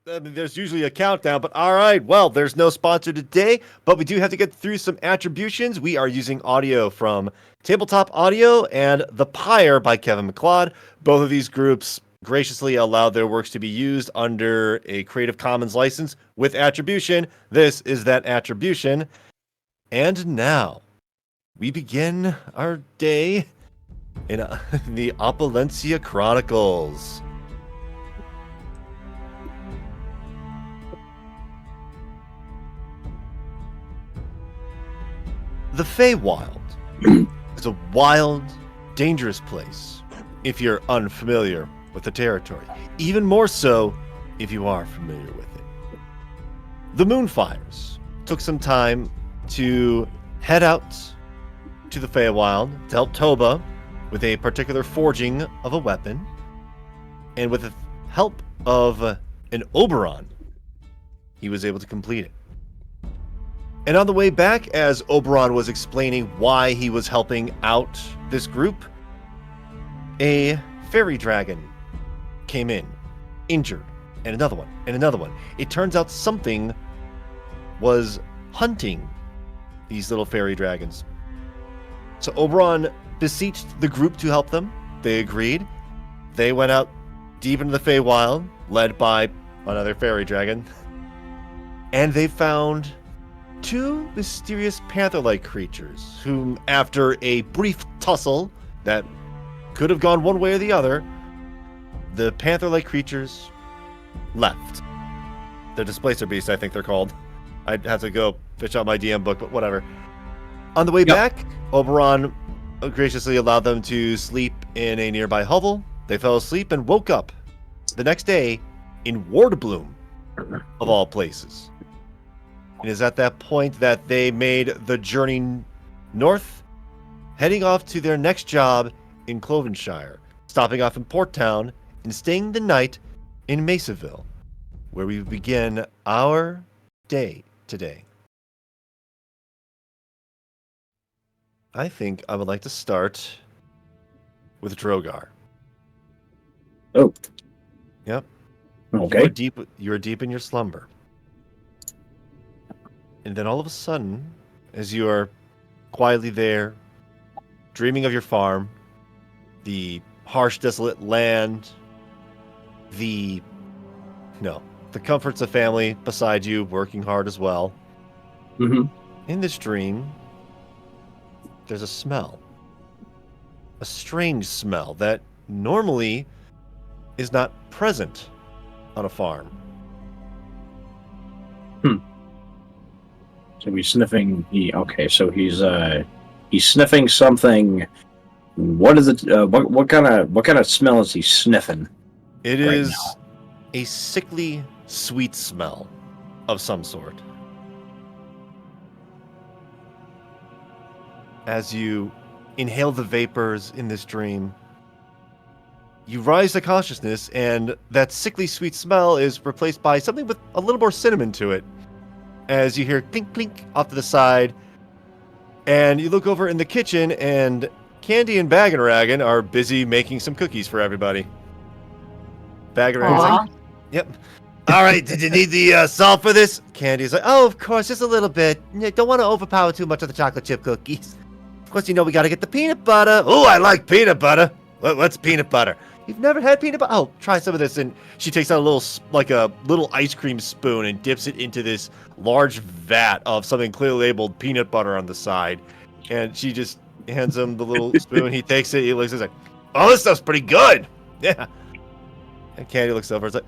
I mean, there's usually a countdown, but all right. Well, there's no sponsor today, but we do have to get through some attributions. We are using audio from Tabletop Audio and The Pyre by Kevin MacLeod. Both of these groups graciously allowed their works to be used under a Creative Commons license with attribution. This is that attribution. And now, we begin our day in the Opulencia Chronicles. The Feywild is a wild, dangerous place if you're unfamiliar with the territory. Even more so if you are familiar with it. The Moonfires took some time to head out to the Feywild to help Toba with a particular forging of a weapon, and with the help of an Oberon, he was able to complete it. And on the way back, as Oberon was explaining why he was helping out this group, a fairy dragon came in, injured, and another one, and another one. It turns out something was hunting these little fairy dragons. So Oberon beseeched the group to help them. They agreed. They went out deep into the Feywild, led by another fairy dragon, and they found two mysterious panther-like creatures, whom, after a brief tussle that could have gone one way or the other, the panther-like creatures left. The Displacer Beasts, I think they're called. I'd have to go fish out my DM book, but whatever. On the way back, Oberon graciously allowed them to sleep in a nearby hovel. They fell asleep and woke up the next day in Wardbloom, of all places. It is at that point that they made the journey north, heading off to their next job in Klovenshire, stopping off in Port Town and staying the night in Mesaville, where we begin our day today. I think I would like to start with Drogar. Oh. Yep. Okay. You're deep in your slumber. And then all of a sudden, as you are quietly there, dreaming of your farm, the harsh, desolate land, the comforts of family beside you, working hard as well. Mm-hmm. In this dream, there's a smell. A strange smell that normally is not present on a farm. So he's sniffing. So he's sniffing something. What is it? What kind of smell is he sniffing? It is a sickly, sweet smell of some sort. As you inhale the vapors in this dream, you rise to consciousness, and that sickly, sweet smell is replaced by something with a little more cinnamon to it. As you hear clink, clink off to the side, and you look over in the kitchen, and Candy and Baggin Raggin are busy making some cookies for everybody. Baggin Raggin's like, yep. All right, did you need the salt for this? Candy's like, oh, of course, just a little bit. Don't want to overpower too much of the chocolate chip cookies. Of course, we got to get the peanut butter. Oh, I like peanut butter. What's peanut butter? You've never had peanut butter? Oh, try some of this. And she takes out a little ice cream spoon and dips it into this large vat of something clearly labeled peanut butter on the side. And she just hands him the little spoon. He takes it. He looks at it. Like, oh, this stuff's pretty good. Yeah. And Candy looks over. It's like,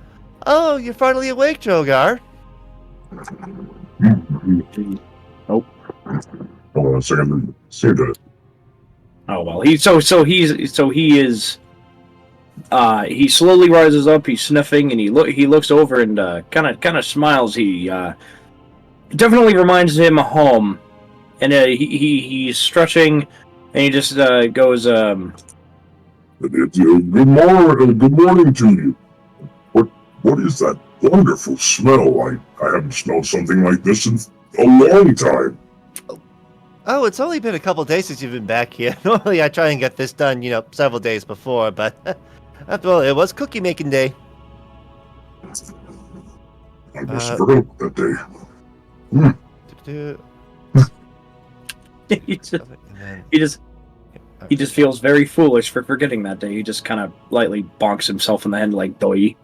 oh, you're finally awake, Drogar. Oh. Hold on a second. See that. Oh well, he slowly rises up. He's sniffing, and he looks over and kind of smiles. He definitely reminds him of home, and he's stretching, and he just goes. Good morning to you. What is that wonderful smell? I haven't smelled something like this in a long time. Oh, it's only been a couple days since you've been back here. Normally I try and get this done, several days before, but after all, it was cookie making day. I must have forgot that day. He just feels very foolish for forgetting that day. He just kind of lightly bonks himself in the head like doi.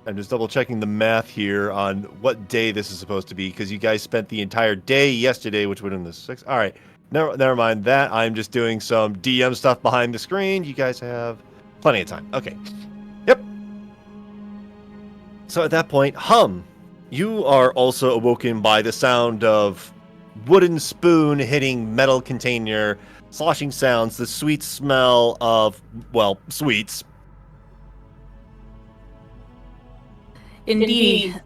I'm just double checking the math here on what day this is supposed to be, because you guys spent the entire day yesterday, which would have been the 6th. All right, never mind that. I'm just doing some DM stuff behind the screen. You guys have plenty of time. Okay. Yep. So at that point, you are also awoken by the sound of wooden spoon hitting metal container, sloshing sounds, the sweet smell of, well, sweets. Indeed.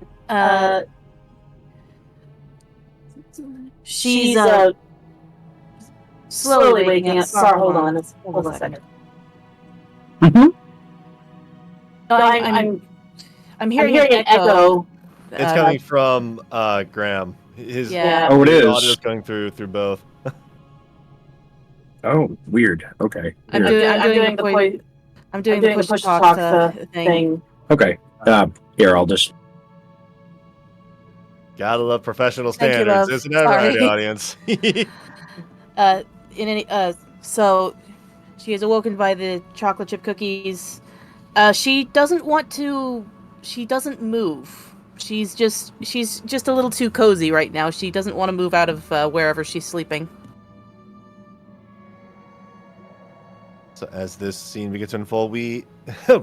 She's slowly waking up. Sorry, hold on a second. Mm-hmm. I'm hearing an echo. It's coming from Graham. His Oh, it is. audio's going through both. Oh, weird. Okay. I'm doing the push to talk thing. Okay. Here, I'll just... Gotta love professional Thank you, standards, love. isn't that right, audience? So she is awoken by the chocolate chip cookies. She doesn't want to. She doesn't move. She's just a little too cozy right now. She doesn't want to move out of wherever she's sleeping. So as this scene begins to unfold,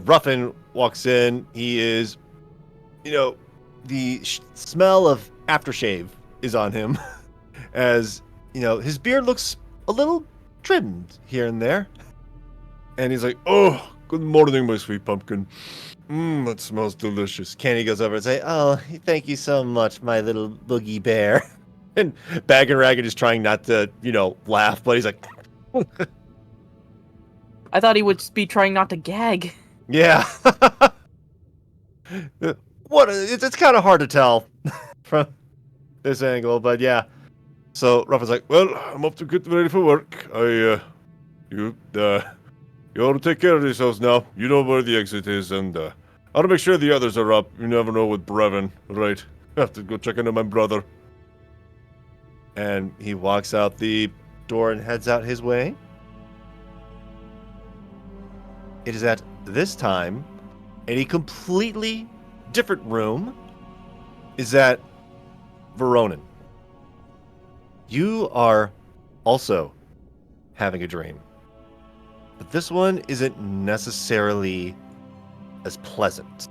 Ruffin walks in. He is, the smell of aftershave is on him, as his beard looks a little trimmed here and there, and he's like, "Oh, good morning, my sweet pumpkin. That smells delicious." Candy goes over and say, "Oh, thank you so much, my little boogie bear." And Baggin Raggin is trying not to, laugh, but he's like, I thought he would be trying not to gag. yeah. It's kind of hard to tell from this angle, but yeah. So Ruffin's like, "Well, I'm up to get ready for work. You ought to take care of yourselves now. You know where the exit is, and I ought to make sure the others are up. You never know with Brevin, right? I have to go check into my brother." And he walks out the door and heads out his way. It is at this time, in a completely different room, is that Veronan. You are also having a dream. But this one isn't necessarily as pleasant.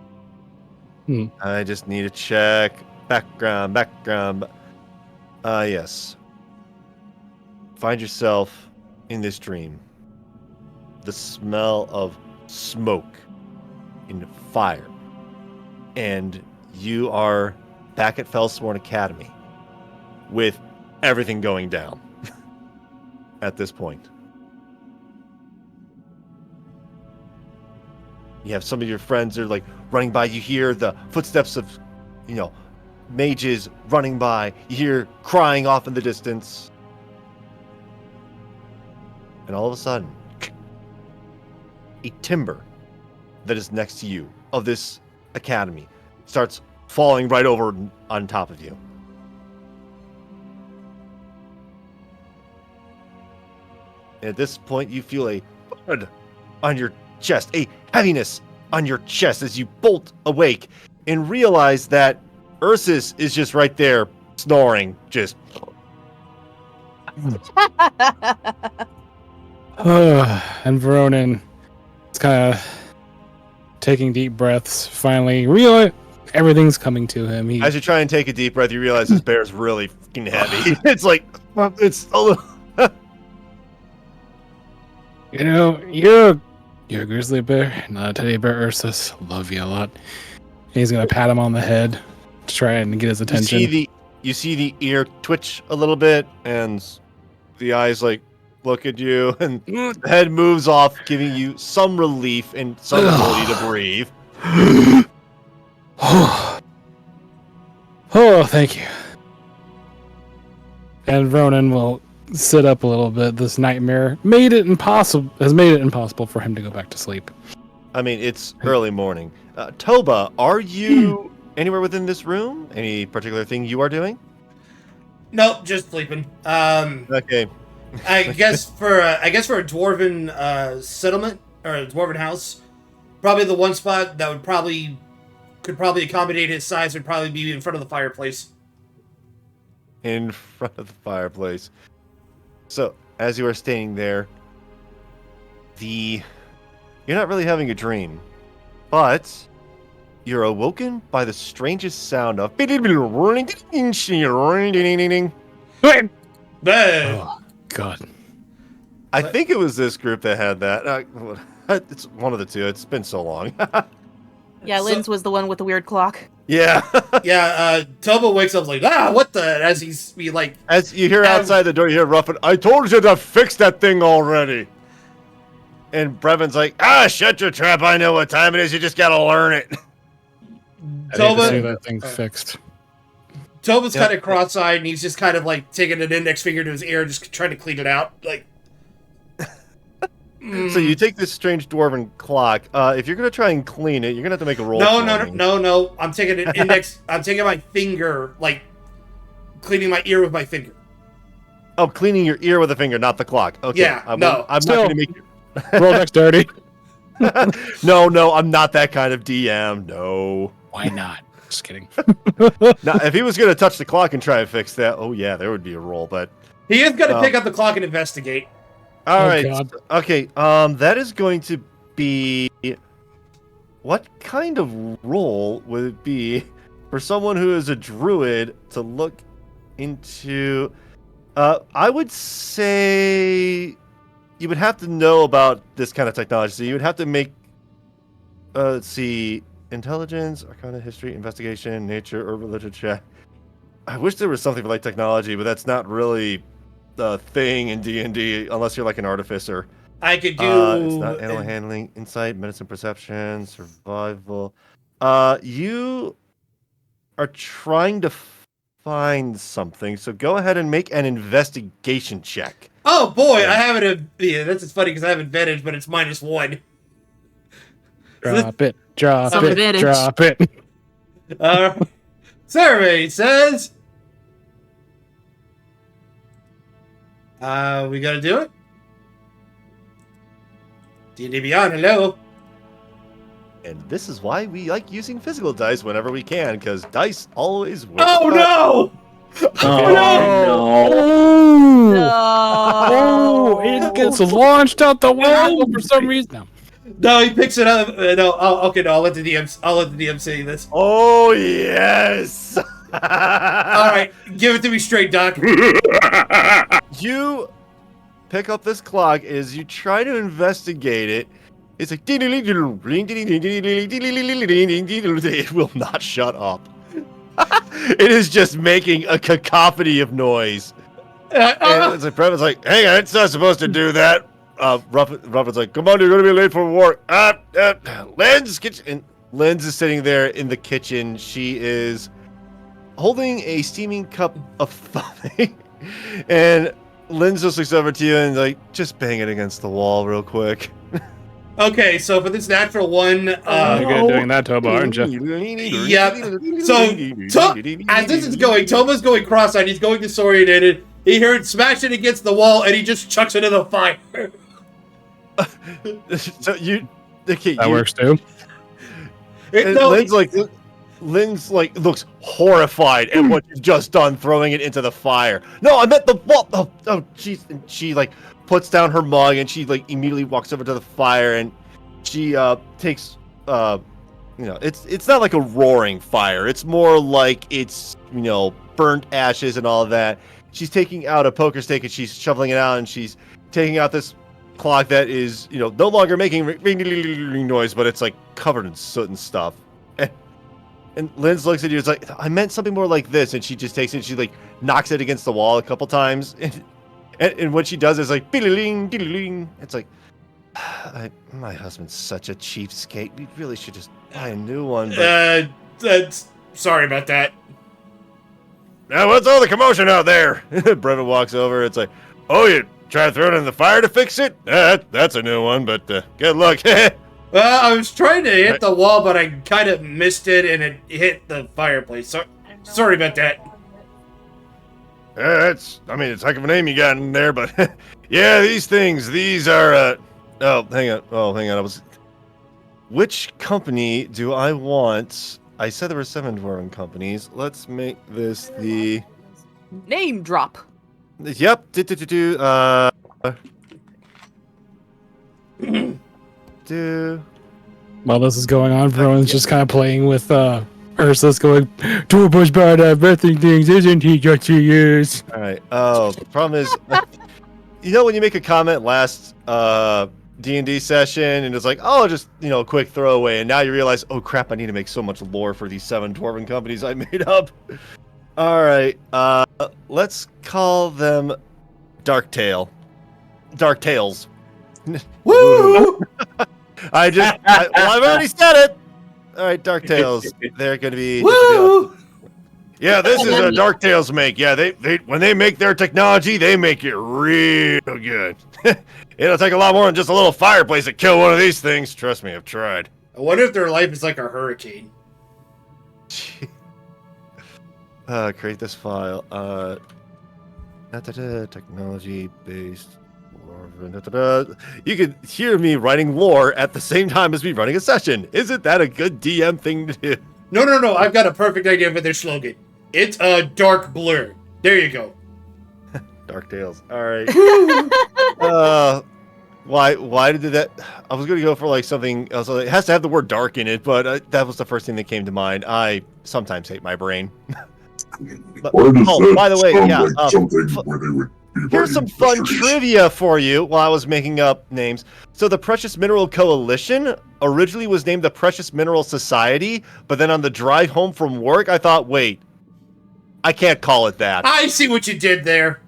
I just need to check. Background. Yes. Find yourself in this dream. The smell of smoke and fire. And you are back at Fellsworn Academy with everything going down at this point. You have some of your friends are like running by. You hear the footsteps of, mages running by. You hear crying off in the distance. And all of a sudden, a timber that is next to you of this academy starts falling right over on top of you. And at this point, you feel a thud on your chest, a heaviness on your chest as you bolt awake and realize that Ursus is just right there snoring, just. And Veronan is kind of taking deep breaths, finally realize everything's coming to him. As you try and take a deep breath, you realize this bear is really fucking heavy. It's like, it's a little. You're a grizzly bear, not a teddy bear, Ursus. Love you a lot. And he's gonna pat him on the head to try and get his attention. You see the ear twitch a little bit, and the eyes look at you, and the head moves off, giving you some relief and some ability to breathe. Oh, thank you. And Veronan will sit up a little bit. This nightmare has made it impossible for him to go back to sleep. I mean, it's early morning. Toba, are you anywhere within this room? Any particular thing you are doing? Nope, just sleeping. Okay. I guess for a dwarven settlement or a dwarven house, probably the one spot that could probably accommodate his size would probably be in front of the fireplace. In front of the fireplace. So, as you are staying there, you're not really having a dream, but you're awoken by the strangest sound of Oh, God. I think it was this group that had that. It's one of the two. It's been so long. Yeah, Lynn's was the one with the weird clock. Yeah. Yeah, Toba wakes up like, what the? As he's like, As you hear outside the door, you hear Ruffin, I told you to fix that thing already. And Brevin's like, shut your trap. I know what time it is. You just got to learn it. I need to see Toba. that thing fixed. Toba's kind of cross-eyed, and he's just kind of like taking an index finger to his ear, just trying to clean it out. Like, So you take this strange dwarven clock. If you're gonna try and clean it, you're gonna have to make a roll. No. I'm taking an index. I'm taking my finger, like cleaning my ear with my finger. Oh, cleaning your ear with a finger, not the clock. Okay. Yeah, I'm no. not gonna make you. Roll dexterity. No, I'm not that kind of DM. No. Why not? Just kidding. Now, if he was gonna touch the clock and try and fix that, oh yeah, there would be a roll. But He is gonna pick up the clock and investigate. all Oh, right, God. okay. That is going to be. What kind of roll would it be for someone who is a druid to look into? I would say you would have to know about this kind of technology. So you would have to make. Let's see. Intelligence, Arcana, History, Investigation, Nature, or Religion check. I wish there was something for like technology, but that's not really the thing in D&D unless you're like an artificer. I could do. It's not animal handling, insight, medicine, perception, survival. You are trying to find something, so go ahead and make an investigation check. Oh boy, I have it. Yeah, that's funny because I have advantage, but it's -1. Drop it. Drop Some it. advantage. Drop it. Survey says. We gotta do it. D&D Beyond, hello. And this is why we like using physical dice whenever we can, because dice always work. Oh no! Oh, no. Oh, it gets launched out the window for some reason. No. No, he picks it up. No, okay, no. I'll let the DM say this. Oh yes! All right, give it to me straight, Doc. You pick up this clock as you try to investigate it. It's like it will not shut up. It is just making a cacophony of noise. And it's like Brevin's like, "Hang on, it's not supposed to do that." Ruffin's like, "Come on, you're gonna be late for work." Lynn's kitchen. And Lynn's is sitting there in the kitchen. She is holding a steaming cup of something, and Lynn just looks over to you and like, just bang it against the wall real quick. Okay, so for this natural one, You're good at doing that, Toba, aren't you? Yep. So as this is going, Toba's going cross-eyed. He's going disoriented. He heard smash it against the wall, and he just chucks it in the fire. So That works too. Lynn's like looks horrified at what you've just done, throwing it into the fire. No, I meant the wall. Oh, jeez. And she like puts down her mug and she like immediately walks over to the fire and she takes it's not like a roaring fire. It's more like it's burnt ashes and all of that. She's taking out a poker stick and she's shoveling it out and she's taking out this clock that is no longer making noise, but it's like covered in soot and stuff. And Lynn looks at you. It's like, I meant something more like this. And she just takes it. And she like knocks it against the wall a couple times. And what she does is like, diddling. It's like, my husband's such a cheapskate. We really should just buy a new one. But... Sorry about that. Now, what's all the commotion out there? Brevin walks over. It's like, oh, you try to throw it in the fire to fix it? That's a new one, but good luck. Well, I was trying to hit the wall, but I kind of missed it, and it hit the fireplace. So, sorry about that. It's a heck of a name you got in there, but yeah, these are, hang on, which company do I want? I said there were 7 dwarven companies. Let's make this the... Name drop. Yep, While this is going on, Veronan's just kind of playing with Ursus, going, Toba's bad at everything things, isn't he? Just he is. All right. Oh, the problem is, when you make a comment last D&D session, and it's like, oh, just a quick throwaway, and now you realize, oh crap, I need to make so much lore for these 7 dwarven companies I made up. All right. Let's call them Dark Tales. Woo! I've already said it. All right, Dark Tales. They're gonna be. Woo! Yeah, this is a Dark Tales make. Yeah, they when they make their technology, they make it real good. It'll take a lot more than just a little fireplace to kill one of these things. Trust me, I've tried. I wonder if their life is like a hurricane. Create this file. Technology based. You can hear me writing lore at the same time as me running a session. Isn't that a good DM thing to do? No. I've got a perfect idea for their slogan. It's a dark blur. There you go. Dark Tales. All right. Why did that? I was going to go for like something else. It has to have the word dark in it, but that was the first thing that came to mind. I sometimes hate my brain. But, by the way, yeah. Like something where they would here's some fun trivia for you while I was making up names. So the Precious Mineral Coalition originally was named the Precious Mineral Society, but then on the drive home from work, I thought, wait, I can't call it that. I see what you did there.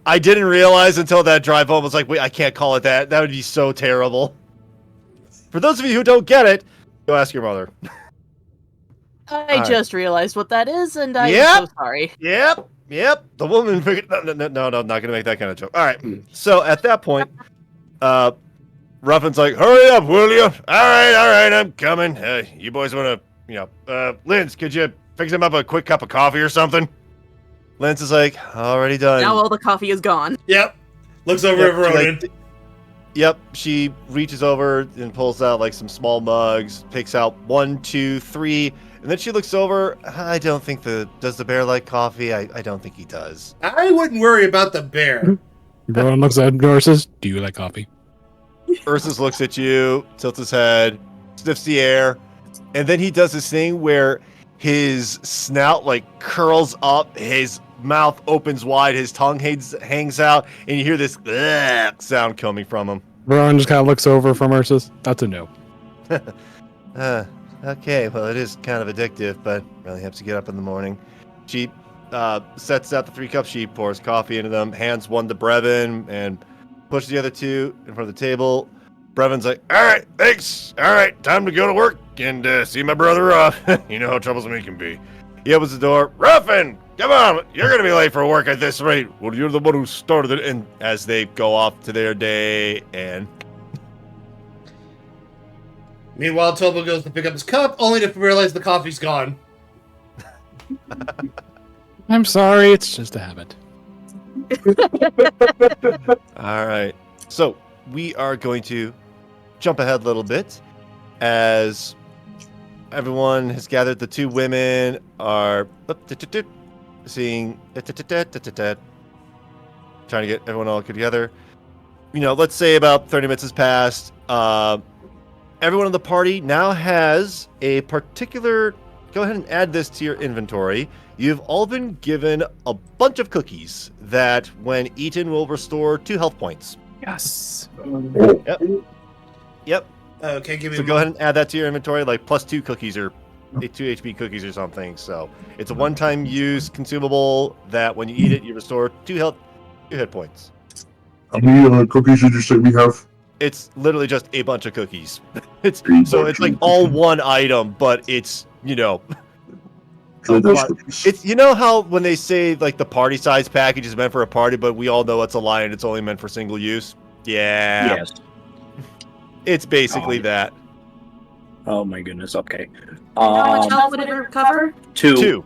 I didn't realize until that drive home. I was like, wait, I can't call it that. That would be so terrible. For those of you who don't get it, go ask your mother. I just realized what that is, and I am so sorry. Yep. The woman figured... No, not going to make that kind of joke. All right. So at that point, Ruffin's like, hurry up, will you? All right, I'm coming. You boys want to, Linz, could you fix him up a quick cup of coffee or something? Linz is like, already done. Now all the coffee is gone. Yep. Looks over at Veronan. She reaches over and pulls out like some small mugs, takes out 1, 2, 3... And then she looks over. I don't think does the bear like coffee? I don't think he does. I wouldn't worry about the bear. Everyone looks at Ursus. Do you like coffee? Ursus looks at you, tilts his head, sniffs the air, and then he does this thing where his snout like curls up, his mouth opens wide, his tongue hangs out, and you hear this sound coming from him. Veronan just kind of looks over from Ursus. That's a no. Okay, well, it is kind of addictive, but really helps you get up in the morning. She sets out the 3 cups. She pours coffee into them, hands 1 to Brevin, and pushes the other 2 in front of the table. Brevin's like, all right, thanks. All right, time to go to work and see my brother off. You know how troublesome he can be. He opens the door. Ruffin, come on. You're going to be late for work at this rate. Well, you're the one who started it. And as they go off to their day and... Meanwhile, Toba goes to pick up his cup, only to realize the coffee's gone. I'm sorry, it's just a habit. All right. So we are going to jump ahead a little bit as everyone has gathered. The 2 women are seeing, trying to get everyone all together. Let's say about 30 minutes has passed. Everyone in the party now has a particular... Go ahead and add this to your inventory. You've all been given a bunch of cookies that, when eaten, will restore 2 health points. Yes. Yep. Okay, give me. So go ahead and add that to your inventory, like plus 2 cookies or 2 HP cookies or something. So it's a one-time use consumable that, when you eat it, you restore 2 hit points. How many cookies did you say we have? It's literally just a bunch of cookies. It's like all one item, but it's it's how when they say like the party size package is meant for a party, but we all know it's a lie and it's only meant for single use. Yeah. Yes. It's basically that. Oh my goodness. Okay. How much health would it recover? 2. 2.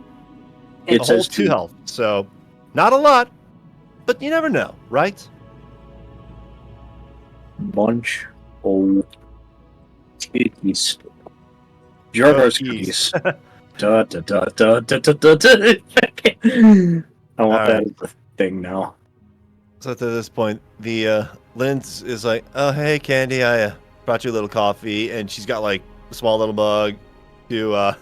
It A whole says 2 health. So, not a lot, but you never know, right? Bunch of cookies. Jargar's cookies. Da, da, da, da, da, da, da, da. I want that as a thing now. So to this point, the Linz is like, "Oh hey, Candy, I brought you a little coffee," and she's got like a small little mug to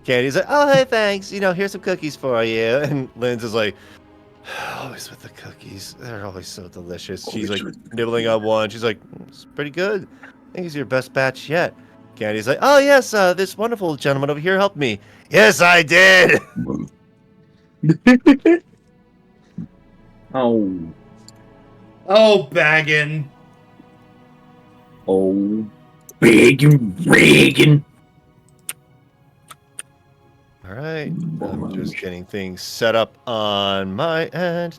Candy's like, "Oh hey, thanks. You know, here's some cookies for you." And Linz is like, "Always with the cookies. They're always so delicious." She's like nibbling on one. She's like, "It's pretty good. I think it's your best batch yet." Candy's like, "Oh yes, this wonderful gentleman over here helped me." "Yes, I did." Oh. Oh, Baggin. Oh. Raggin. All right, I'm just getting things set up on my end.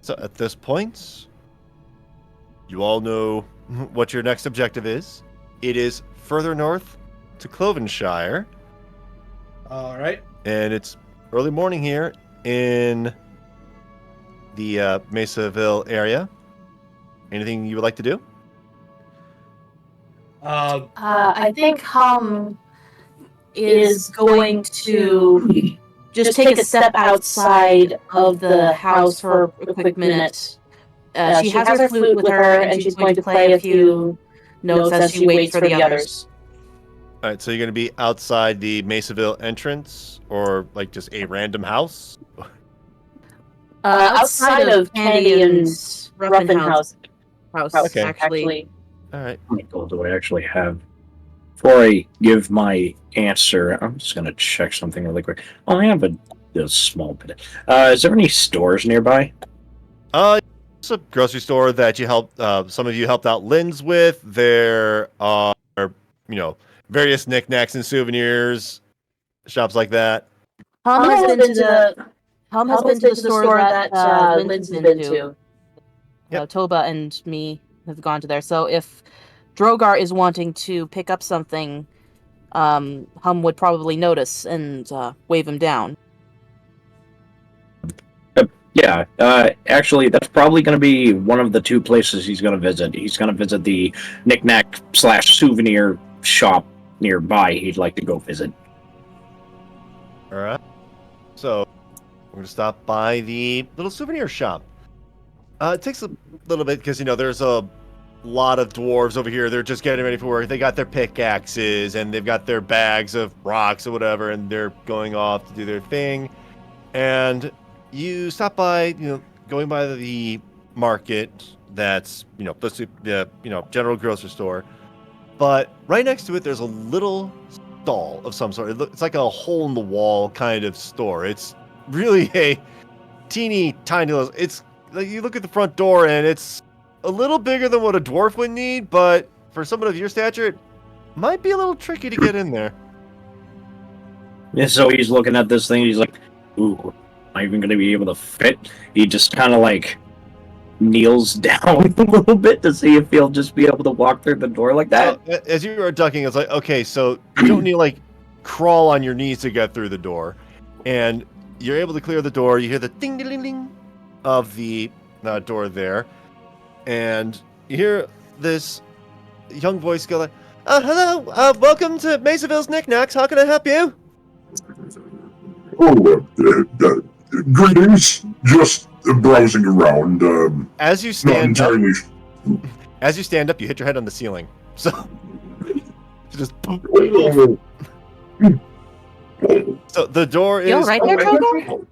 So at this point, you all know what your next objective is. It is further north to Klovenshire, All right. and it's early morning here in the Mesaville area. Anything you would like to do? I think Hum is going to just take a step outside of the house for a quick minute. She has her flute with her, and she's going to play a few notes as she waits for the others. All right, so you're going to be outside the Mesaville entrance, or like just a random house? Outside of Candy and Ruffin house, Okay. actually. All right. How many gold do I actually have? Before I give my answer, I'm just going to check something really quick. Oh, I have a small bit. Is there any stores nearby? It's a grocery store that you helped. Some of you helped out Linz with. There are, various knickknacks and souvenirs, shops like that. Hum has been to the store that Lynn's been to. Yep. Toba and me have gone to there. So if Drogar is wanting to pick up something, Hum would probably notice and wave him down. Yeah, actually, that's probably going to be one of the 2 places he's going to visit. He's going to visit the knickknack / souvenir shop nearby he'd like to go visit. All right. So we're going to stop by the little souvenir shop. It takes a little bit because, there's a lot of dwarves over here. They're just getting ready for work. They got their pickaxes and they've got their bags of rocks or whatever, and they're going off to do their thing. And you stop by, going by the market that's, the general grocery store. But right next to it, there's a little stall of some sort. It's like a hole in the wall kind of store. It's really a teeny tiny little. It's like you look at the front door and it's a little bigger than what a dwarf would need, but for someone of your stature, it might be a little tricky to get in there. Yeah, so he's looking at this thing. He's like, "Ooh, am I even going to be able to fit?" He just kind of like kneels down a little bit to see if he'll just be able to walk through the door like that. As you are ducking, it's like, okay, so you don't need to like crawl on your knees to get through the door, and you're able to clear the door. You hear the ding ding ding ding of the door there, and you hear this young voice go like, "Hello, welcome to Mesaville's Knickknacks. How can I help you?" Oh, greetings. Just browsing around. As you Not stand up, entirely. you hit your head on the ceiling. So just Oh, so the door is. You all right there, Drogar?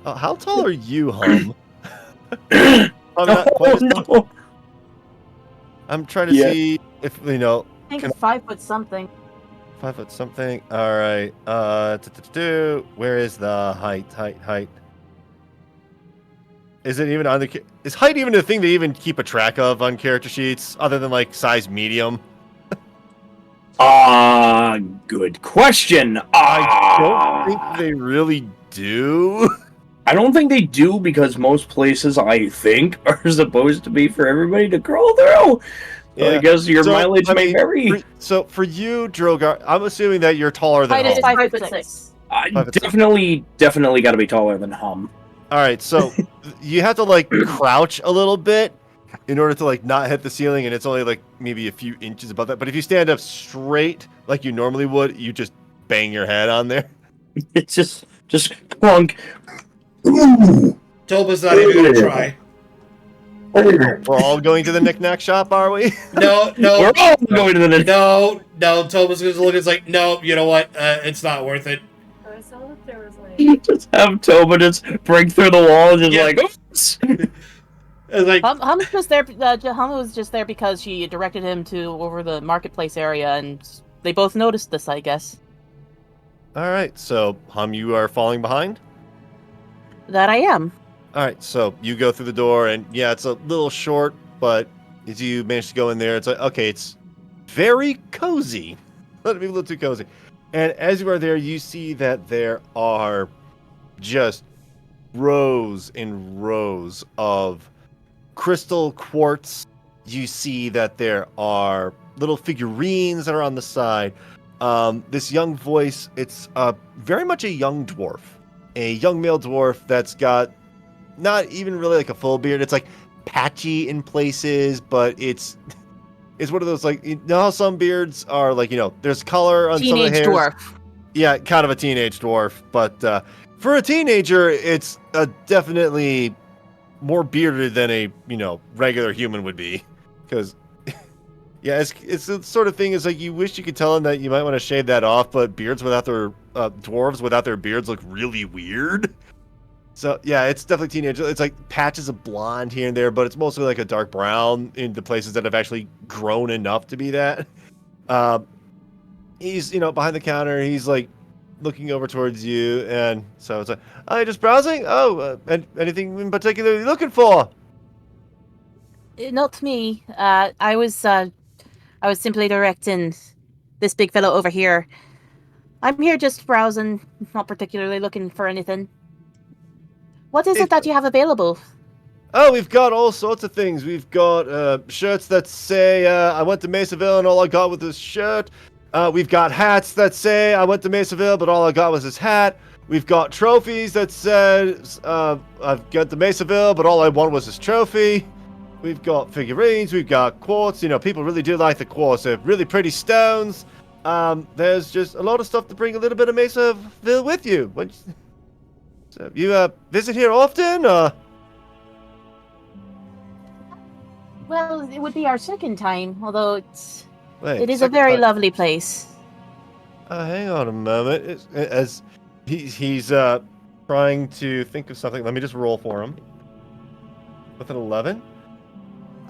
How tall are you, Hum? I'm not quite as tall. No. I'm trying to Yeah. see if I think Can- it's 5 foot something. 5 foot something. All right. Where is the height? Is it even on the? Is height even a thing they even keep a track of on character sheets, other than like size medium? Good question. I don't think they really do. I don't think they do because most places, I think, are supposed to be for everybody to crawl through. So I guess your mileage may vary. So for you, Drogar, I'm assuming that you're taller than Height is Hum. 5'6". Definitely got to be taller than Hum. All right, so you have to like crouch a little bit in order to like not hit the ceiling, and it's only like maybe a few inches above that. But if you stand up straight like you normally would, you just bang your head on there. It's just clunk. Toba's not even going to try. We're all going to the knick-knack shop, are we? No. We're all going to the next. No. Toba's going to look. It's like, no. You know what? It's not worth it. I saw that there was like. Just have Toba just break through the wall and just like. Oops. It's like, Hum was just there. Hum was just there because she directed him to over the marketplace area, and they both noticed this, I guess. All right, so Hum, you are falling behind. That I am. All right, so you go through the door, and yeah, it's a little short, but as you manage to go in there, it's like, okay, it's very cozy. Let it be a little too cozy. And as you are there, you see that there are just rows and rows of crystal quartz. You see that there are little figurines that are on the side. This young voice, it's very much a young dwarf. A young male dwarf that's got not even really like a full beard. It's like patchy in places, but it's one of those, like, you know how some beards are like, you know, there's color on some of the hairs. Dwarf. Yeah, kind of a teenage dwarf, but for a teenager, it's definitely more bearded than a, you know, regular human would be. Because yeah, it's the sort of thing is like you wish you could tell them that you might want to shave that off, but beards without their dwarves without their beards look really weird. So yeah, it's definitely teenage. It's like patches of blonde here and there, but it's mostly like a dark brown in the places that have actually grown enough to be that. He's, you know, behind the counter. He's like looking over towards you, and so it's like, "Oh, you're just browsing? Oh, anything in particular you're looking for?" Not me. I was simply directing this big fellow over here. I'm here just browsing, not particularly looking for anything. What is it that you have available? Oh, we've got all sorts of things. We've got shirts that say, I went to Mesaville and all I got was this shirt. We've got hats that say, I went to Mesaville, but all I got was this hat. We've got trophies that says, I've got to Mesaville, but all I want was this trophy. We've got figurines, we've got quartz. You know, people really do like the quartz. They're really pretty stones. There's just a lot of stuff to bring a little bit of Mesaville with you. So you visit here often? Well, it would be our second time, although Wait, it is a very lovely place. Hang on a moment. As he's trying to think of something. Let me just roll for him. With an 11?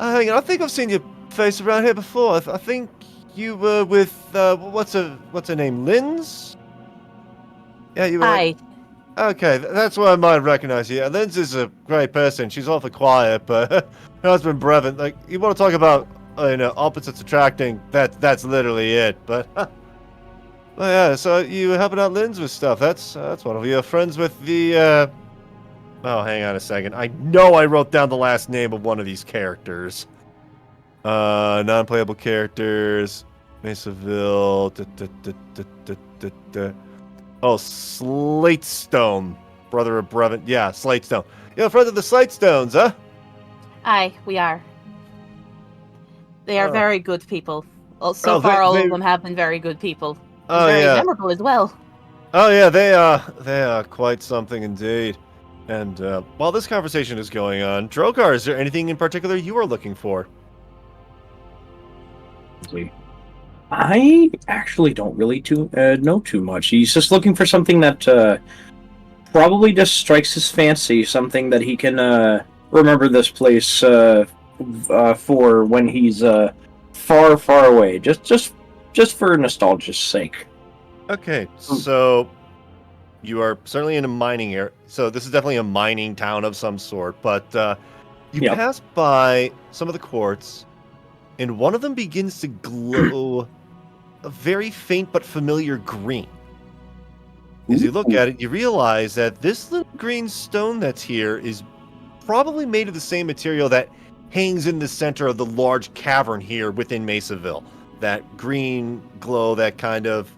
Hang on, I think I've seen your face around here before. I think you were with what's her name? Lynn's? Yeah, you were. Hi. Okay, that's why I might recognize you. Lynn's is a great person. She's awfully quiet, but her husband Brevin, like, you want to talk about you know, opposites attracting? That's literally it. But well, yeah. So you helping out Lynn's with stuff? That's wonderful. You're friends with the. Oh, hang on a second. I know I wrote down the last name of one of these characters. Non-playable characters. Mesaville. Oh, Slatestone. Brother of Brevin. Yeah, Slatestone. You're a friend of the Slatestones, huh? Aye, we are. They are Oh. very good people. All they- of them have been very good people. Oh, Very yeah. memorable as well. Oh, yeah, they are quite something indeed. And while this conversation is going on, Drogar, is there anything in particular you are looking for? I actually don't really know too much. He's just looking for something that probably just strikes his fancy, something that he can remember this place for when he's far, far away. Just for nostalgia's sake. Okay, so you are certainly in a mining area. So this is definitely a mining town of some sort, but you Yep. pass by some of the quartz, and one of them begins to glow a very faint but familiar green. As you look at it, you realize that this little green stone that's here is probably made of the same material that hangs in the center of the large cavern here within Mesaville. That green glow that kind of,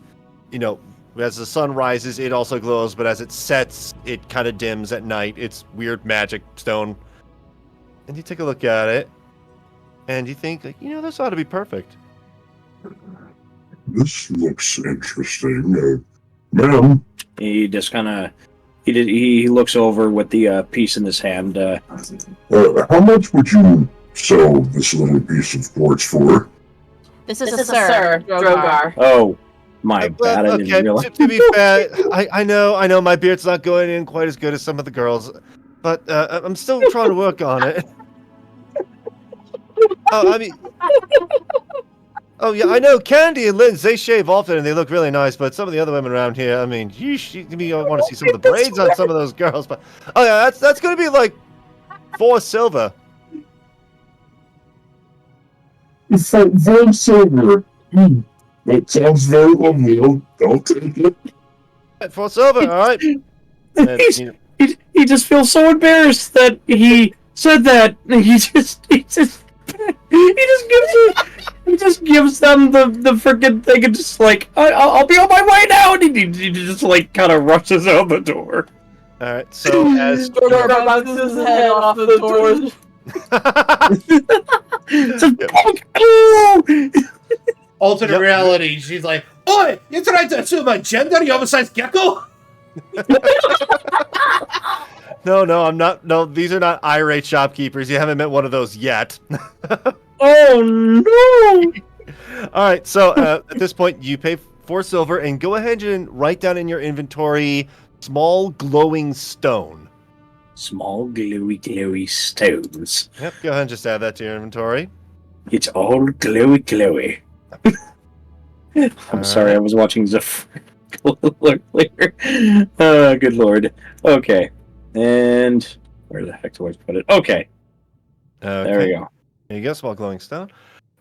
as the sun rises, it also glows, but as it sets, it kind of dims at night. It's weird magic stone. And you take a look at it, and you think, this ought to be perfect. This looks interesting. Ma'am? He just kind of he looks over with the piece in his hand. How much would you sell this little piece of quartz for? This is a sir, Drogar. Oh, my bad. I didn't realize. To be fair, I know my beard's not going in quite as good as some of the girls, but I'm still trying to work on it. Oh yeah, I know Candy and Linz, they shave often and they look really nice, but some of the other women around here, I want to see some of the braids on some of those girls, but oh yeah, that's gonna be like 4 silver. It's like 4 silver. That sounds very lovely. I'll take it. 4 silver, all right. He just feels so embarrassed that he said that. He just gives them the freaking thing and just like, I'll be on my way now, and he just like kind of rushes out the door. All right, so as bounces his head off the door. Alternate reality. She's like, "Oi, you tried to assume my gender, you oversized gecko?" No, I'm not. No, these are not irate shopkeepers. You haven't met one of those yet. Oh no! All right, so at this point, you pay 4 silver and go ahead and write down in your inventory small glowing stone. Small glowy stones. Yep, go ahead and just add that to your inventory. It's all glowy. I'm sorry, I was watching Zephyr earlier. Good lord. Okay. And where the heck do I put it? Okay. There we go. There you go, small glowing stone.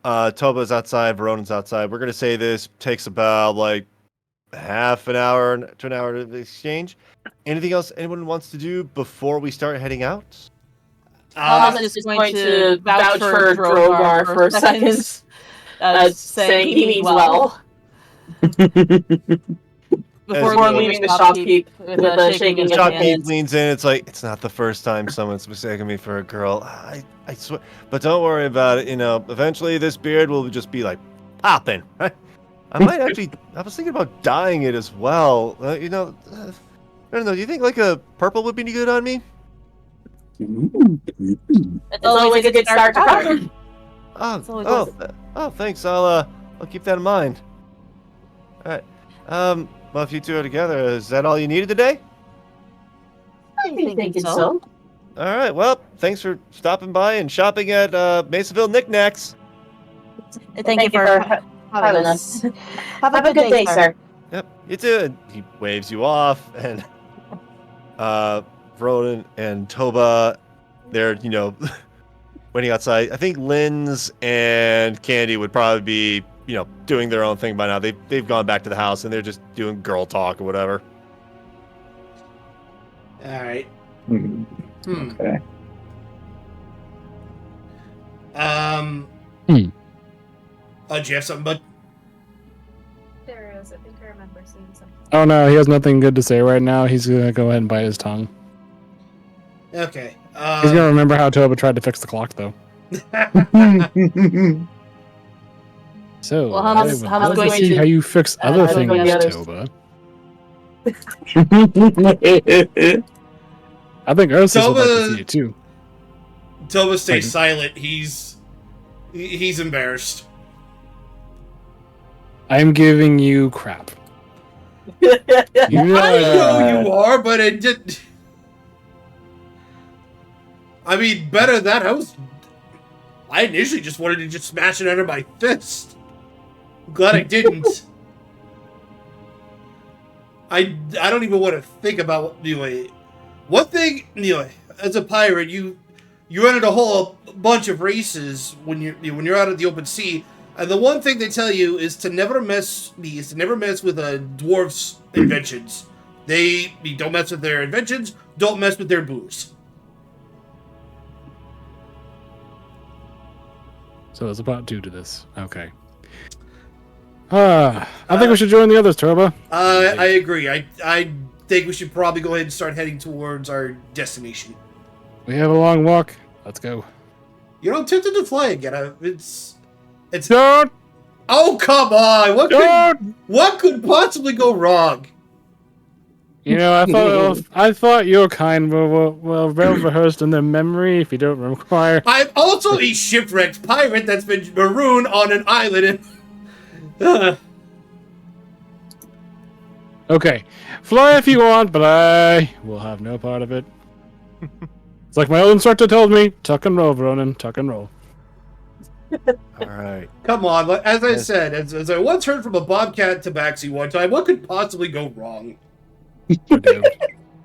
Toba's outside, Veronan's outside. We're going to say this takes about like half an hour to an hour to exchange. Anything else anyone wants to do before we start heading out? Thomas is going to vouch for Drogar for a second, saying he means well. Before leaving the shopkeep with a shaking of hands. Leans in. It's like, it's not the first time someone's mistaken me for a girl. I swear. But don't worry about it. Eventually this beard will just be like popping. Right? I might actually. I was thinking about dyeing it as well. I don't know. Do you think like a purple would be good on me? It's always a good start to color. Oh, thanks. I'll keep that in mind. All right. Well, if you two are together, is that all you needed today? I think so. All right. Well, thanks for stopping by and shopping at Mesaville Knickknacks. Thank you for having us. Have a good day, sir. Yep. You too. And he waves you off, and Veronan and Toba, they're waiting outside. I think Linz and Candy would probably be doing their own thing by now. They've gone back to the house and they're just doing girl talk or whatever. All right. Okay. Do you have something, bud? There is. I think I remember seeing something. Oh no, he has nothing good to say right now. He's gonna go ahead and bite his tongue. Okay. He's gonna remember how Toba tried to fix the clock, though. So, Well, how much let's going see to- how you fix other things, others. Toba. I think Ursus would like to see it too. Toba stays silent. He's embarrassed. I'm giving you crap. You I know you are, but it did. I mean, better than that. I initially just wanted to just smash it under my fist. I'm glad I didn't. I don't even want to think about anyway. One thing, anyway, as a pirate, you run into a whole bunch of races when you're out of the open sea, and the one thing they tell you is to never mess with a dwarf's inventions. You don't mess with their inventions. Don't mess with their booze. So there's a part 2 to this. Okay. I think we should join the others, Toba. I agree. I think we should probably go ahead and start heading towards our destination. We have a long walk. Let's go. You know, I'm tempted to fly again. It's. Don't! Oh, come on! What could possibly go wrong? You know, I thought your kind were well rehearsed in their memory. If you don't require, I'm also a shipwrecked pirate that's been marooned on an island. Okay, fly if you want, but I will have no part of it. It's like my old instructor told me: tuck and roll, Veronan, tuck and roll. All right. Come on, as I said, as I once heard from a bobcat tabaxi one time, what could possibly go wrong? We're doomed.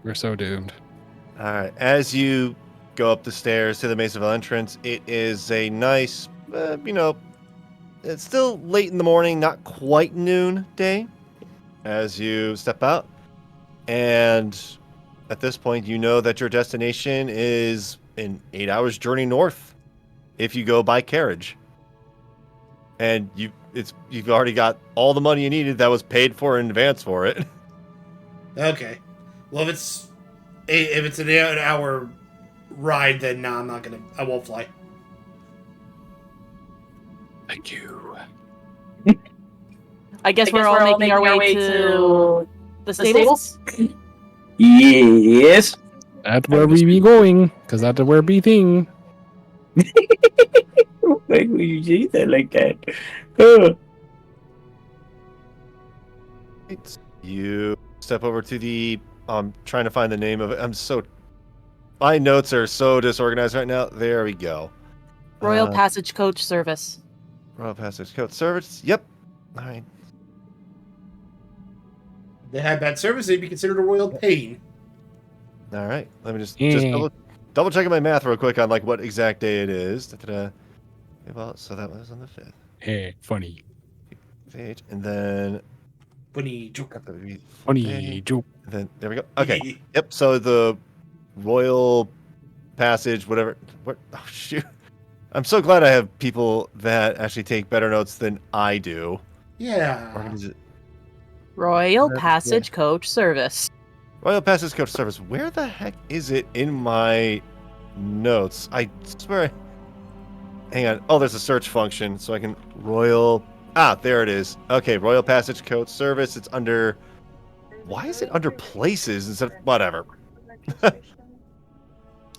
We're so doomed. All right. As you go up the stairs to the Masonville entrance, it is a nice, it's still late in the morning, not quite noon day, as you step out. And at this point, you know that your destination is an 8 hours journey north if you go by carriage. And you've already got all the money you needed that was paid for in advance for it. Okay. Well, if it's an hour ride, then no, I won't fly. Thank you. I guess we're all making our way to the stables. Yes. That's where we be going, because that's where we thing. Why would you say that like that? Oh. You step over to the trying to find the name of it. My notes are so disorganized right now. There we go. Royal Passage Coach Service. Royal Passage Coach Service. Yep. All right. They had bad service, they'd be considered a royal pain. All right. Let me just double checking my math real quick on like what exact day it is. Da-da-da. Well, so that was on the 5th. Hey, funny. And then Funny joke. Funny joke. And then there we go. Okay. Yep. So the Royal Passage, whatever. What? Oh shoot! I'm so glad I have people that actually take better notes than I do. Yeah. Royal Passage Coach Service. Royal Passage Coach Service. Where the heck is it in my notes? I swear. Hang on. Oh, there's a search function, so I can Royal. There it is. Okay, Royal Passage Coach Service. It's under. Why is it under places instead of whatever? All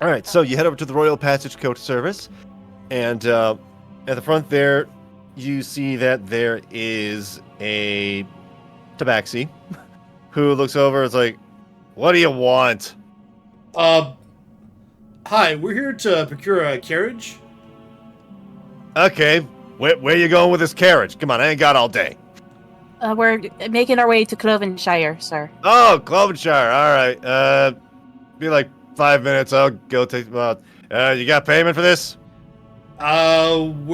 right, so you head over to the Royal Passage Coach Service, and at the front there, you see that there is a tabaxi who looks over and is like, "What do you want?" Hi, we're here to procure a carriage. Okay, where you going with this carriage? Come on, I ain't got all day. We're making our way to Klovenshire, sir. Oh, Klovenshire. All right. Be like 5 minutes. I'll go take them out. You got payment for this? And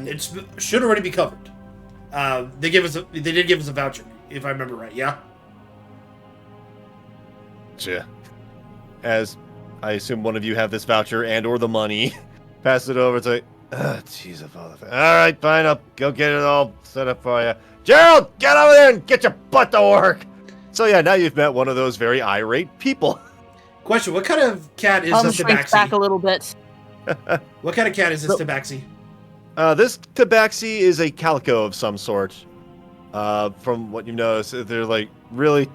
it should already be covered. They did give us a voucher, if I remember right. Yeah. Gotcha. As I assume one of you have this voucher and or the money, pass it over. It's like, jeez, all right, fine. I'll go get it all set up for you. Gerald, get over there and get your butt to work. So yeah, now you've met one of those very irate people. Question: what kind of cat is this shrinks back a tabaxi? little bit. What kind of cat is this tabaxi? This tabaxi is a calico of some sort. From what you've noticed, they're like really.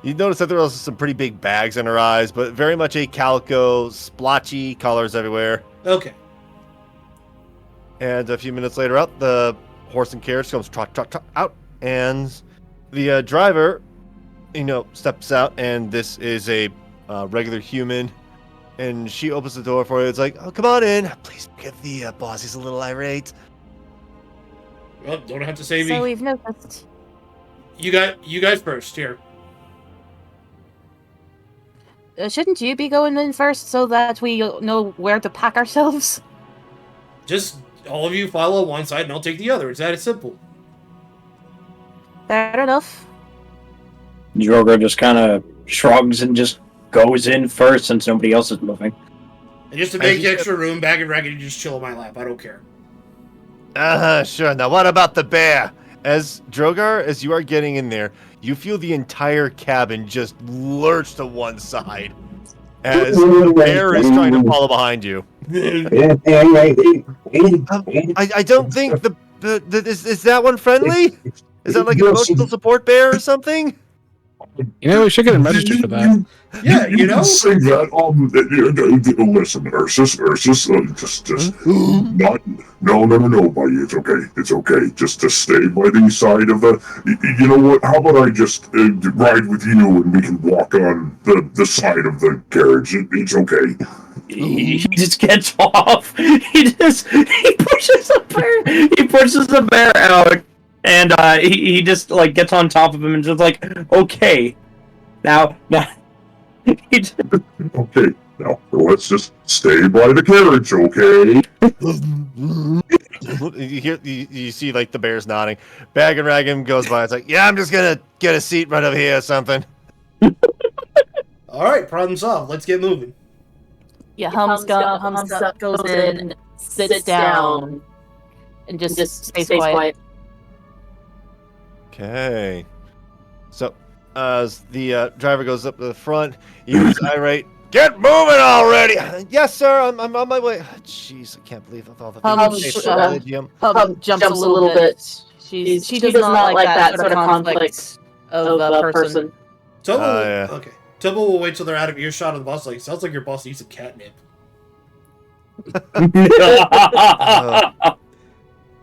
You notice that there are also some pretty big bags in her eyes, but very much a calico, splotchy colors everywhere. Okay. And a few minutes later out, the horse and carriage comes trot, trot, trot out, and the driver, steps out, and this is a regular human, and she opens the door for you. It's like, oh, come on in. Please give the boss. He's a little irate. Well, don't have to say me. So we've noticed. You guys first here. Shouldn't you be going in first so that we know where to pack ourselves? Just all of you follow one side and I'll take the other. It's that simple. Fair enough. Drogar just kind of shrugs and just goes in first since nobody else is moving. And just to make extra room, Baggin and Raggin just chill on my lap. I don't care. Sure. Now, what about the bear? As Drogar, as you are getting in there, you feel the entire cabin just lurch to one side as the bear is trying to follow behind you. I don't think is that one friendly? Is that like an emotional support bear or something? You know, we should get him registered for that. Yeah, you know? Can say that. Listen, Ursus, just no, buddy. It's okay. Just to stay by the side of the. You know what? How about I just ride with you and we can walk on the side of the carriage? It's okay. He just gets off. He pushes the bear out, and he just like gets on top of him and just like, okay, now. He just... Okay, now let's just stay by the carriage, okay? You see like the bear's nodding. Baggin and Raggin goes by. It's like, yeah, I'm just gonna get a seat right over here or something. All right, problem solved. Let's get moving. Yeah, Hums goes in, sits down, and just stays quiet. Okay. So, as the driver goes up to the front, he's irate. Get moving already! Yes, sir. I'm on my way. Jeez, I can't believe all the things. Hum jumps a little bit. She does not like that sort of conflict of a person. Toba, okay. Toba will wait till they're out of earshot of the boss. Like, sounds like your boss needs some catnip.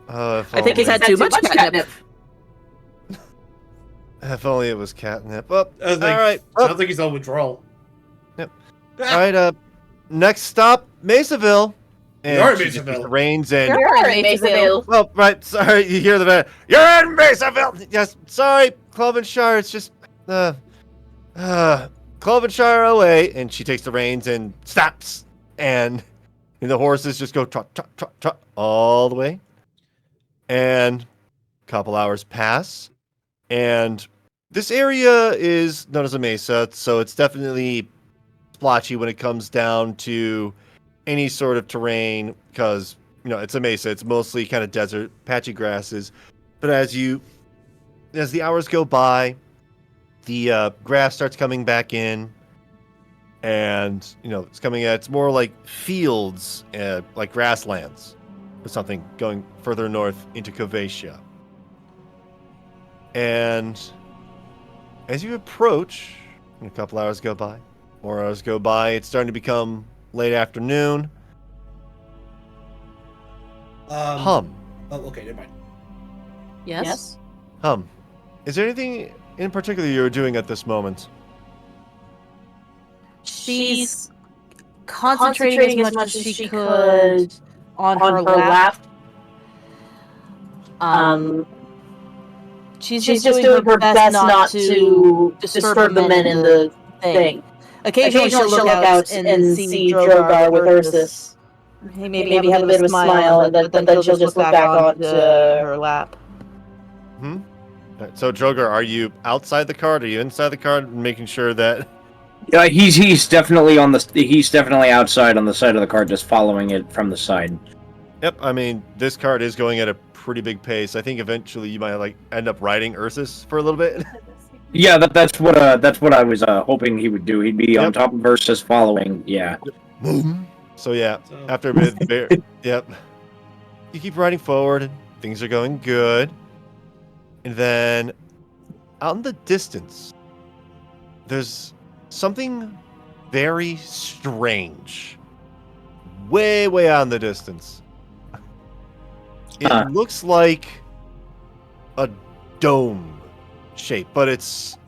I think he's had too much catnip. If only it was catnip. All right. Sounds like he's on withdrawal. Yep. All right. Next stop, Mesaville. And You're in Mesaville. The reins and. You're in Mesaville. Oh, right. Sorry, you hear the bell. You're in Mesaville. Yes. Sorry, Klovenshire. It's just Klovenshire away, and she takes the reins and stops, and the horses just go trot, trot, trot, trot all the way. And a couple hours pass, and this area is known as a mesa, so it's definitely splotchy when it comes down to any sort of terrain, because it's a mesa. It's mostly kind of desert, patchy grasses. But as the hours go by, the grass starts coming back in, and it's coming at. It's more like fields, like grasslands, or something going further north into Klovenshire. And as you approach, a couple hours go by, more hours go by. It's starting to become late afternoon. Hum. Oh, okay, never mind. Yes. Hum. Is there anything in particular you're doing at this moment? She's concentrating as much as she could on her lap. She's just doing her best not to disturb the men in the thing. Occasionally she'll look out and see Drogar with Ursus. Maybe have a bit of a smile, and then she'll just look back onto her lap. So, Drogar, are you outside the cart? Are you inside the cart, making sure that? Yeah, he's definitely outside on the side of the cart, just following it from the side. Yep. I mean, this cart is going at a pretty big pace. I think eventually you might end up riding Ursus for a little bit. Yeah, that's what I was hoping he would do. He'd be on top of Ursus, following. Yeah. So yeah, after a bit, bear. Yep. You keep riding forward. Things are going good. And then, out in the distance, there's something very strange. Way, way out in the distance. It looks like a dome shape, but it's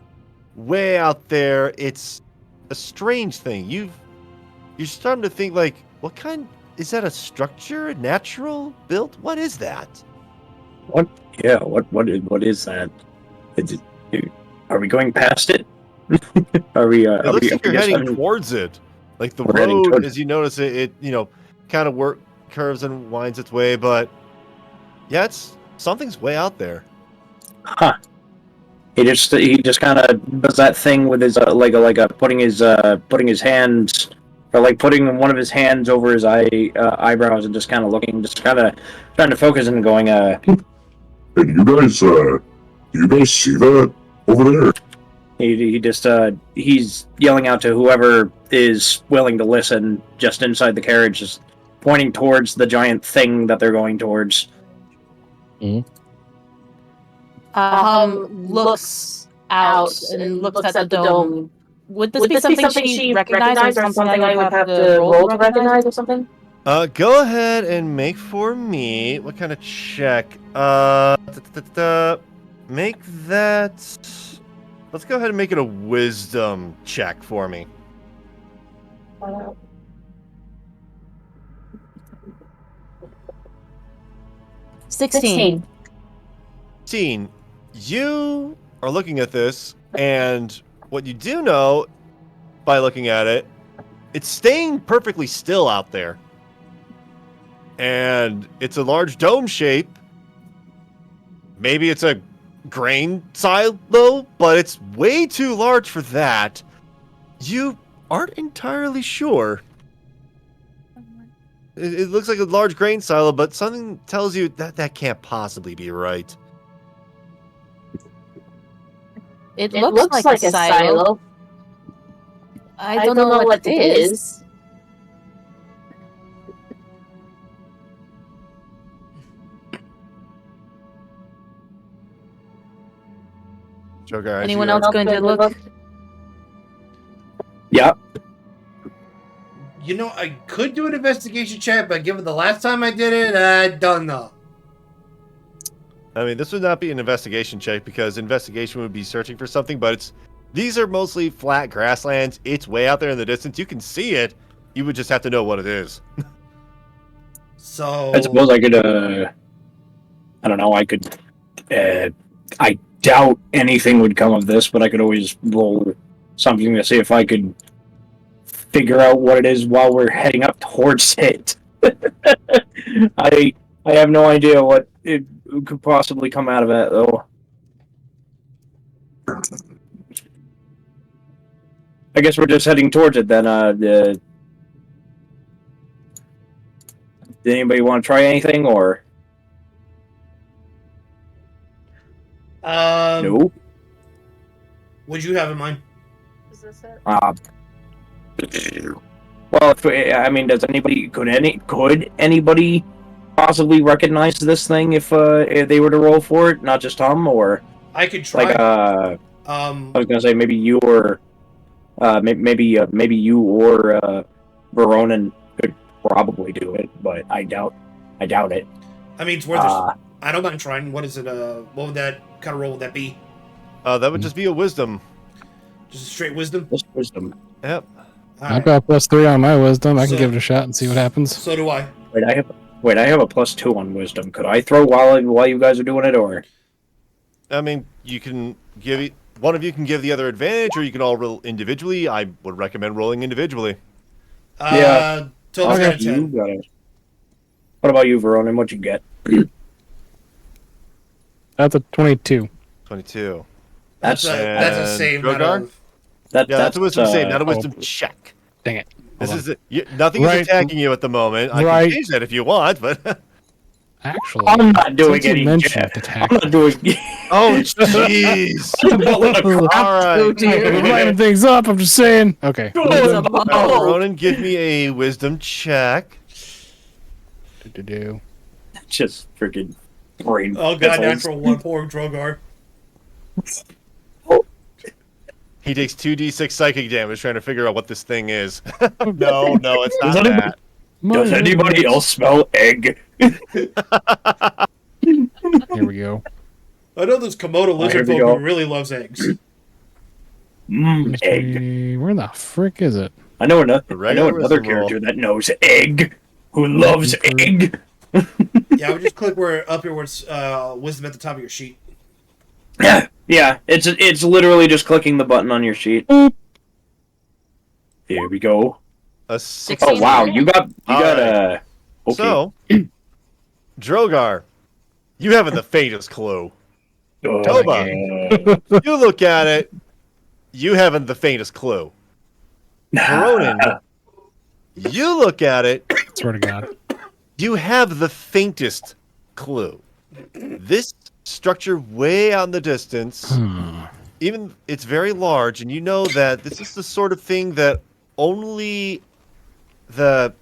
way out there. It's a strange thing. You're starting to think like, what kind? Is that a structure? Natural built? What is that? What? Yeah. What is that? Are we going past it? Are we? It looks like you're heading towards it. Like the road, as you notice it, kind of curves and winds its way, but yeah, something's way out there. Huh. He just kind of does that thing with his putting his hands, or like putting one of his hands over his eyebrows and just kind of looking, just kind of trying to focus and going. And you guys see that over there? He's yelling out to whoever is willing to listen, just inside the carriage, just pointing towards the giant thing that they're going towards. Looks out and looks at the dome. Would this be something she recognized, or something I would have to roll to recognize or something? Go ahead and make for me. What kind of check? Make that. Let's go ahead and make it a wisdom check for me. 16. You are looking at this, and what you do know by looking at it, it's staying perfectly still out there. And it's a large dome shape. Maybe it's a grain silo, but it's way too large for that. You aren't entirely sure. It looks like a large grain silo, but something tells you that that can't possibly be right. It looks like a silo. I don't know what it is. Drogar, Anyone else going to look? Yeah. You know, I could do an investigation check, but given the last time I did it, I don't know. I mean, this would not be an investigation check because investigation would be searching for something, but these are mostly flat grasslands. It's way out there in the distance. You can see it. You would just have to know what it is. So I suppose I could, I don't know, I doubt anything would come of this, but I could always roll something to see if I could figure out what it is while we're heading up towards it. I have no idea what it could possibly come out of that, though. I guess we're just heading towards it then. Did anybody want to try anything, or? No. What'd you have in mind? Is this it? Well, I mean, could anybody possibly recognize this thing if they were to roll for it? Not just Tom, or I could try. like I was gonna say maybe you or maybe you or Veronan could probably do it, but I doubt it. I mean, it's worth it. I don't mind trying. What is it? What would that kind of roll would that be? That would just be a wisdom. Just a straight wisdom. Just wisdom. Yep. I've got +3 on my wisdom. I can give it a shot and see what happens. So do I. Wait, I have a +2 on wisdom. Could I throw while you guys are doing it, or? I mean, you can give one of you can give the other advantage, or you can all roll individually. I would recommend rolling individually. Yeah. Toba's got a You 10. got it. What about you, Veronan? What'd you get? That's a 22. 22. That's a save. Drogar? Not a, That's a wisdom save, not a wisdom check. Dang it. This Hold is nothing is attacking you at the moment. I can change that if you want, but Actually, I'm not doing since you any mentioned check. attack. I'm not doing. oh jeez. All right. We're lining things up. I'm just saying. Okay. Ronan, give me a wisdom check. Do. Just freaking brain. oh god, piffles. natural one. Poor Drogar. He takes 2d6 psychic damage trying to figure out what this thing is. no, it's not that. Does anybody else smell egg? Here we go. I know this Komodo lizard here we folk go. who really loves eggs. Egg. Where the frick is it? I know another wisdom character that knows egg, who loves egg. Yeah, I would just click up here where it's wisdom at the top of your sheet. Yeah, it's literally just clicking the button on your sheet. Here we go. A 16. Oh wow, you got Alright. okay. So, Drogar, you haven't the faintest clue. Toba, you look at it. You haven't the faintest clue. Veronan, you look at it. Swear to God. You have the faintest clue. This structure way out in the distance, even it's very large, and you know that this is the sort of thing that only that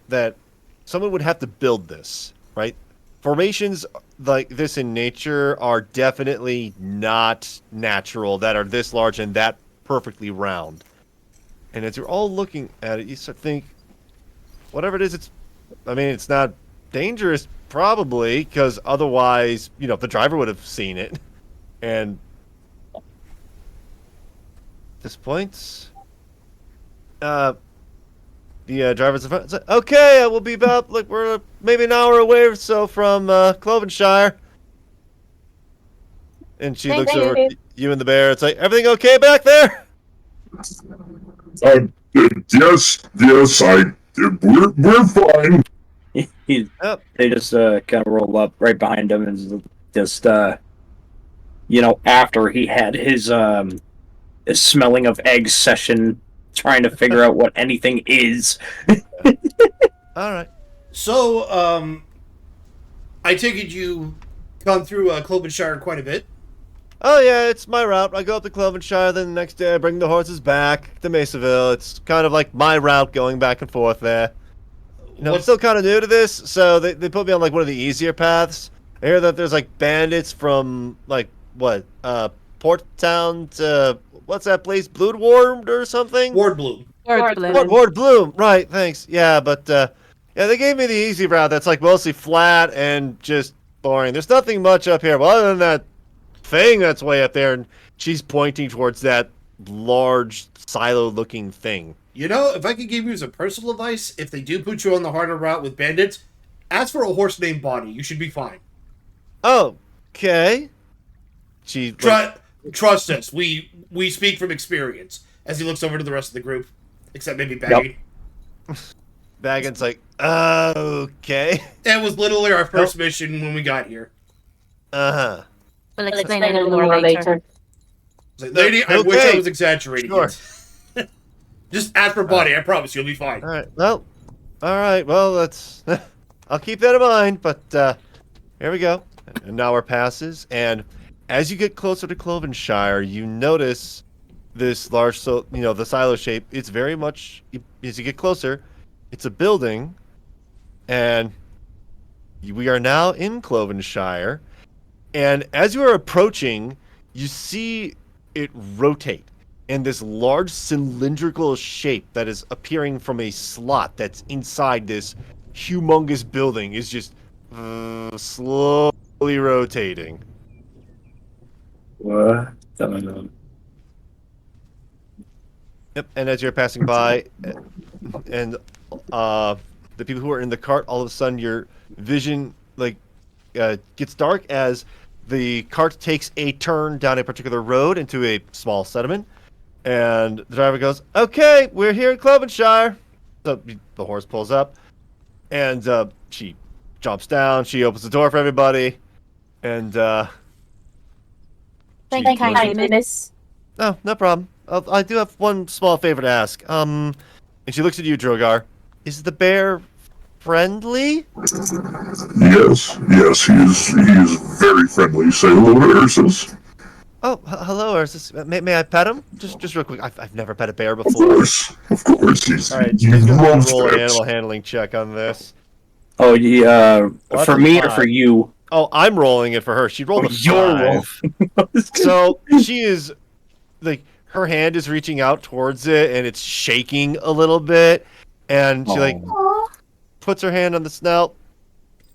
someone would have to build this, right? Formations like this in nature are definitely not natural, that are this large and that perfectly round. And as you're all looking at it, you start to think, whatever it is, it's not dangerous, probably, because otherwise, the driver would have seen it. And at this point, the driver's in front. It's like, okay, we'll be about, we're maybe an hour away or so from Klovenshire. And she looks over at you and the bear. It's like, everything okay back there? Yes, we're fine. They just kind of roll up right behind him and just, after he had his smelling of eggs session, trying to figure out what anything is. All right. So, I take it you come through Klovenshire quite a bit. Oh, yeah, it's my route. I go up to Klovenshire, then the next day I bring the horses back to Mesaville. It's kind of like my route going back and forth there. I'm still kind of new to this, so they put me on, one of the easier paths. I hear that there's, bandits from, Port Town to, what's that place, Bloodwarmed or something? Wardbloom. Wardbloom, right, thanks. Yeah, but, they gave me the easy route that's, mostly flat and just boring. There's nothing much up here, but other than that thing that's way up there, and she's pointing towards that large silo-looking thing. If I could give you some personal advice, if they do put you on the harder route with bandits, ask for a horse named Bonnie. You should be fine. Okay. Trust us. We speak from experience. As he looks over to the rest of the group, except maybe Baggin. Yep. Baggin's like, okay. That was literally our first mission when we got here. Uh-huh. We'll explain it a little more later. Like, lady, I wish I was exaggerating. Sure. Just ask for Bonnie. I promise you'll be fine. All right. Well, that's. I'll keep that in mind. But here we go. An hour passes, and as you get closer to Klovenshire, you notice this large, the silo shape. It's very much, as you get closer, it's a building, and we are now in Klovenshire. And as you are approaching, you see it rotate. And this large cylindrical shape that is appearing from a slot that's inside this humongous building is just slowly rotating. What? Yep, and as you're passing by, and the people who are in the cart, all of a sudden your vision gets dark as the cart takes a turn down a particular road into a small settlement. And the driver goes, okay, we're here in Klovenshire. So the horse pulls up, and she jumps down. She opens the door for everybody, and Thank you, miss. Oh, no problem. I do have one small favor to ask. And she looks at you, Drogar. Is the bear friendly? Yes, he is very friendly. Say hello to Ursus. Oh, hello, Ursus. May I pet him? Just real quick. I've never pet a bear before. Of course. All right, He just gonna loves roll an pets. animal handling check on this. Oh, yeah. Well, For that's me fine. or for you? Oh, I'm rolling it for her. She rolled a Your 5. So she is her hand is reaching out towards it, and it's shaking a little bit, and she puts her hand on the snout.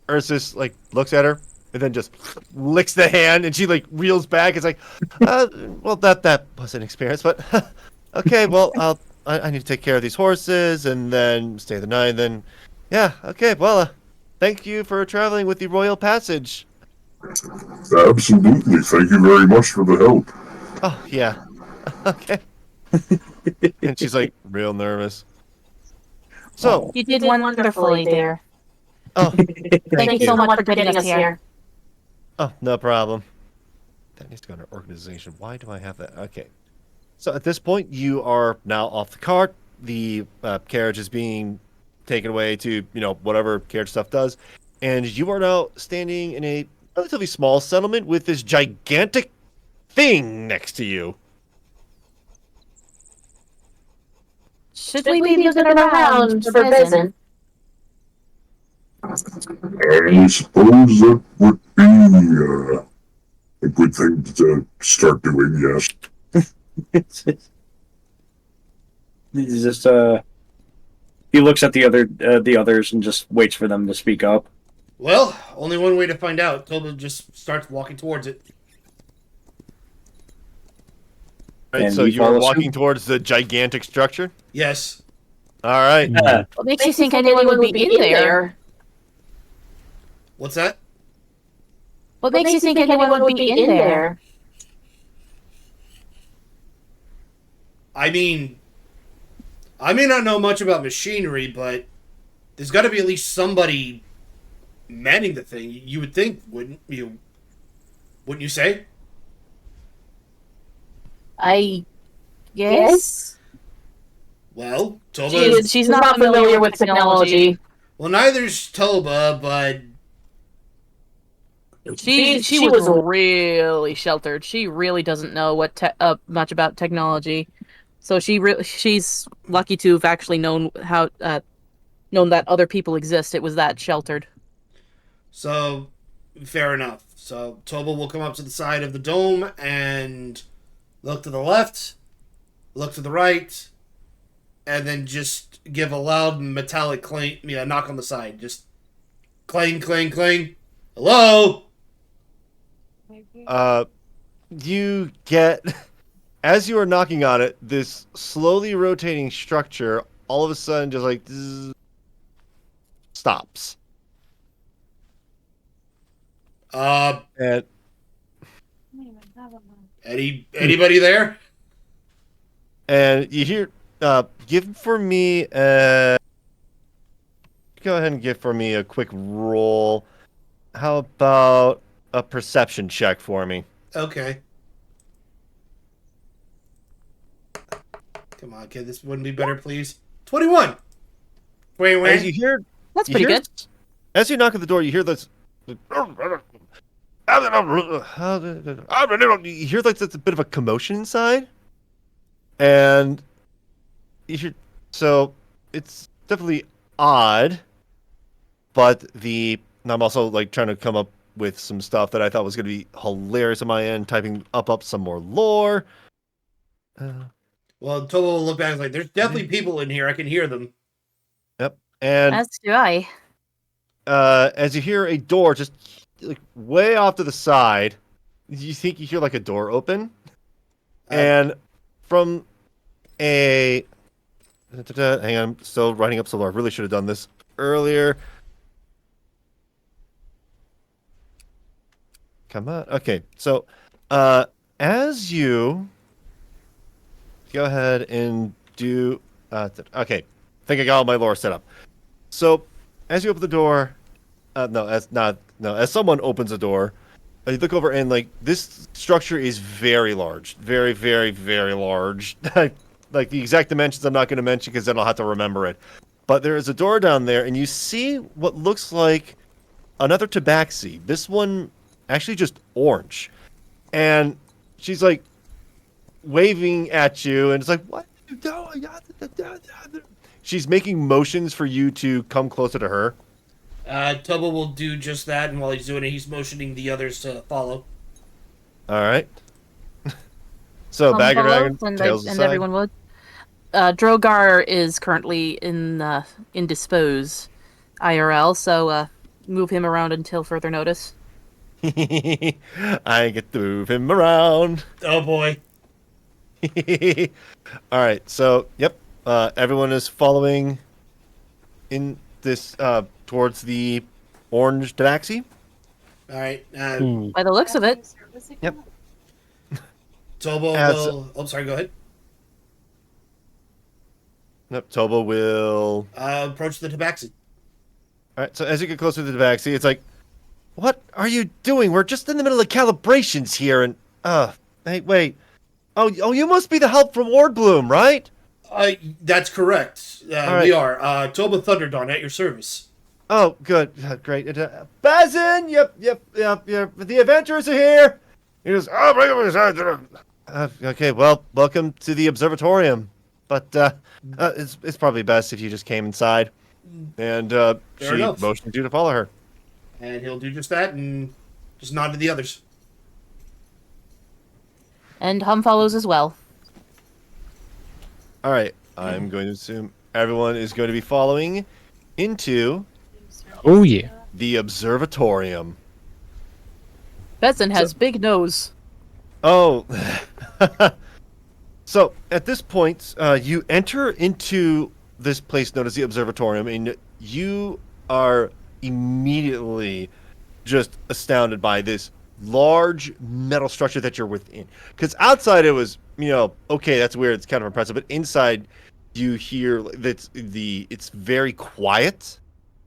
Ursus looks at her and then just licks the hand, and she reels back. It's well, that was an experience, but okay. Well, I need to take care of these horses and then stay the night. Then, yeah, okay. Well, thank you for traveling with the Royal Passage. Absolutely. Thank you very much for the help. Oh yeah, okay. And she's real nervous. So You did wonderfully, dear. oh, Thank you so much for getting us here. Oh, no problem. that needs to go under organization. Why do I have that? Okay. So at this point, you are now off the cart. The carriage is being taken away to, whatever carriage stuff does. And you are now standing in a relatively small settlement with this gigantic thing next to you. Should we be looking around for Baggin? I suppose that would be a good thing to start doing, yes. He's just he looks at the others and just waits for them to speak up. Well, only one way to find out. Toba just starts walking towards it. Right, And so we you are follow walking suit? towards the gigantic structure? Yes. All right. What makes you think anyone would be in there? What's that? What makes you think anyone would be in there? I mean, I may not know much about machinery, but there's got to be at least somebody manning the thing. You would think, wouldn't you? Wouldn't you say? I guess. Well, Toba. She's not familiar with technology. Well, neither's Toba, but She was really sheltered. She really doesn't know much about technology. So she's lucky to have actually known known that other people exist. It was that sheltered. so fair enough. So Toba will come up to the side of the dome and look to the left, look to the right, and then just give a loud metallic clang, knock on the side. Just clang, clang, clang. Hello? You get, as you are knocking on it, this slowly rotating structure all of a sudden just like zzz, stops. And Anybody there? And you hear, give for me go ahead and give for me a quick roll. How about a perception check for me? Okay. Come on, kid. This wouldn't be better, please. 21. Wait. As you hear, That's pretty good. As you knock at the door, you hear this. You hear like that's a bit of a commotion inside, and you hear, so it's definitely odd. But I'm also like trying to come up with some stuff that I thought was going to be hilarious on my end, typing up some more lore. Well, Toba will look back and is like, there's definitely people in here. I can hear them. Yep. And As do I. as you hear a door just like way off to the side, you think you hear like a door open, and from a hang on, I'm still writing up, so I really should have done this earlier. Come on. Okay, so as you go ahead and do okay, I think I got all my lore set up. So as you open the door, as someone opens the door, you look over and like this structure is very large, very, very, very large. Like the exact dimensions I'm not going to mention because then I'll have to remember it. But there is a door down there, and you see what looks like another tabaxi. This one actually just orange, and she's like waving at you, and it's like, what are you doing? She's making motions for you to come closer to her. Toba will do just that, and while he's doing it, he's motioning the others to follow. All right. So Baggin, Raggin, and tails aside. everyone would. Drogar is currently indisposed IRL, so move him around until further notice. I get to move him around. Oh boy. All right, so yep, everyone is following in this towards the orange tabaxi. All right. By the looks of it. Yep. Toba will... Oh, sorry, go ahead. Yep, Toba will Approach the tabaxi. All right, so as you get closer to the tabaxi, it's like, what are you doing? We're just in the middle of calibrations here, and Hey, wait. Oh, you must be the help from Wardbloom, right? That's correct. right. We are. Toba Thunderdon at your service. Oh, good. Great. Baggin! Yep. The adventurers are here! He goes, oh, bring him inside. Okay, well, welcome to the Observatorium. But it's probably best if you just came inside. And she enough. motioned you to follow her. And he'll do just that and just nod to the others. And Hum follows as well. All right. I'm going to assume everyone is going to be following into Oh yeah. the Observatorium. Bezin has big nose. Oh. So, at this point, you enter into this place known as the Observatorium, and you are immediately just astounded by this large metal structure that you're within. Because outside it was, okay, that's weird, it's kind of impressive, but inside you hear that it's very quiet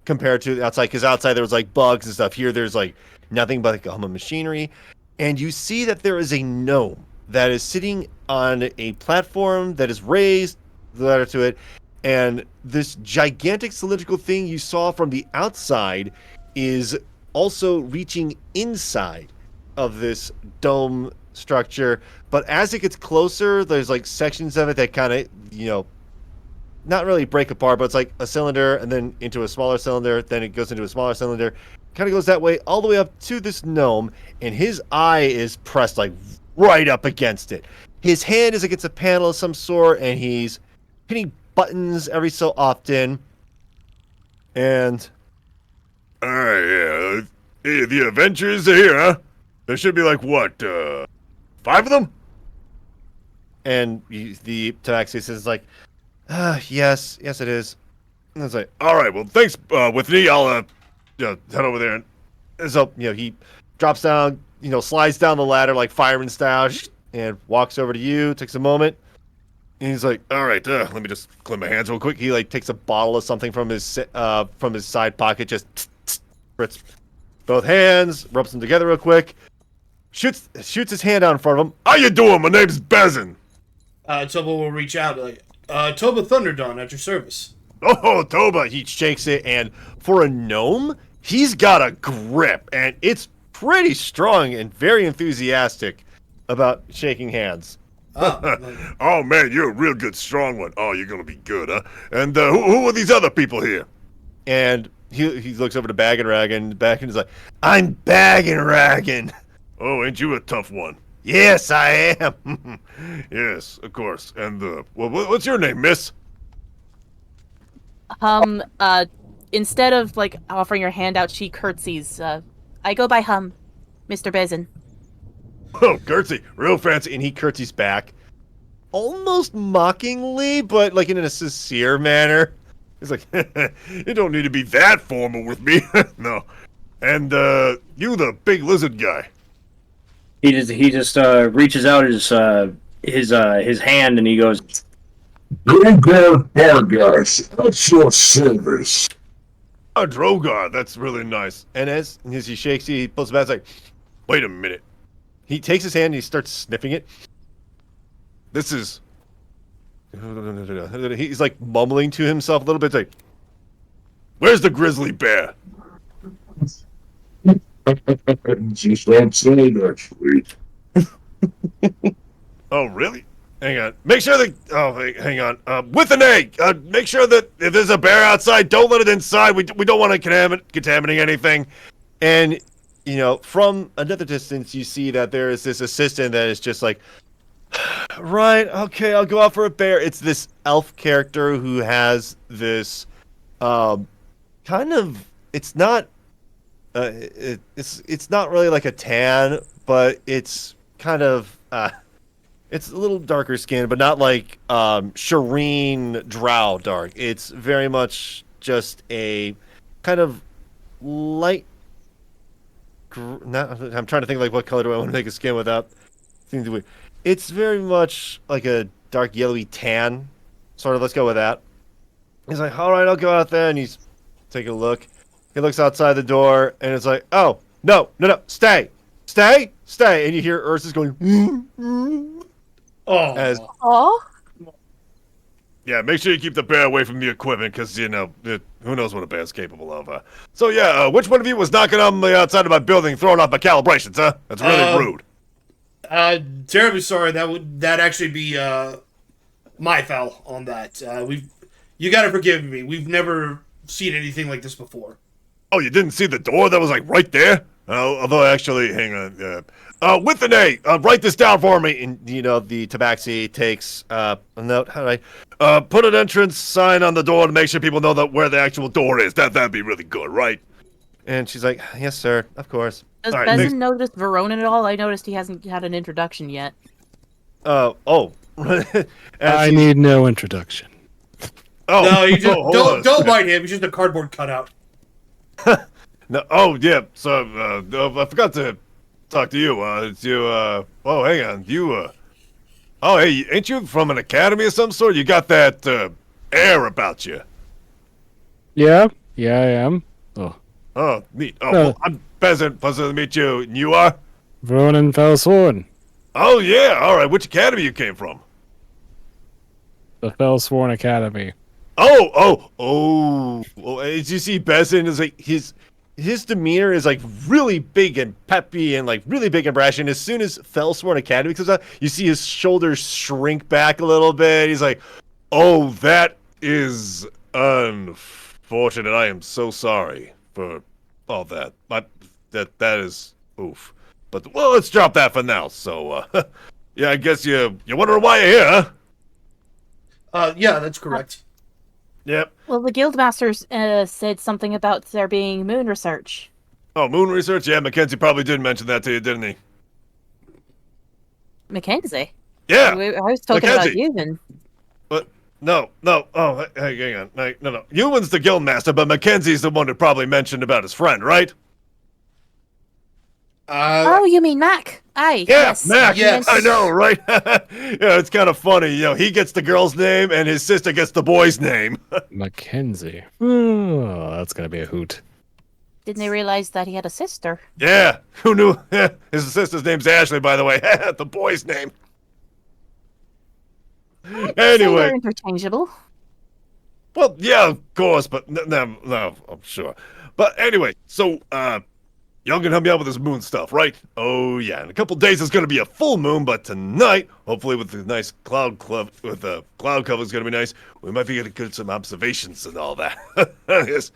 compared to the outside, because outside there was like bugs and stuff. Here there's like nothing but like a hum of machinery, and you see that there is a gnome that is sitting on a platform that is raised, the ladder to it, and this gigantic cylindrical thing you saw from the outside is also reaching inside of this dome structure. But as it gets closer, there's like sections of it that kind of, not really break apart, but it's like a cylinder and then into a smaller cylinder, then it goes into a smaller cylinder, kind of goes that way all the way up to this gnome, and his eye is pressed like right up against it. His hand is against a panel of some sort, and he's hitting buttons every so often. And yeah. Hey, the adventurers are here, huh? There should be like, what, 5 of them? And the Tabaxi says like, yes, it is. And it's like, All right, well, thanks, with me, I'll, head over there. and so, he drops down, slides down the ladder like fireman style, and walks over to you, takes a moment. And he's like, All right, let me just clean my hands real quick. he like takes a bottle of something from his side pocket, just spritz both hands, rubs them together real quick, shoots his hand out in front of him. How you doing? My name's Baggin. Toba will reach out like, Toba Thunderdon at your service. Oh, Toba! He shakes it, and for a gnome, he's got a grip, and it's pretty strong and very enthusiastic about shaking hands. Oh, man, you're a real good, strong one. Oh, you're gonna be good, huh? And who are these other people here? And he looks over to Baggin Raggin. Baggin is like, I'm Baggin Raggin. Oh, ain't you a tough one? Yes, I am. Yes, of course. And, what's your name, miss? Instead of like offering her hand out, she curtsies. I go by Hum, Mr. Bezin. Oh, curtsy, real fancy. And he curtsies back, almost mockingly, but like in a sincere manner. He's like, you don't need to be that formal with me. No. And, you the big lizard guy. He just reaches out his hand and he goes, Drogar Bargash, that's your service. Oh, Drogar, that's really nice. And as he shakes, he pulls it back. It's like, wait a minute. He takes his hand and he starts sniffing it. This is... He's like mumbling to himself a little bit. It's like, Where's the grizzly bear? Just outside, actually. Oh, really? Hang on. Make sure that... Oh, hang on. With an egg! Make sure that if there's a bear outside, don't let it inside. We don't want to contaminate anything. And, from another distance, you see that there is this assistant that is just like, right, okay, I'll go out for a bear. It's this elf character who has this kind of... It's not... It's not really like a tan, but it's kind of... it's a little darker skin, but not like Shireen Drow dark. It's very much just a kind of light... I'm trying to think like what color do I want to make a skin without... It's very much like a dark yellowy tan, sort of. Let's go with that. He's like, all right, I'll go out there, and he's taking a look. He looks outside the door, and it's like, oh, no, stay. stay, and you hear Ursus going. Oh, As Oh, yeah, make sure you keep the bear away from the equipment, because who knows what a bear's capable of. So yeah, which one of you was knocking on the outside of my building, throwing off my calibrations? Huh? That's really rude. terribly sorry. That actually be my foul on that. You gotta forgive me. We've never seen anything like this before. Oh, you didn't see the door that was like right there? Although actually, hang on. With an A, write this down for me. And the tabaxi takes a note. How do I put an entrance sign on the door to make sure people know where the actual door is? That'd be really good, right? And she's like, yes, sir, of course. does All right, Bezen notice Veronan at all? I noticed he hasn't had an introduction yet. Oh. I need no introduction. Oh, No, you just hold on a don't sec. bite him. He's just a cardboard cutout. No, oh yeah. So I forgot to talk to you. It's you. Oh, hang on. You. Oh, hey, ain't you from an academy of some sort? You got that air about you. Yeah, I am. Oh, neat. Oh, No. well, I'm pleasant to meet you. And you are? Veronan Fellsworn, Oh yeah. All right. Which academy you came from? the Fellsworn Academy. Oh. Well, as you see, Bezen is like his demeanor is like really big and peppy and like really big and brash. And as soon as Fellsworn Academy comes out, you see his shoulders shrink back a little bit. He's like, "Oh, that is unfortunate. I am so sorry for all that. That is oof. But well, let's drop that for now. So, yeah, I guess you're wondering why you're here, huh? Yeah, that's correct. Yep. Well, the guildmasters said something about there being moon research. Oh, moon research? Yeah, Mackenzie probably did mention that to you, didn't he? Mackenzie? Yeah. I was talking about Mackenzie. you, then. But no. Oh, hey, hang on. No. Ewan's the guild master, but Mackenzie's the one who probably mentioned about his friend, right? Oh, you mean Mac? Aye. Yeah, yes. Mac. Yes. I know, right? Yeah, it's kind of funny. He gets the girl's name, and his sister gets the boy's name. Mackenzie. Oh, that's gonna be a hoot. Didn't they realize that he had a sister? Yeah, who knew? His sister's name's Ashley, by the way. The boy's name. So Anyway. they're interchangeable. Well, yeah, of course, but no, I'm sure. But anyway, so, y'all can help me out with this moon stuff, right? Oh, yeah, in a couple days it's gonna be a full moon, but tonight, hopefully with the nice cloud cover, it's gonna be nice, we might be able to get some observations and all that. Yes.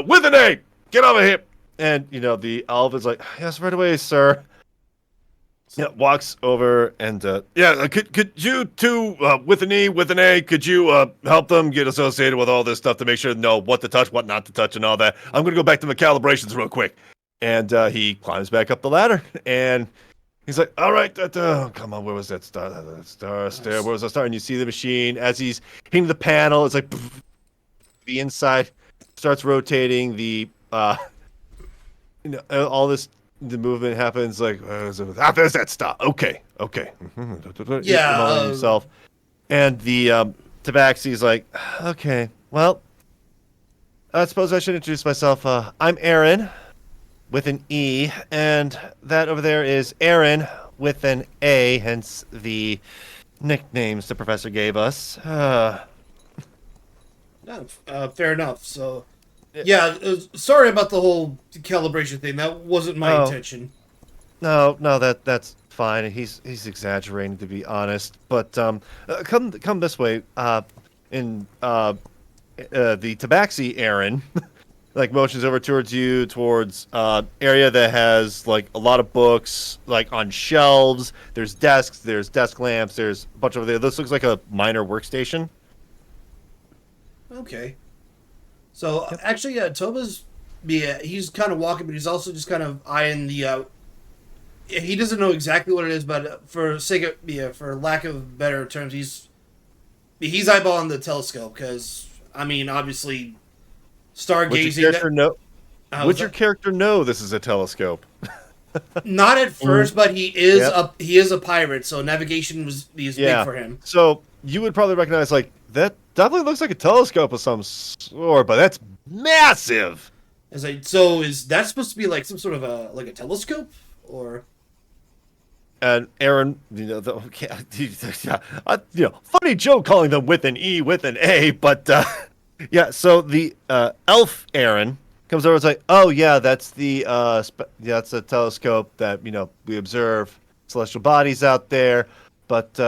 With an A! Get over here! And, the elf is like, yes, right away, sir. Yeah, walks over and could you two with an E, with an A, could you help them get associated with all this stuff to make sure to know what to touch, what not to touch, and all that? I'm gonna go back to my calibrations real quick. And he climbs back up the ladder, and he's like, "All right, come on, where was that star? Stair. Where was that star?" And you see the machine as he's hitting the panel. It's like the inside starts rotating. The all this. The movement happens like there's that star. Okay. Yeah. Himself, and the tabaxi's like, okay, well, I suppose I should introduce myself. I'm Aaron, with an E, and that over there is Aaron with an A. Hence the nicknames the professor gave us. Fair enough. So, yeah, sorry about the whole calibration thing. That wasn't my intention. No, that's fine. He's exaggerating, to be honest. But come this way. In the tabaxi, Aaron, like motions over towards you, towards area that has like a lot of books, like on shelves. There's desks, there's desk lamps, there's a bunch over there. This looks like a minor workstation. Okay. So, actually, Toba's, he's kind of walking, but he's also just kind of eyeing the, he doesn't know exactly what it is, but for lack of better terms, he's eyeballing the telescope, because, I mean, obviously, stargazing... Would your character know this is a telescope? Not at first, but he is a pirate, so navigation is big for him. So, you would probably recognize, like, that definitely looks like a telescope of some sort, but that's massive. So is that supposed to be like some sort of a telescope, or And Aaron, funny joke calling them with an E with an A, but yeah. So the elf Aaron comes over and is like, "Oh yeah, that's the that's a telescope that we observe celestial bodies out there." But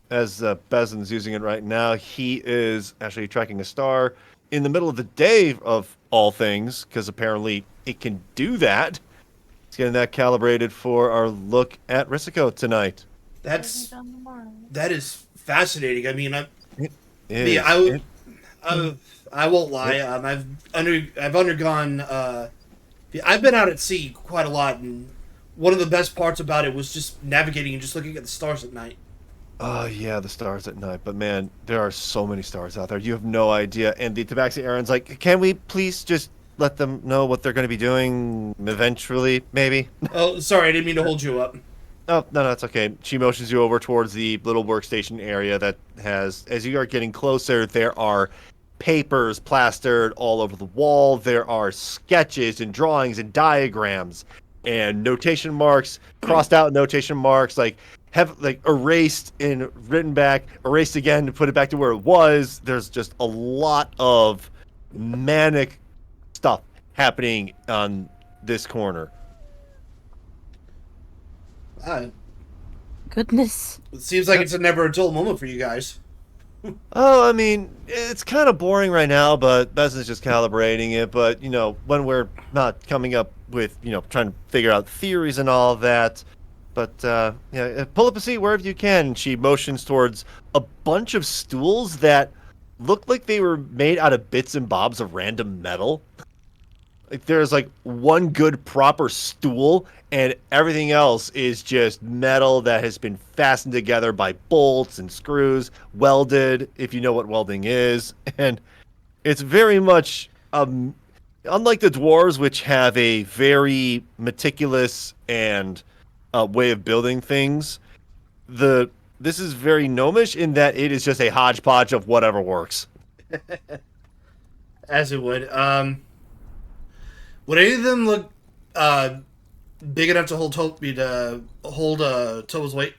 as Bezin's using it right now, he is actually tracking a star in the middle of the day of all things, because apparently it can do that. It's getting that calibrated for our look at Rikkaku tonight. that is fascinating. I mean, It I won't lie. I've undergone. I've been out at sea quite a lot, and one of the best parts about it was just navigating and just looking at the stars at night. Oh yeah, the stars at night. But man, there are so many stars out there. You have no idea. And the Tabaxi Aaron's like, can we please just let them know what they're going to be doing eventually, maybe? Oh, sorry, I didn't mean to hold you up. Oh, no, that's okay. She motions you over towards the little workstation area that has, as you are getting closer, there are papers plastered all over the wall. There are sketches and drawings and diagrams and notation marks, crossed out notation marks, erased and written back, erased again to put it back to where it was. There's just a lot of manic stuff happening on this corner. Goodness. It seems like it's a never a dull moment for you guys. Oh, I mean, it's kind of boring right now, but Bezin's just calibrating it. But, when we're not coming up with, trying to figure out theories and all that. But, pull up a seat wherever you can. She motions towards a bunch of stools that look like they were made out of bits and bobs of random metal. Like, there's, one good proper stool, and everything else is just metal that has been fastened together by bolts and screws, welded, if you know what welding is. And it's very much, unlike the dwarves, which have a very meticulous and way of building things, this is very gnomish in that it is just a hodgepodge of whatever works. As it would. Would any of them look big enough to hold Toba's weight?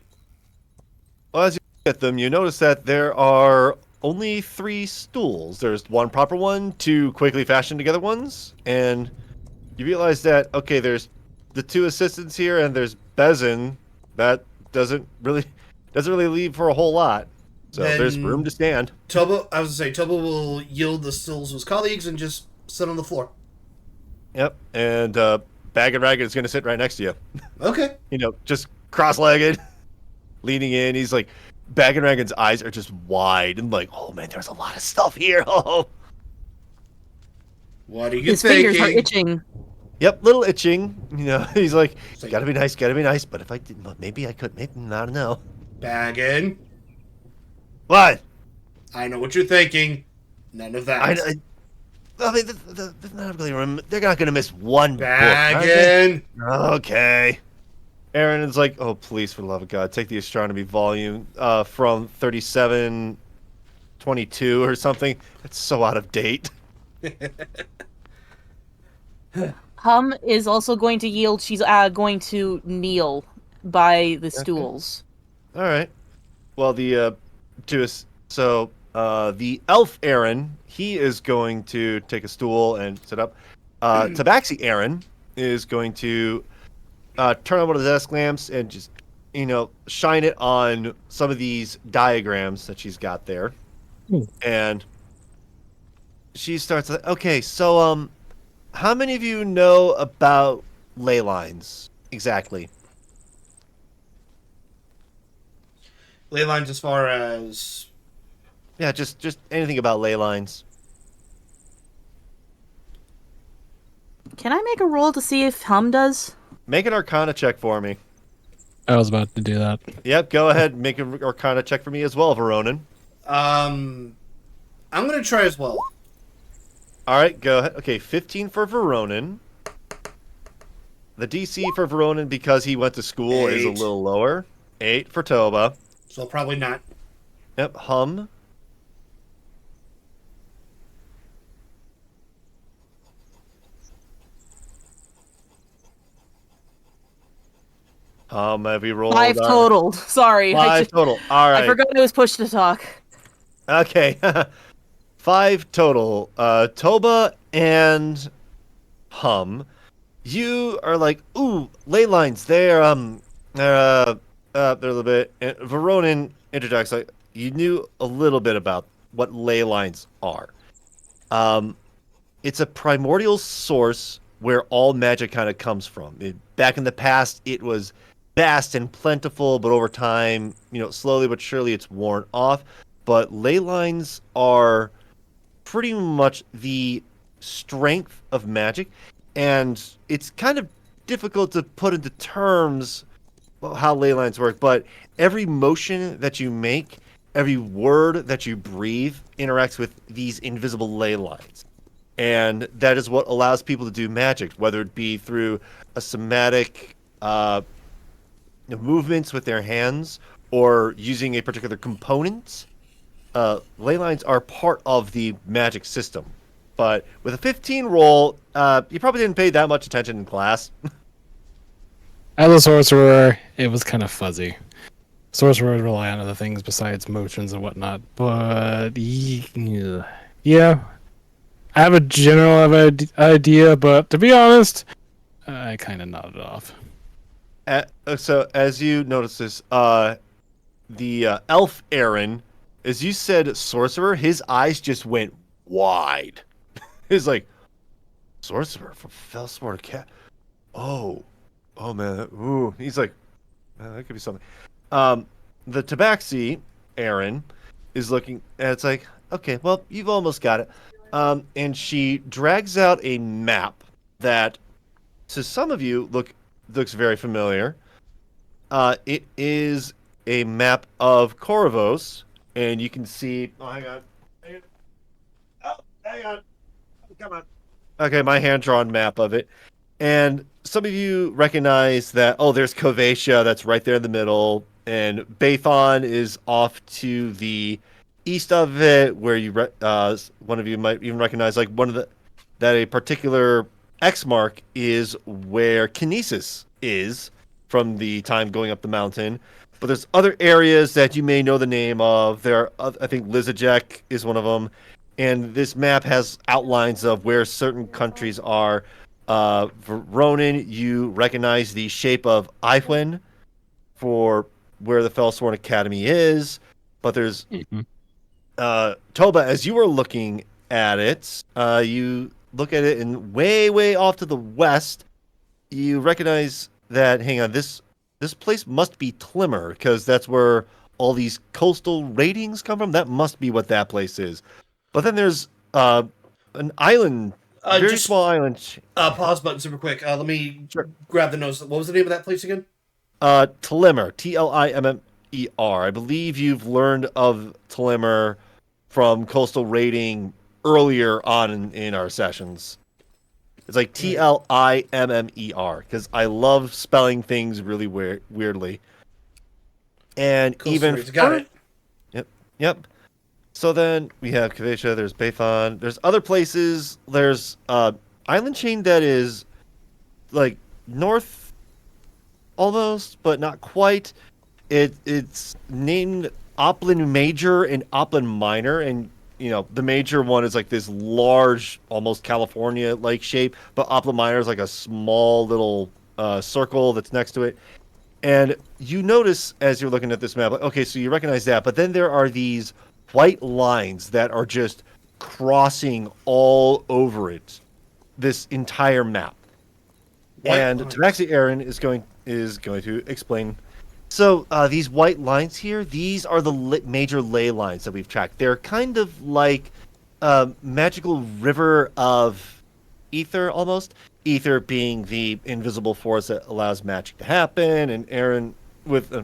Well, as you look at them, you notice that there are only 3 stools. There's one proper one, 2 quickly fashioned together ones, and you realize that, okay, there's the 2 assistants here, and there's Bezin. That doesn't really leave for a whole lot. So Then there's room to stand. Toba will yield the stools to his colleagues and just sit on the floor. Yep, and Baggin Raggin is going to sit right next to you. Okay. Just cross-legged, leaning in. He's like, Baggin Raggin's eyes are just wide and like, oh man, there's a lot of stuff here. Oh. What are you His thinking? fingers are itching. Yep, little itching. He's like, gotta be nice. But if I didn't, maybe I could. Maybe I don't know. Baggin. What? I know what you're thinking. None of that. I mean, they're not going to miss one Baggin. book. Okay. Aaron is like, oh, please, for the love of God, take the astronomy volume from 3722 or something. It's so out of date. Hum is also going to yield. She's going to kneel by the stools. All right. Well, the elf Aaron, he is going to take a stool and sit up. Tabaxi Aaron is going to turn on one of the desk lamps and just, shine it on some of these diagrams that she's got there. And she starts, okay, so, how many of you know about ley lines exactly? Ley lines as far as... Yeah, just anything about ley lines. Can I make a roll to see if Hum does? Make an Arcana check for me. I was about to do that. Yep, go ahead. Make an Arcana check for me as well, Veronan. I'm going to try as well. All right, go ahead. Okay, 15 for Veronan. The DC for Veronan, because he went to school, is a little lower. 8 for Toba. So probably not. Yep, Hum. Have we rolled? 5 total. Sorry. 5 total. All right. I forgot I was pushed to talk. Okay. 5 total. Toba and Hum. You are like, ooh, ley lines. They're a little bit. And Veronan interjects like, you knew a little bit about what ley lines are. It's a primordial source where all magic kind of comes from. Back in the past, it was vast and plentiful, but over time, slowly but surely, it's worn off. But ley lines are pretty much the strength of magic, and it's kind of difficult to put into terms how ley lines work, but every motion that you make, every word that you breathe interacts with these invisible ley lines. And that is what allows people to do magic, whether it be through a somatic movements with their hands or using a particular component. Ley lines are part of the magic system. But with a 15 roll, you probably didn't pay that much attention in class. As a sorcerer, it was kind of fuzzy. Sorcerers rely on other things besides motions and whatnot, but yeah, I have a general idea, but to be honest, I kind of nodded off. So as you notice this, the elf Aaron, as you said sorcerer, his eyes just went wide. He's like, sorcerer from Fellsworn cat. Oh man, ooh. He's like, man, that could be something. The Tabaxi, Aaron, is looking, and it's like, okay, well, you've almost got it. And she drags out a map that, to some of you, looks very familiar. It is a map of Korvos, and you can see. Oh, hang on. Hang on. Come on. Okay, my hand-drawn map of it. And some of you recognize that, there's Klovenshire that's right there in the middle, and Bathon is off to the east of it, where one of you might even recognize, like, that a particular X mark is where Kinesis is from the time going up the mountain. But there's other areas that you may know the name of. There are, I think Lizajek is one of them. And this map has outlines of where certain countries are. Veronan, you recognize the shape of Ifwin for where the Fellsworn Academy is. But there's Toba, as you were looking at it, you look at it, and way, way off to the west, you recognize that, hang on, this place must be Tlimmer, because that's where all these coastal ratings come from. That must be what that place is. But then there's an island, very small island. Pause button super quick. Let me grab the notes. What was the name of that place again? Tlimmer, Tlimmer. I believe you've learned of Tlimmer from coastal rating earlier on in our sessions. It's like Tlimmer, because I love spelling things really weirdly. And even got it. Yep. So then we have Klovenshire, there's Bathon, there's other places, there's island chain that is like north almost, but not quite. It's named Oplin Major and Oplin Minor, and the major one is like this large, almost California-like shape, but Oplin Minor is like a small little circle that's next to it. And you notice as you're looking at this map, like, okay, so you recognize that, but then there are these white lines that are just crossing all over it, this entire map. And Tabaxi Aaron is going to explain. So these white lines here, these are the major ley lines that we've tracked. They're kind of like a magical river of ether, almost. Ether being the invisible force that allows magic to happen, and Aaron with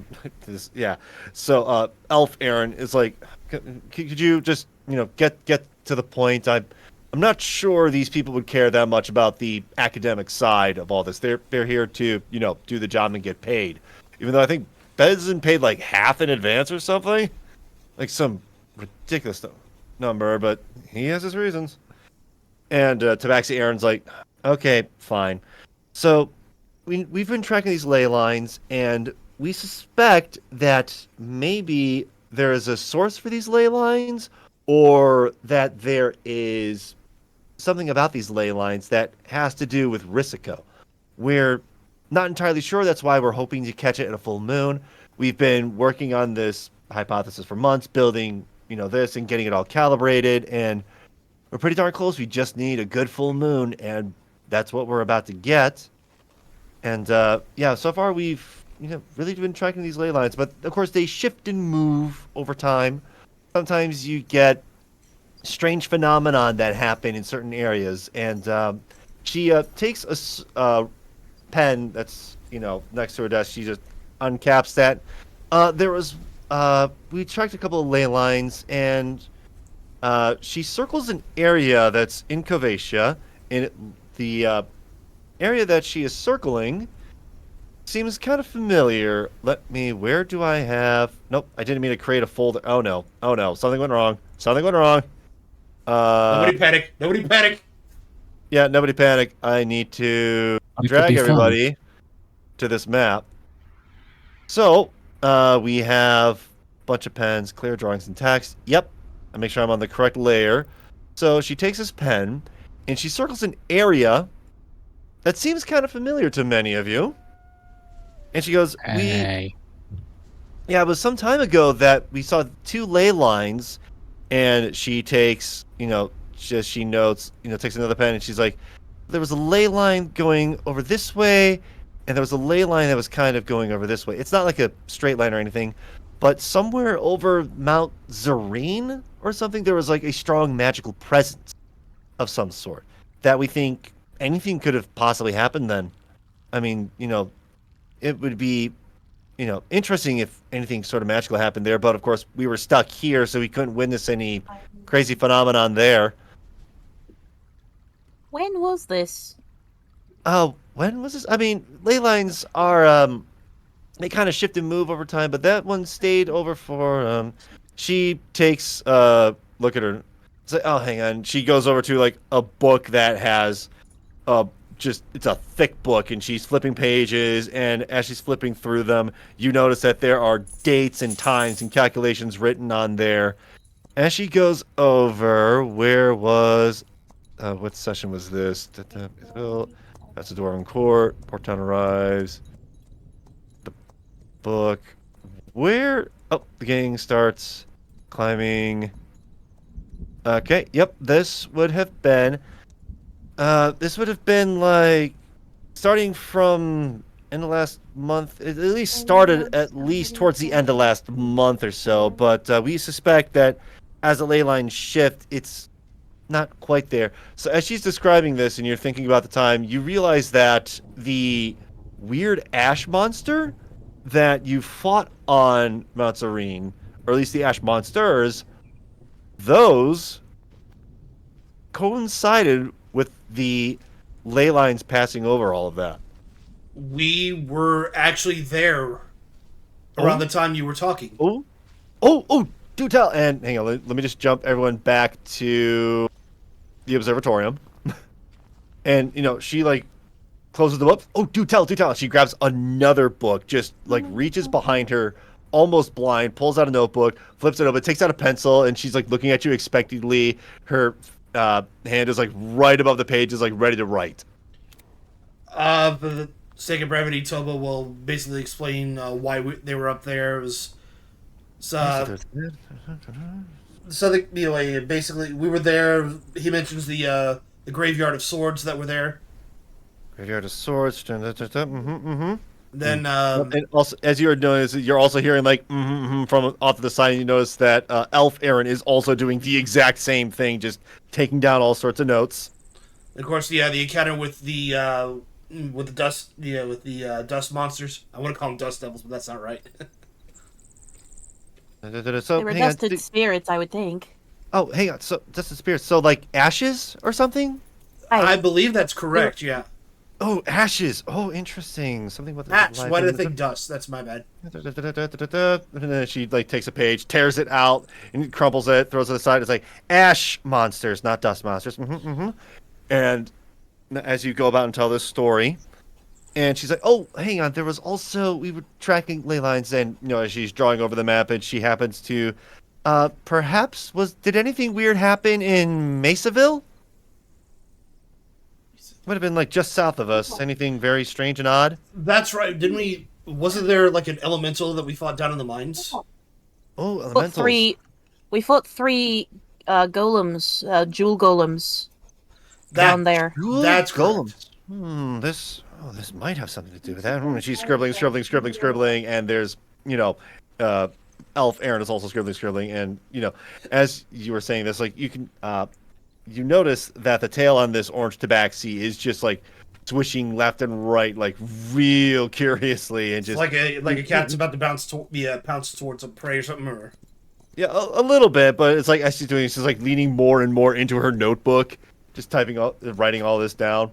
this, yeah. So Elf Aaron is like, could you just get to the point? I'm not sure these people would care that much about the academic side of all this. They're here to do the job and get paid, even though I think Bezin paid like half in advance or something, like some ridiculous number. But he has his reasons. And Tabaxi Aaron's like, okay, fine. So we've been tracking these ley lines, and we suspect that maybe there is a source for these ley lines, or that there is something about these ley lines that has to do with Rikkaku. We're not entirely sure. That's why we're hoping to catch it at a full moon. We've been working on this hypothesis for months, building, this and getting it all calibrated, and we're pretty darn close. We just need a good full moon, and that's what we're about to get. And so far we've really been tracking these ley lines, but of course they shift and move over time. Sometimes you get strange phenomenon that happen in certain areas, and she takes a pen that's next to her desk. She just uncaps that. We tracked a couple of ley lines, and she circles an area that's in Klovenshire, and the area that she is circling seems kind of familiar. Where do I have? Nope, I didn't mean to create a folder. Oh no, something went wrong. Nobody panic. Yeah, nobody panic. I need to drag everybody to this map. So, we have a bunch of pens, clear drawings and text. Yep, I make sure I'm on the correct layer. So she takes this pen, and she circles an area that seems kind of familiar to many of you. And she goes, Hey. Yeah, it was some time ago that we saw 2 ley lines, and she takes, she notes, takes another pen, and she's like, there was a ley line going over this way, and there was a ley line that was kind of going over this way. It's not like a straight line or anything, but somewhere over Mount Zareen or something, there was like a strong magical presence of some sort that we think anything could have possibly happened then. I mean, it would be, interesting if anything sort of magical happened there, but of course we were stuck here, so we couldn't witness any crazy phenomenon there. When was this? Oh, when was this? I mean, ley lines are, they kind of shift and move over time, but that one stayed over for, she takes a look at her. It's like, oh, hang on. She goes over to, like, a book that has, it's a thick book, and she's flipping pages, and as she's flipping through them, you notice that there are dates and times and calculations written on there. As she goes over, what session was this? That's the Dwarven Court. Portown arrives. The book. The gang starts climbing. Okay, yep, this would have been like starting from in the last month. It at least started at least towards the end of last month or so, but we suspect that as the ley lines shift, it's not quite there. So as she's describing this and you're thinking about the time, you realize that the weird ash monster that you fought on Mount Zareen, or at least the ash monsters, those coincided with the ley lines passing over all of that. We were actually there around the time you were talking. Oh, do tell. And hang on, let me just jump everyone back to the Observatorium. And, she, like, closes the book. Oh, do tell. She grabs another book, just, like, reaches behind her, almost blind, pulls out a notebook, flips it open, takes out a pencil, and she's, like, looking at you expectantly. Her hand is, like, right above the page, is, like, ready to write. For the sake of brevity, Toba will basically explain why they were up there. It was... basically, we were there. He mentions the graveyard of swords that were there. Graveyard of swords. Then, and also, as you're noticing, you're also hearing like from off to the side. You notice that Elf Aaron is also doing the exact same thing, just taking down all sorts of notes. Of course, the encounter with the dust, with the dust monsters. I want to call them dust devils, but that's not right. So, They were dusted spirits, I would think. Oh, hang on. So, dusted spirits. So, like ashes or something? I believe that's correct. Yeah. Oh, ashes. Oh, interesting. Something with ash. Why did I think dust? That's my bad. And then she like takes a page, tears it out, and crumples it, throws it aside. It's like ash monsters, not dust monsters. And as you go about and tell this story, And she's like, "Oh, hang on. There was also we were tracking ley lines, and as she's drawing over the map, and she happens to, perhaps did anything weird happen in Mesaville? Would have been like just south of us. Anything very strange and odd? That's right. Didn't we? Wasn't there like an elemental that we fought down in the mines? Oh, elementals. We fought three golems, jewel golems down there. That's golems. This might have something to do with that. She's scribbling, and there's, Elf Aaron is also scribbling, and, as you were saying this, like, you can, you notice that the tail on this orange tabaxi is just, like, swishing left and right, like, real curiously, and just... like a cat's about to pounce towards a prey or something, or... Yeah, a little bit, but it's like, as she's doing, she's, like, leaning more and more into her notebook, just writing all this down.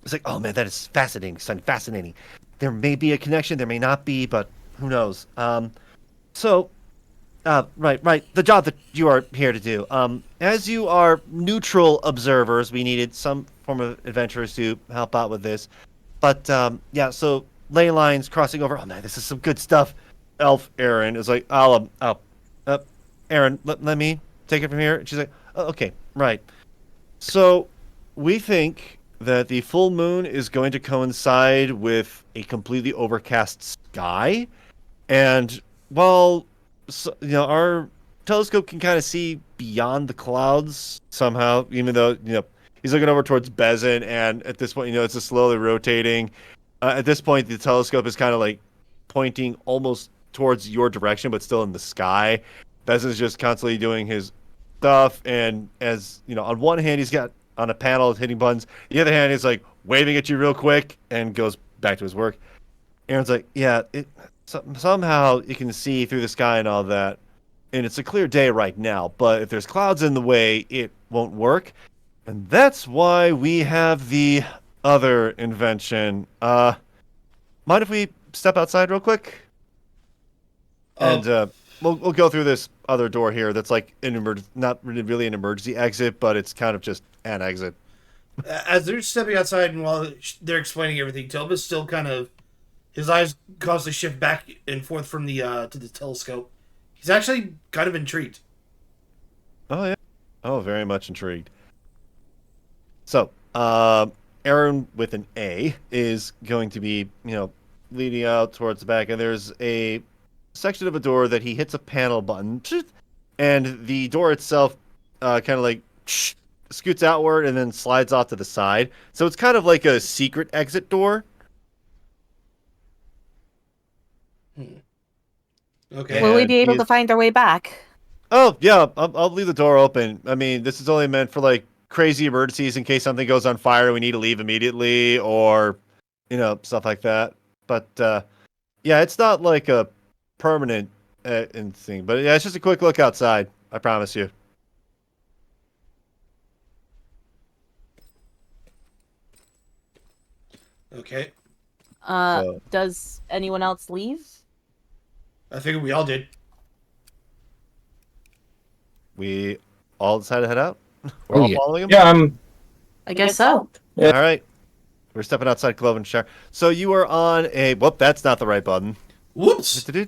It's like, oh man, that is fascinating, son, fascinating. There may be a connection, there may not be, but who knows? Right, the job that you are here to do. As you are neutral observers, we needed some form of adventurers to help out with this. But, yeah, so ley lines crossing over. Oh man, this is some good stuff. Elf Aaron is like, Aaron, let me take it from here. And she's like, oh, okay, right. So, we think that the full moon is going to coincide with a completely overcast sky, and while our telescope can kind of see beyond the clouds somehow, even though he's looking over towards Baggin, and at this point it's just slowly rotating. At this point, the telescope is kind of like pointing almost towards your direction, but still in the sky. Baggin's just constantly doing his stuff, and as on one hand he's got on a panel hitting buttons. The other hand is like waving at you real quick and goes back to his work. Aaron's like, yeah, somehow you can see through the sky and all that. And it's a clear day right now, but if there's clouds in the way, it won't work. And that's why we have the other invention. Mind if we step outside real quick? And we'll go through this other door here that's like not really an emergency exit, but it's kind of just an exit. As they're stepping outside and while they're explaining everything, Toba's still kind of, his eyes constantly shift back and forth from the to the telescope. He's actually kind of intrigued. Oh yeah, very much intrigued. So, Aaron with an A is going to be leading out towards the back, and there's a section of a door that he hits a panel button, and the door itself kind of like scoots outward and then slides off to the side. So it's kind of like a secret exit door. Okay. Will we be able to find our way back? Oh, yeah, I'll leave the door open. I mean, this is only meant for, like, crazy emergencies in case something goes on fire and we need to leave immediately or, stuff like that. But, yeah, it's not like a permanent thing. But, yeah, it's just a quick look outside. I promise you. Okay. Does anyone else leave? I figured we all did. We all decided to head out? We're all following him? Yeah, I guess so. Yeah. All right. We're stepping outside Klovenshire. So you are on a... Whoop, that's not the right button. Whoops. You're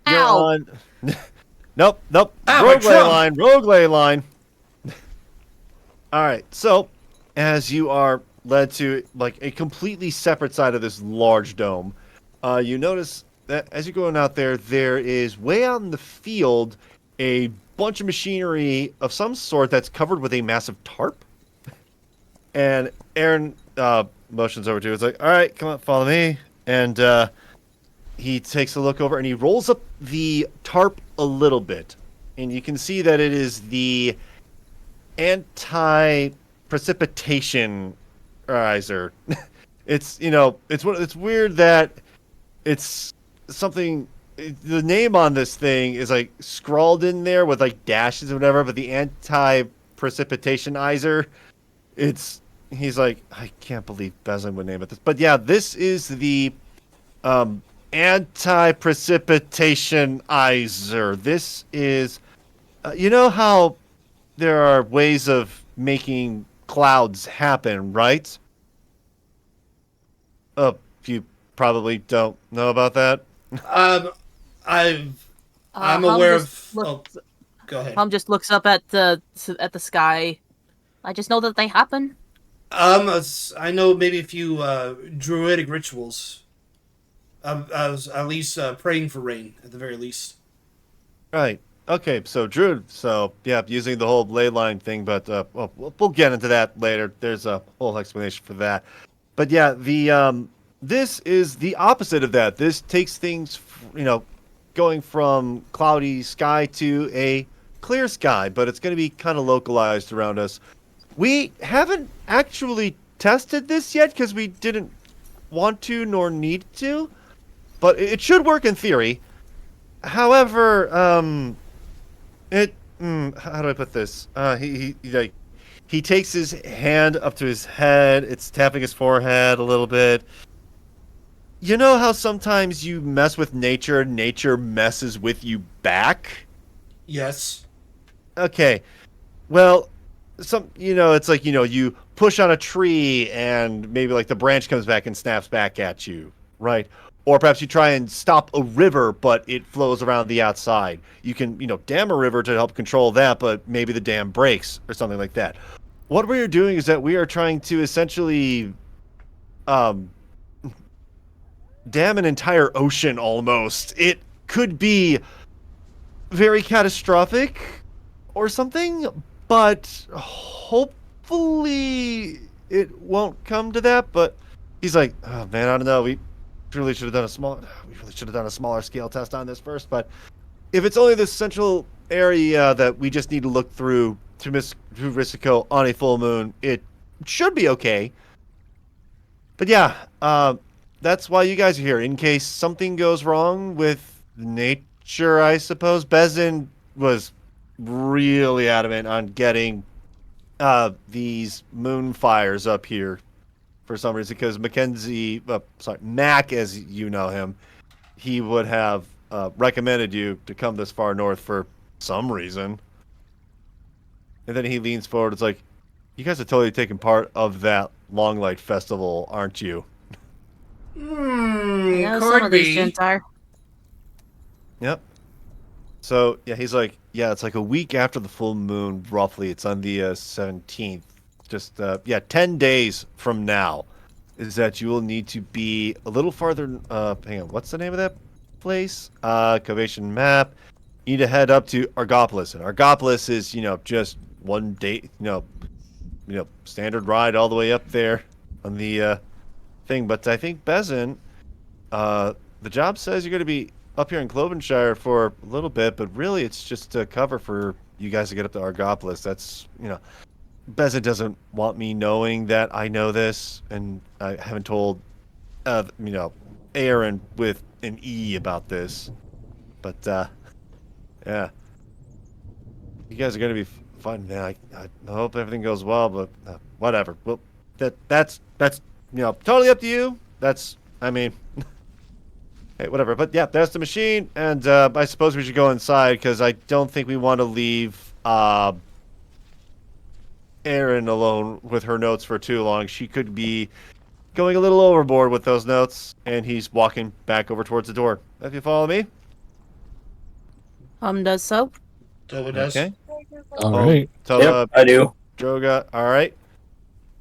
Ow. on... Nope. Ah, Rogue ley line. All right. So, as you are led to like a completely separate side of this large dome, you notice that as you're going out there, there is way out in the field a bunch of machinery of some sort that's covered with a massive tarp. And Aaron motions over to you. It's like, all right, come on, follow me. And he takes a look over and he rolls up the tarp a little bit. And you can see that it is the anti-precipitation riser. It's it's weird that it's something. The name on this thing is like scrawled in there with like dashes or whatever, but the anti-precipitationizer, he's like, I can't believe Beslin would name it this. But yeah, this is the anti-precipitationizer. This is, you know how there are ways of making clouds happen, right? you probably don't know about that. I'm Hum aware just of. looks- Go ahead. Hum just looks up at the sky. I just know that they happen. I know maybe a few druidic rituals. I was at least praying for rain, at the very least. Right. Okay. So Druid. So yeah, using the whole ley line thing, but we'll get into that later. There's a whole explanation for that. But yeah, the this is the opposite of that. This takes things, going from cloudy sky to a clear sky, but it's going to be kind of localized around us. We haven't actually tested this yet because we didn't want to nor need to, but it should work in theory. However, how do I put this? He takes his hand up to his head. It's tapping his forehead a little bit. You know how sometimes you mess with nature messes with you back? Yes. Okay. Well, it's like, you push on a tree and maybe like the branch comes back and snaps back at you, right? Or perhaps you try and stop a river, but it flows around the outside. You can, dam a river to help control that, but maybe the dam breaks or something like that. What we are doing is that we are trying to essentially dam an entire ocean almost. It could be very catastrophic or something, but hopefully it won't come to that. But he's like, oh man, I don't know. We really should have done a smaller scale test on this first. But if it's only this central area that we just need to look through Rikkaku on a full moon, it should be okay. But yeah, that's why you guys are here, in case something goes wrong with nature, I suppose. Baggin was really adamant on getting these moon fires up here for some reason, because Mac, as you know him, he would have recommended you to come this far north for some reason. And then he leans forward. It's like, you guys are totally taking part of that Longlight Festival, aren't you? I know some Could of these be. gents are. Yep. So, yeah, he's like, yeah, it's like a week after the full moon, roughly. It's on the 17th. Just, 10 days from now is that you will need to be a little farther. Hang on, what's the name of that place? Covation map. You need to head up to Argopolis. And Argopolis is, just one day, standard ride all the way up there on the thing. But I think Baggin, the job says you're going to be up here in Klovenshire for a little bit, but really it's just to cover for you guys to get up to Argopolis. That's, Baggin doesn't want me knowing that I know this, and I haven't told, Aaron with an E about this. But, yeah. You guys are going to be fun, man. I hope everything goes well, but whatever. Well, that's totally up to you. Hey, whatever. But yeah, that's the machine, and I suppose we should go inside because I don't think we want to leave Erin alone with her notes for too long. She could be going a little overboard with those notes, and he's walking back over towards the door. If you follow me? Does so. Toba does. Okay. All right. Yep, I do. Drogar. All right.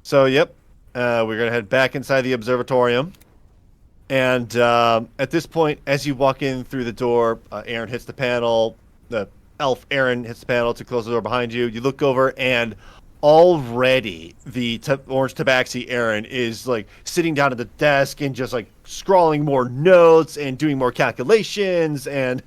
So, yep. We're going to head back inside the observatorium. And at this point, as you walk in through the door, Aaron hits the panel. The elf Aaron hits the panel to close the door behind you. You look over, and already the orange tabaxi Aaron is like sitting down at the desk and just like scrawling more notes and doing more calculations. And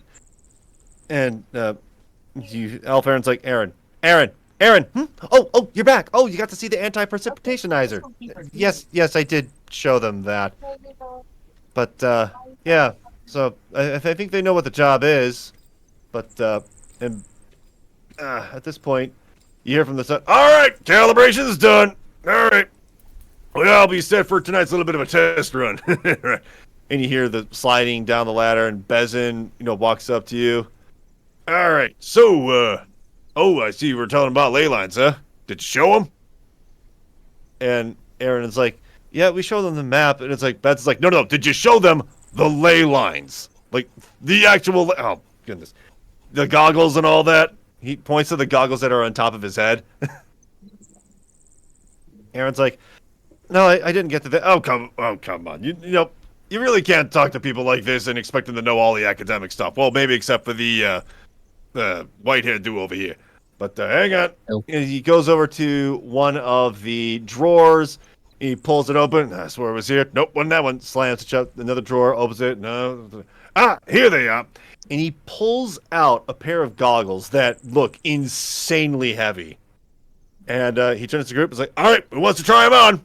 elf Aaron's like, Aaron. Oh, you're back. Oh, you got to see the anti-precipitationizer. Yes, I did show them that. But, yeah, so I think they know what the job is. But, at this point, you hear from the sun, all right, calibration's done. All right. Well, I'll be set for tonight's little bit of a test run. And you hear the sliding down the ladder, and Baggin, walks up to you. All right, so, I see you were telling about ley lines, huh? Did you show them? And Aaron is like, yeah, we show them the map, and it's like, Beth's like, no, did you show them the ley lines? Like, the actual, oh, goodness. The goggles and all that. He points to the goggles that are on top of his head. Aaron's like, no, I didn't get to that. Oh, come on. You know, you really can't talk to people like this and expect them to know all the academic stuff. Well, maybe except for the white-haired dude over here. But hang on. Oh. And he goes over to one of the drawers. He pulls it open. I swear it was here. Nope, wasn't that one. Slams it shut. Another drawer, opens it. No. Ah, here they are. And he pulls out a pair of goggles that look insanely heavy. And he turns to the group and is like, all right, who wants to try them on?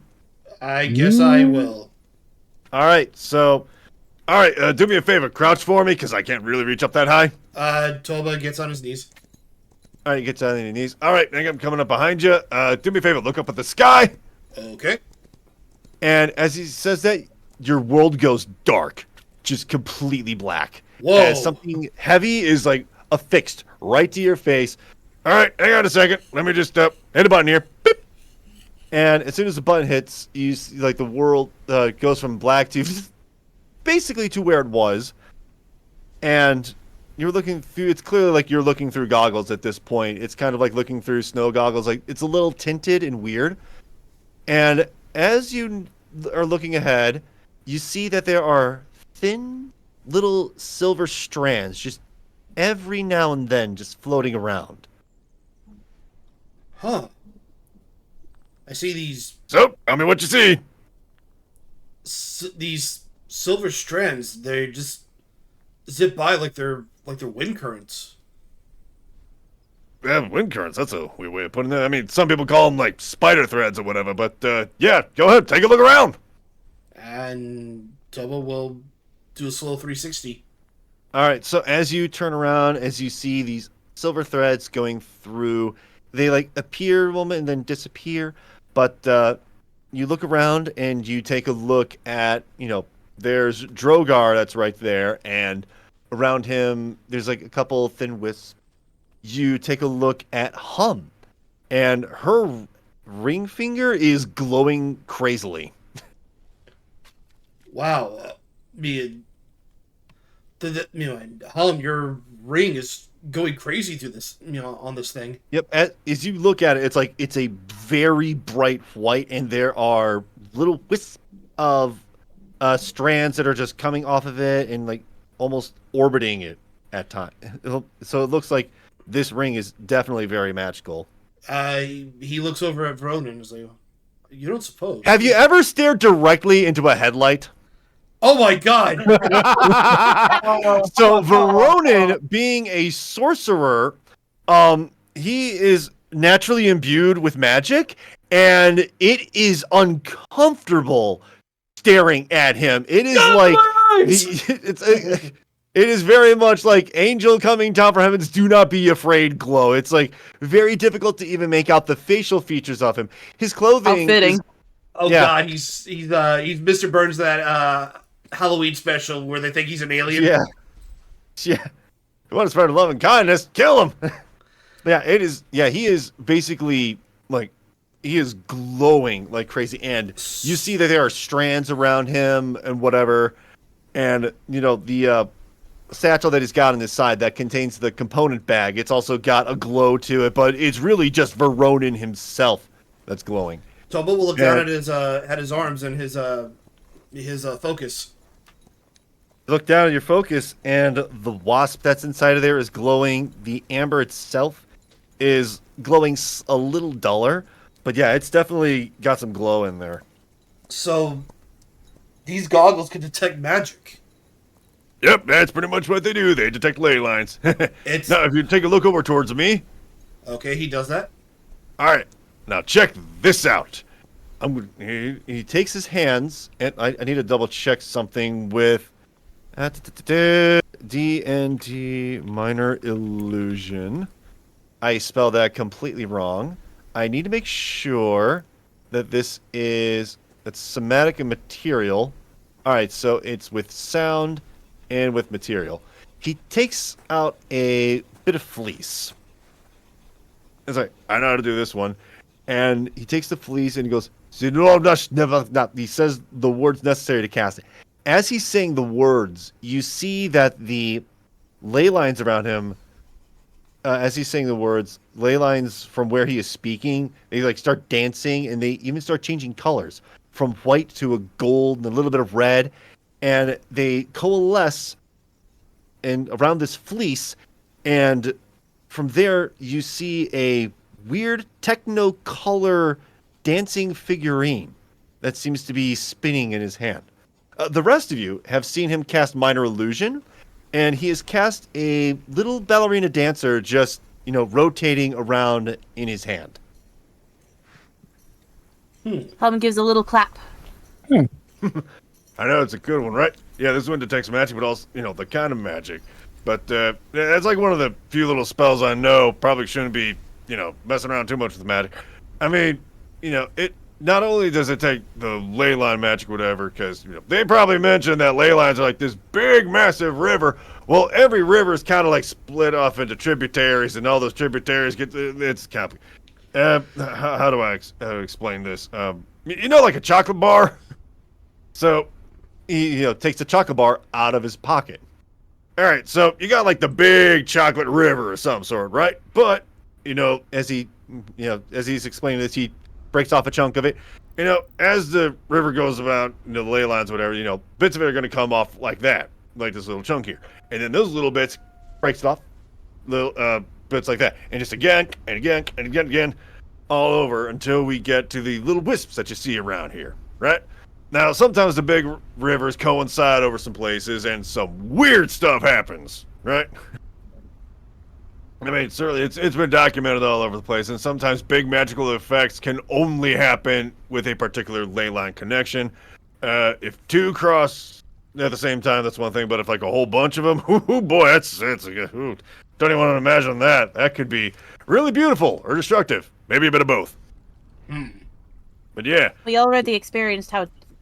I guess I will. All right, so, do me a favor. Crouch for me, because I can't really reach up that high. Toba gets on his knees. All right, he gets down on your knees. All right, I'm coming up behind you. Do me a favor, look up at the sky. Okay. And as he says that, your world goes dark, just completely black. Whoa. As something heavy is, like, affixed right to your face. All right, hang on a second. Let me just hit a button here. Beep. And as soon as the button hits, you see, like, the world goes from black to basically to where it was. And you're looking through, it's clearly like you're looking through goggles at this point. It's kind of like looking through snow goggles. Like, it's a little tinted and weird. And as you are looking ahead, you see that there are thin little silver strands just every now and then just floating around. Huh. I see these So, tell me what you see. these silver strands. They just zip by like they're wind currents. Yeah, wind currents. That's a weird way of putting it. I mean, some people call them like spider threads or whatever, but yeah, go ahead, take a look around. And Toba will do a slow 360. All right, so as you turn around, as you see these silver threads going through, they like appear a moment and then disappear, but you look around and you take a look at, there's Drogar that's right there, and around him there's like a couple thin wisps. You take a look at Hum, and her ring finger is glowing crazily. Wow. Hum, your ring is going crazy through this, on this thing. Yep. As you look at it, it's like it's a very bright white, and there are little wisps of strands that are just coming off of it and like almost orbiting it at times. So it looks like this ring is definitely very magical. He looks over at Veronan and is like, "You don't suppose?" Have you ever stared directly into a headlight? Oh my god! So Veronan, being a sorcerer, he is naturally imbued with magic, and it is uncomfortable staring at him. It is it is very much like angel coming down from heavens, do not be afraid glow. It's like very difficult to even make out the facial features of him. His clothing fitting. God, he's Mr. Burns, that Halloween special where they think he's an alien. Yeah. You want to spread love and kindness, kill him. He is basically like, he is glowing like crazy, and you see that there are strands around him and whatever, and the satchel that he's got on his side that contains the component bag, it's also got a glow to it, but it's really just Veronan himself that's glowing. Toba will look down at his arms and his focus. Look down at your focus, and the wasp that's inside of there is glowing. The amber itself is glowing a little duller, but yeah, it's definitely got some glow in there. So, these goggles can detect magic. Yep, that's pretty much what they do. They detect ley lines. Now, if you take a look over towards me. Okay, he does that. All right, now check this out. He takes his hands, and I need to double check something with D&D Minor Illusion. I spelled that completely wrong. I need to make sure that that's somatic and material. All right, so it's with sound and with material. He takes out a bit of fleece. It's like, I know how to do this one. And he takes the fleece and he goes, So no, never. Not. He says the words necessary to cast it. As he's saying the words, you see that the ley lines around him. As he's saying the words, ley lines from where he is speaking, they like start dancing, and they even start changing colors from white to a gold and a little bit of red, and they coalesce and around this fleece, and from there you see a weird techno-color dancing figurine that seems to be spinning in his hand. The rest of you have seen him cast Minor Illusion, and he has cast a little ballerina dancer just, rotating around in his hand. Hum gives a little clap. I know, it's a good one, right? Yeah, this one detects magic, but also, the kind of magic. But that's like one of the few little spells I know. Probably shouldn't be, messing around too much with magic. I mean, it not only does it take the ley line magic, whatever, because they probably mentioned that ley lines are like this big, massive river. Well, every river is kind of like split off into tributaries, and all those tributaries it's complicated. How do I explain this? Like a chocolate bar. So he takes the chocolate bar out of his pocket. All right, so you got like the big chocolate river of some sort, right? But as he's explaining this, he breaks off a chunk of it. As the river goes about, the ley lines, whatever, bits of it are going to come off like that, like this little chunk here. And then those little bits breaks it off, little bits like that. And just again, and again, and again, all over until we get to the little wisps that you see around here, right? Now, sometimes the big rivers coincide over some places and some weird stuff happens, right? I mean, certainly it's been documented all over the place, and sometimes big magical effects can only happen with a particular ley line connection. If two cross at the same time, that's one thing, but if like a whole bunch of them, oh boy, that's don't even want to imagine that. That could be really beautiful or destructive. Maybe a bit of both. But yeah. We already experienced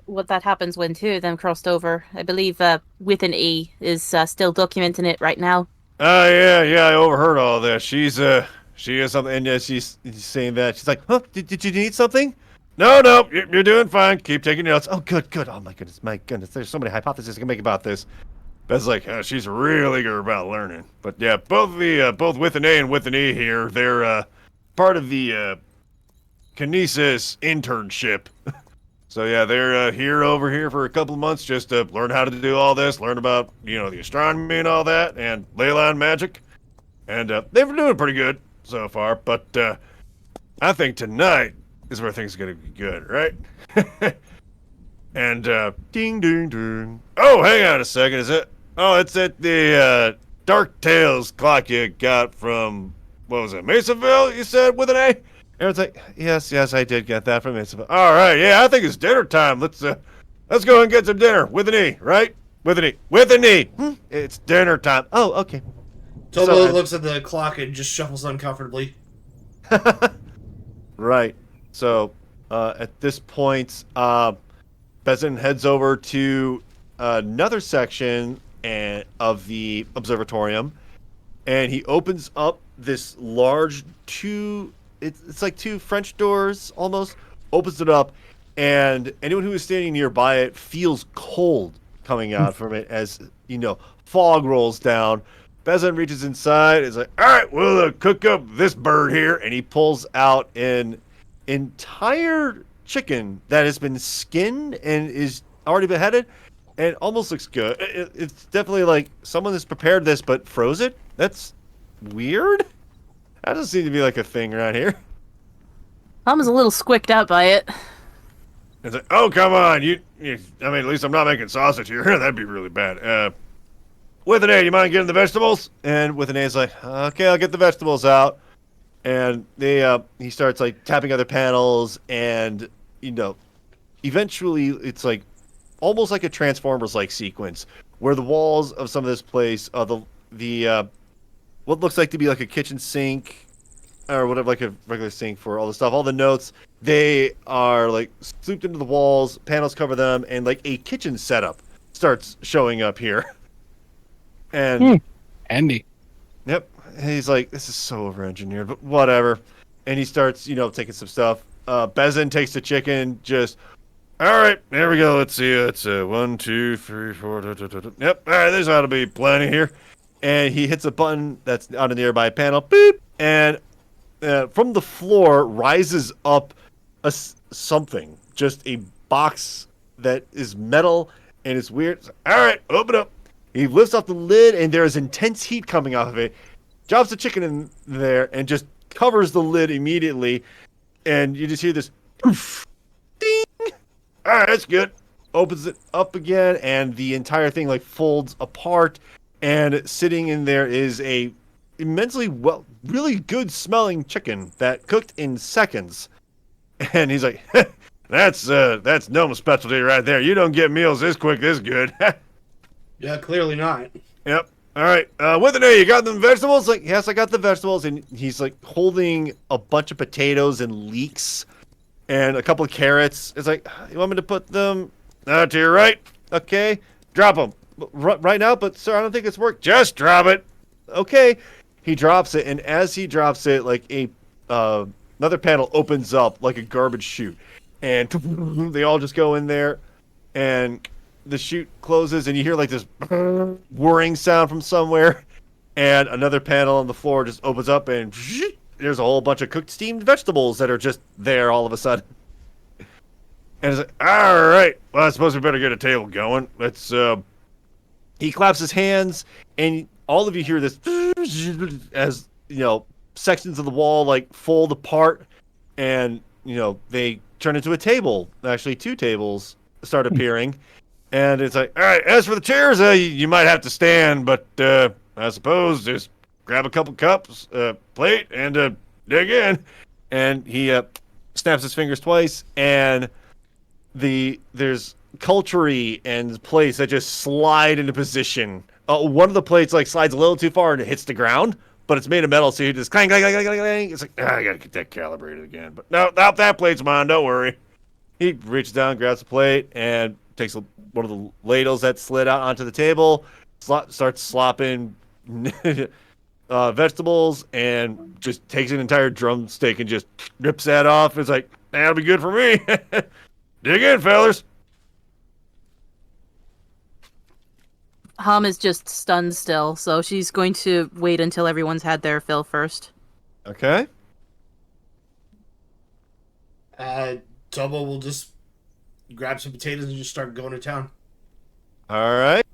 what that happens when two of them crossed over. I believe with an E is still documenting it right now. Yeah, I overheard all this. She has something, and she's saying that. She's like, huh, did you need something? No, you're doing fine. Keep taking notes. Oh, good. Oh, my goodness. There's so many hypotheses I can make about this. Beth's like, she's really eager about learning. But yeah, both with an A and with an E here, they're part of the Kinesis internship. So yeah, they're over here for a couple of months just to learn how to do all this, learn about, the astronomy and all that, and ley line magic. And they've been doing pretty good so far, but I think tonight is where things are going to be good, right? And ding, ding, ding. Oh, hang on a second, is it? Oh, it's at the Dark Tales clock you got from, what was it, Masonville, you said, with an A? Everyone's like, yes, I did get that from Masonville. All right, yeah, I think it's dinner time. Let's go and get some dinner with an E, right? With an E. It's dinner time. Oh, okay. Toba looks at the clock and just shuffles uncomfortably. Right. So, at this point, Bezin heads over to another section of the Observatorium, and he opens up this large it's like two French doors almost, opens it up, and anyone who is standing nearby it feels cold coming out from it as, fog rolls down. Bezin reaches inside, is like, all right, we'll cook up this bird here, and he pulls out an entire chicken that has been skinned and is already beheaded, and almost looks good. It's definitely like someone has prepared this but froze it. That's weird. That doesn't seem to be like a thing around here. Hum's a little squicked out by it. It's like, oh, come on. I mean, at least I'm not making sausage here. That'd be really bad. With an A, you mind getting the vegetables? And with an A, it's like, okay, I'll get the vegetables out. And he starts like tapping other panels, and eventually it's like almost like a Transformers-like sequence where the walls of some of this place are the what looks like to be like a kitchen sink or whatever, like a regular sink for all the stuff, all the notes, they are like swooped into the walls, panels cover them, and like a kitchen setup starts showing up here. And handy. Yep. He's like, this is so over-engineered, but whatever. And he starts, taking some stuff. Bezin takes the chicken, just, all right, there we go. Let's see. It's 1, 2, 3, 4. Yep. All right, there's ought to be plenty here. And he hits a button that's on a nearby panel. Beep. And from the floor rises up something, just a box that is metal and it's weird. All right, open up. He lifts up the lid and there is intense heat coming off of it. Drops the chicken in there and just covers the lid immediately. And you just hear this poof, ding. All right, that's good. Opens it up again and the entire thing like folds apart. And sitting in there is a immensely really good smelling chicken that cooked in seconds. And he's like, that's Gnome specialty right there. You don't get meals this quick, this good. Yeah, clearly not. Yep. All right. With an A, you got them vegetables? Like, yes, I got the vegetables. And he's like holding a bunch of potatoes and leeks and a couple of carrots. It's like, you want me to put them to your right? Okay. Drop them. Right now, but sir, I don't think it's worked. Just drop it. Okay. He drops it, and as he drops it, like another panel opens up like a garbage chute, and they all just go in there, and the chute closes, and you hear like this whirring sound from somewhere, and another panel on the floor just opens up, and there's a whole bunch of cooked steamed vegetables that are just there all of a sudden. And it's like, all right, well, I suppose we better get a table going. Let's He claps his hands, and all of you hear this as, sections of the wall, like, fold apart, and, they turn into a table. Actually, 2 tables start appearing, and it's like, all right, as for the chairs, you might have to stand, but I suppose just grab a couple cups, plate, and dig in. And he snaps his fingers twice, and there's culture and plates that just slide into position. One of the plates like slides a little too far and it hits the ground, but it's made of metal, so you just clang, clang, clang, clang, clang. It's like, I gotta get that calibrated again. But no, that plate's mine. Don't worry. He reaches down, grabs a plate, and takes one of the ladles that slid out onto the table, starts slopping vegetables, and just takes an entire drumstick and just rips that off. It's like, that'll be good for me. Dig in, fellas. Hum is just stunned still, so she's going to wait until everyone's had their fill first. Okay. Toba will just grab some potatoes and just start going to town. All right.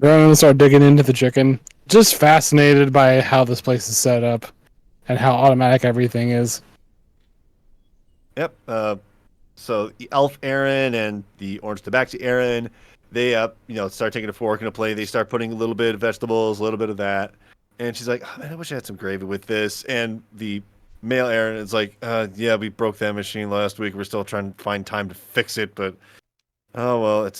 Veronan will start digging into the chicken. Just fascinated by how this place is set up and how automatic everything is. Yep. So the elf Aaron and the orange tabaxi Aaron, they start taking a fork and a plate. They start putting a little bit of vegetables, a little bit of that. And she's like, oh, man, I wish I had some gravy with this. And the male Aaron is like, yeah, we broke that machine last week. We're still trying to find time to fix it. But, oh, well, I'm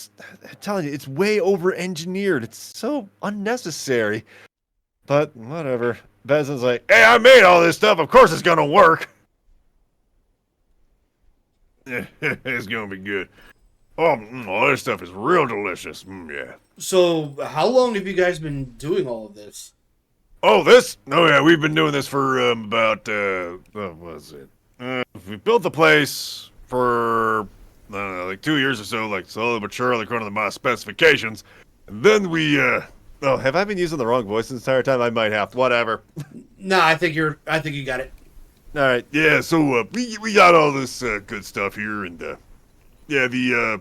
telling you, it's way over-engineered. It's so unnecessary. But whatever. Bezin's like, hey, I made all this stuff. Of course it's going to work. It's going to be good. Oh, all this stuff is real delicious. Yeah. So, how long have you guys been doing all of this? Oh, this? Oh, yeah, we've been doing this for about, what was it? We built the place for, I don't know, like 2 years or so, like slowly but surely according to my specifications. And then we, oh, have I been using the wrong voice this entire time? I might have. Whatever. No, I think you got it. All right, yeah, so, we got all this, good stuff here, and, yeah,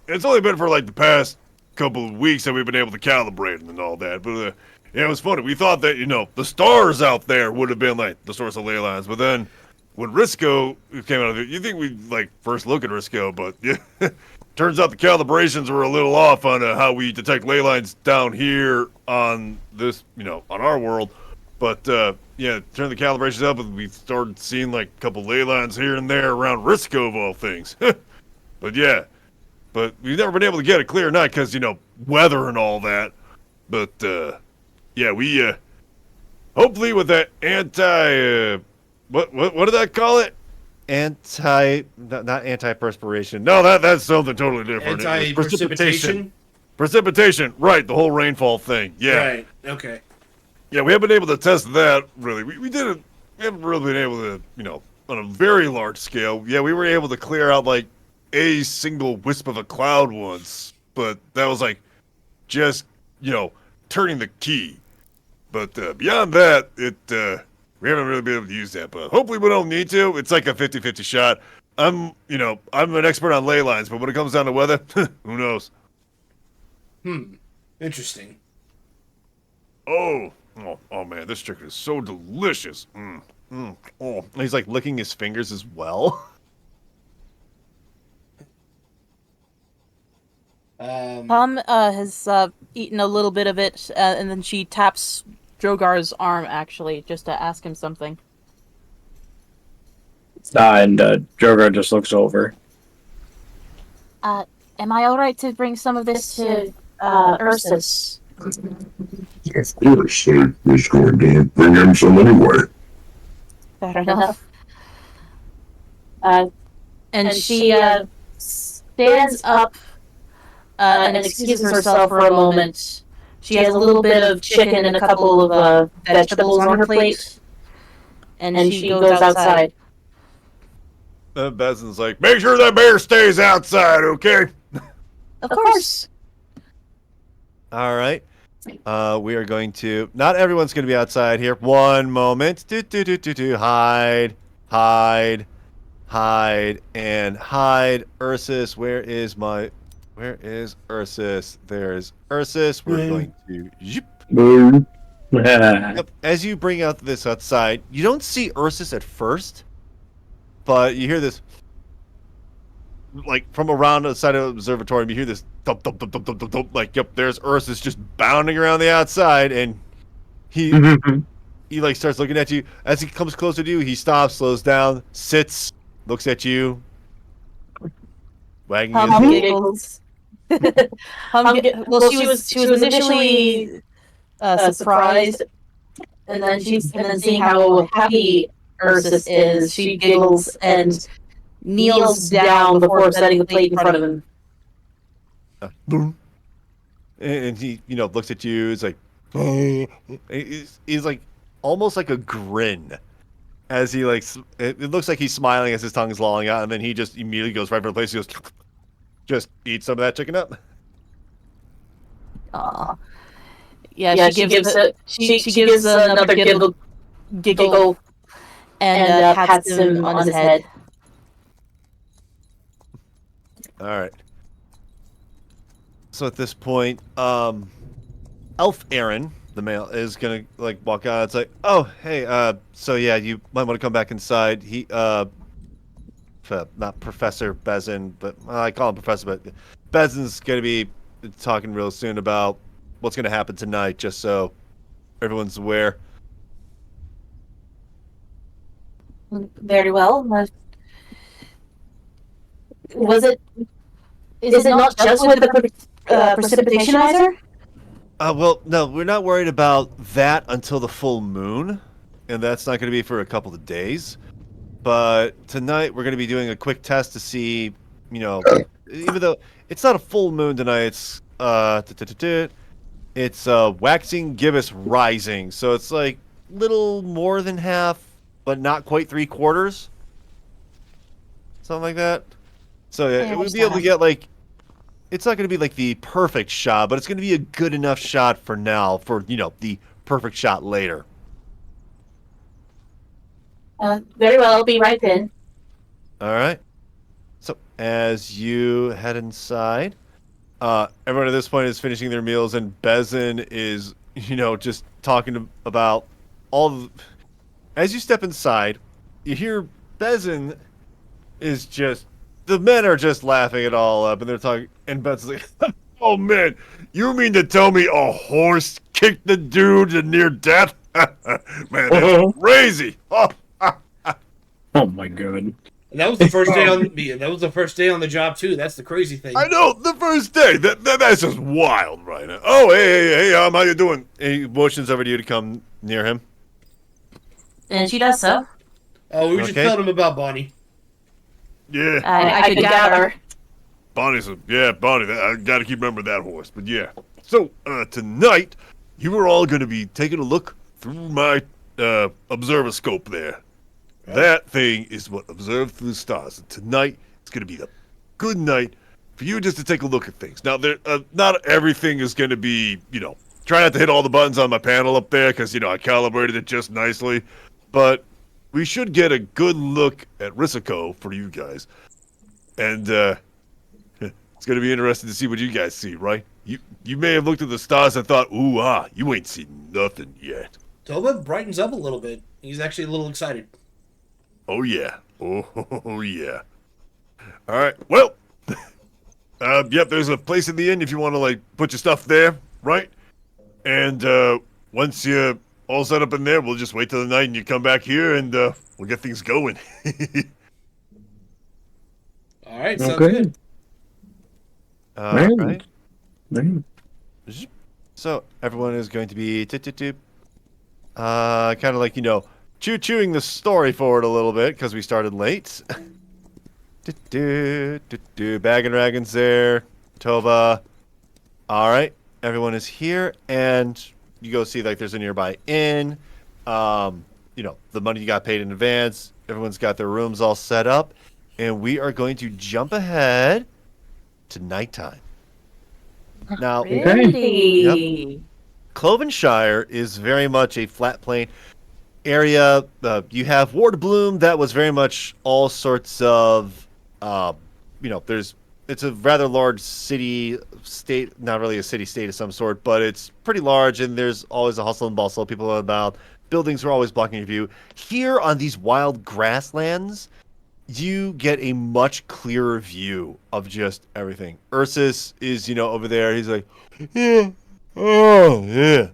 it's only been for, like, the past couple of weeks that we've been able to calibrate and all that, but, yeah, it was funny. We thought that, the stars out there would have been, like, the source of ley lines, but then when Risco came out of it, you think we'd, like, first look at Risco, but, yeah, turns out the calibrations were a little off on how we detect ley lines down here on this, on our world, but, yeah, turned the calibrations up, and we started seeing, like, a couple ley lines here and there around Risco, of all things. But, yeah. But we've never been able to get a clear night because, weather and all that. But, yeah, we, hopefully with that what did I call it? Not anti-perspiration. No, that's something totally different. Anti-precipitation? Precipitation, right, the whole rainfall thing, yeah. Right, okay. Yeah, we haven't been able to test that, really. We did haven't really been able to, on a very large scale. Yeah, we were able to clear out like a single wisp of a cloud once, but that was like just, turning the key. But beyond that, we haven't really been able to use that. But hopefully we don't need to. It's like a 50-50 shot. I'm an expert on ley lines, but when it comes down to weather, who knows? Interesting. Oh man, this chicken is so delicious. Oh, he's like licking his fingers as well. Tom has eaten a little bit of it, and then she taps Drogar's arm, actually, just to ask him something. And Drogar just looks over. Am I alright to bring some of this to Ursus? Of course, I was going to bring him some anyway. Fair enough. And she stands up and excuses herself for a moment. She has a little bit of chicken and a couple of vegetables on her plate, and she goes outside. Bezin's like, make sure that bear stays outside, okay? Of course. All right. We are going to... Not everyone's going to be outside here. One moment. Hide. Hide. Hide. And hide. Ursus, where is Ursus? There's Ursus. We're going to... Yep. As you bring out this outside, you don't see Ursus at first, but you hear this... Like, from around the side of the observatory, you hear this thump, thump, thump, thump, thump, thump, thump. Like, yep, there's Ursus just bounding around the outside, and he like starts looking at you. As he comes closer to you, he stops, slows down, sits, looks at you, wagging his Hum giggles. Well, she was initially surprised, and then seeing how happy Ursus is, she giggles and kneels down before setting the plate in front of him. And he, looks at you. It's like, he's like almost like a grin, as he like. It looks like he's smiling as his tongue is lolling out, and then he just immediately goes right for the place. He goes, just eat some of that chicken up. Aww. Yeah, she gives another giggle, and pats him on his head. All right. So at this point, Elf Aaron, the male, is gonna like walk out. It's like, oh, hey, so yeah, you might want to come back inside. He, not Professor Baggin, but I call him Professor, but Baggin's gonna be talking real soon about what's gonna happen tonight, just so everyone's aware. Very well. Is it not just with the precipitationizer? Well, no, we're not worried about that until the full moon, and that's not going to be for a couple of days. But tonight we're going to be doing a quick test to see, even though it's not a full moon tonight, it's waxing gibbous rising, so it's like little more than half, but not quite 3/4, something like that. So yeah, we'll be able to get like. It's not going to be like the perfect shot, but it's going to be a good enough shot for now, for, the perfect shot later. Very well, I'll be right in. All right. So, as you head inside, everyone at this point is finishing their meals, and Baggin is, just talking about all the... As you step inside, you hear Baggin is just... The men are just laughing it all up, and they're talking, and Beth's like, oh man, you mean to tell me a horse kicked the dude to near death? Man, that's crazy. Oh my god. And that was the first day on the job too. That's the crazy thing. I know, the first day. That's just wild right now. Oh, hey, how you doing? And he motions over to you to come near him. And she does so. Oh, we just told him about Bonnie. Yeah. I could gather. Bonnie, I gotta keep remembering that horse, but yeah. So, tonight, you are all gonna be taking a look through my observoscope there. That thing is what observes through the stars. And tonight, it's going to be the good night for you just to take a look at things. Now, not everything is going to be, try not to hit all the buttons on my panel up there because, I calibrated it just nicely. But we should get a good look at Rikkaku for you guys. And it's going to be interesting to see what you guys see, right? You may have looked at the stars and thought, ooh, you ain't seen nothing yet. Toba brightens up a little bit. He's actually a little excited. Oh, yeah. Oh, yeah. All right. Well, yep, there's a place in the inn if you want to, put your stuff there, right? And once you're all set up in there, we'll just wait till the night and you come back here and we'll get things going. All right, sounds good. Right. So everyone is going to be kind of like, chewing the story forward a little bit because we started late. Baggin Raggin's there. Toba. All right. Everyone is here, and you go see there's a nearby inn. The money you got paid in advance. Everyone's got their rooms all set up, and we are going to jump ahead to nighttime. Now, Pretty. Klovenshire is very much a flat plain area. You have Ward Bloom that was very much all sorts of, it's a rather large city state, not really a city state of some sort, but it's pretty large and there's always a hustle and bustle. People are about. Buildings are always blocking your view. Here on these wild grasslands, you get a much clearer view of just everything. Ursus is, over there. He's like, yeah, oh, yeah.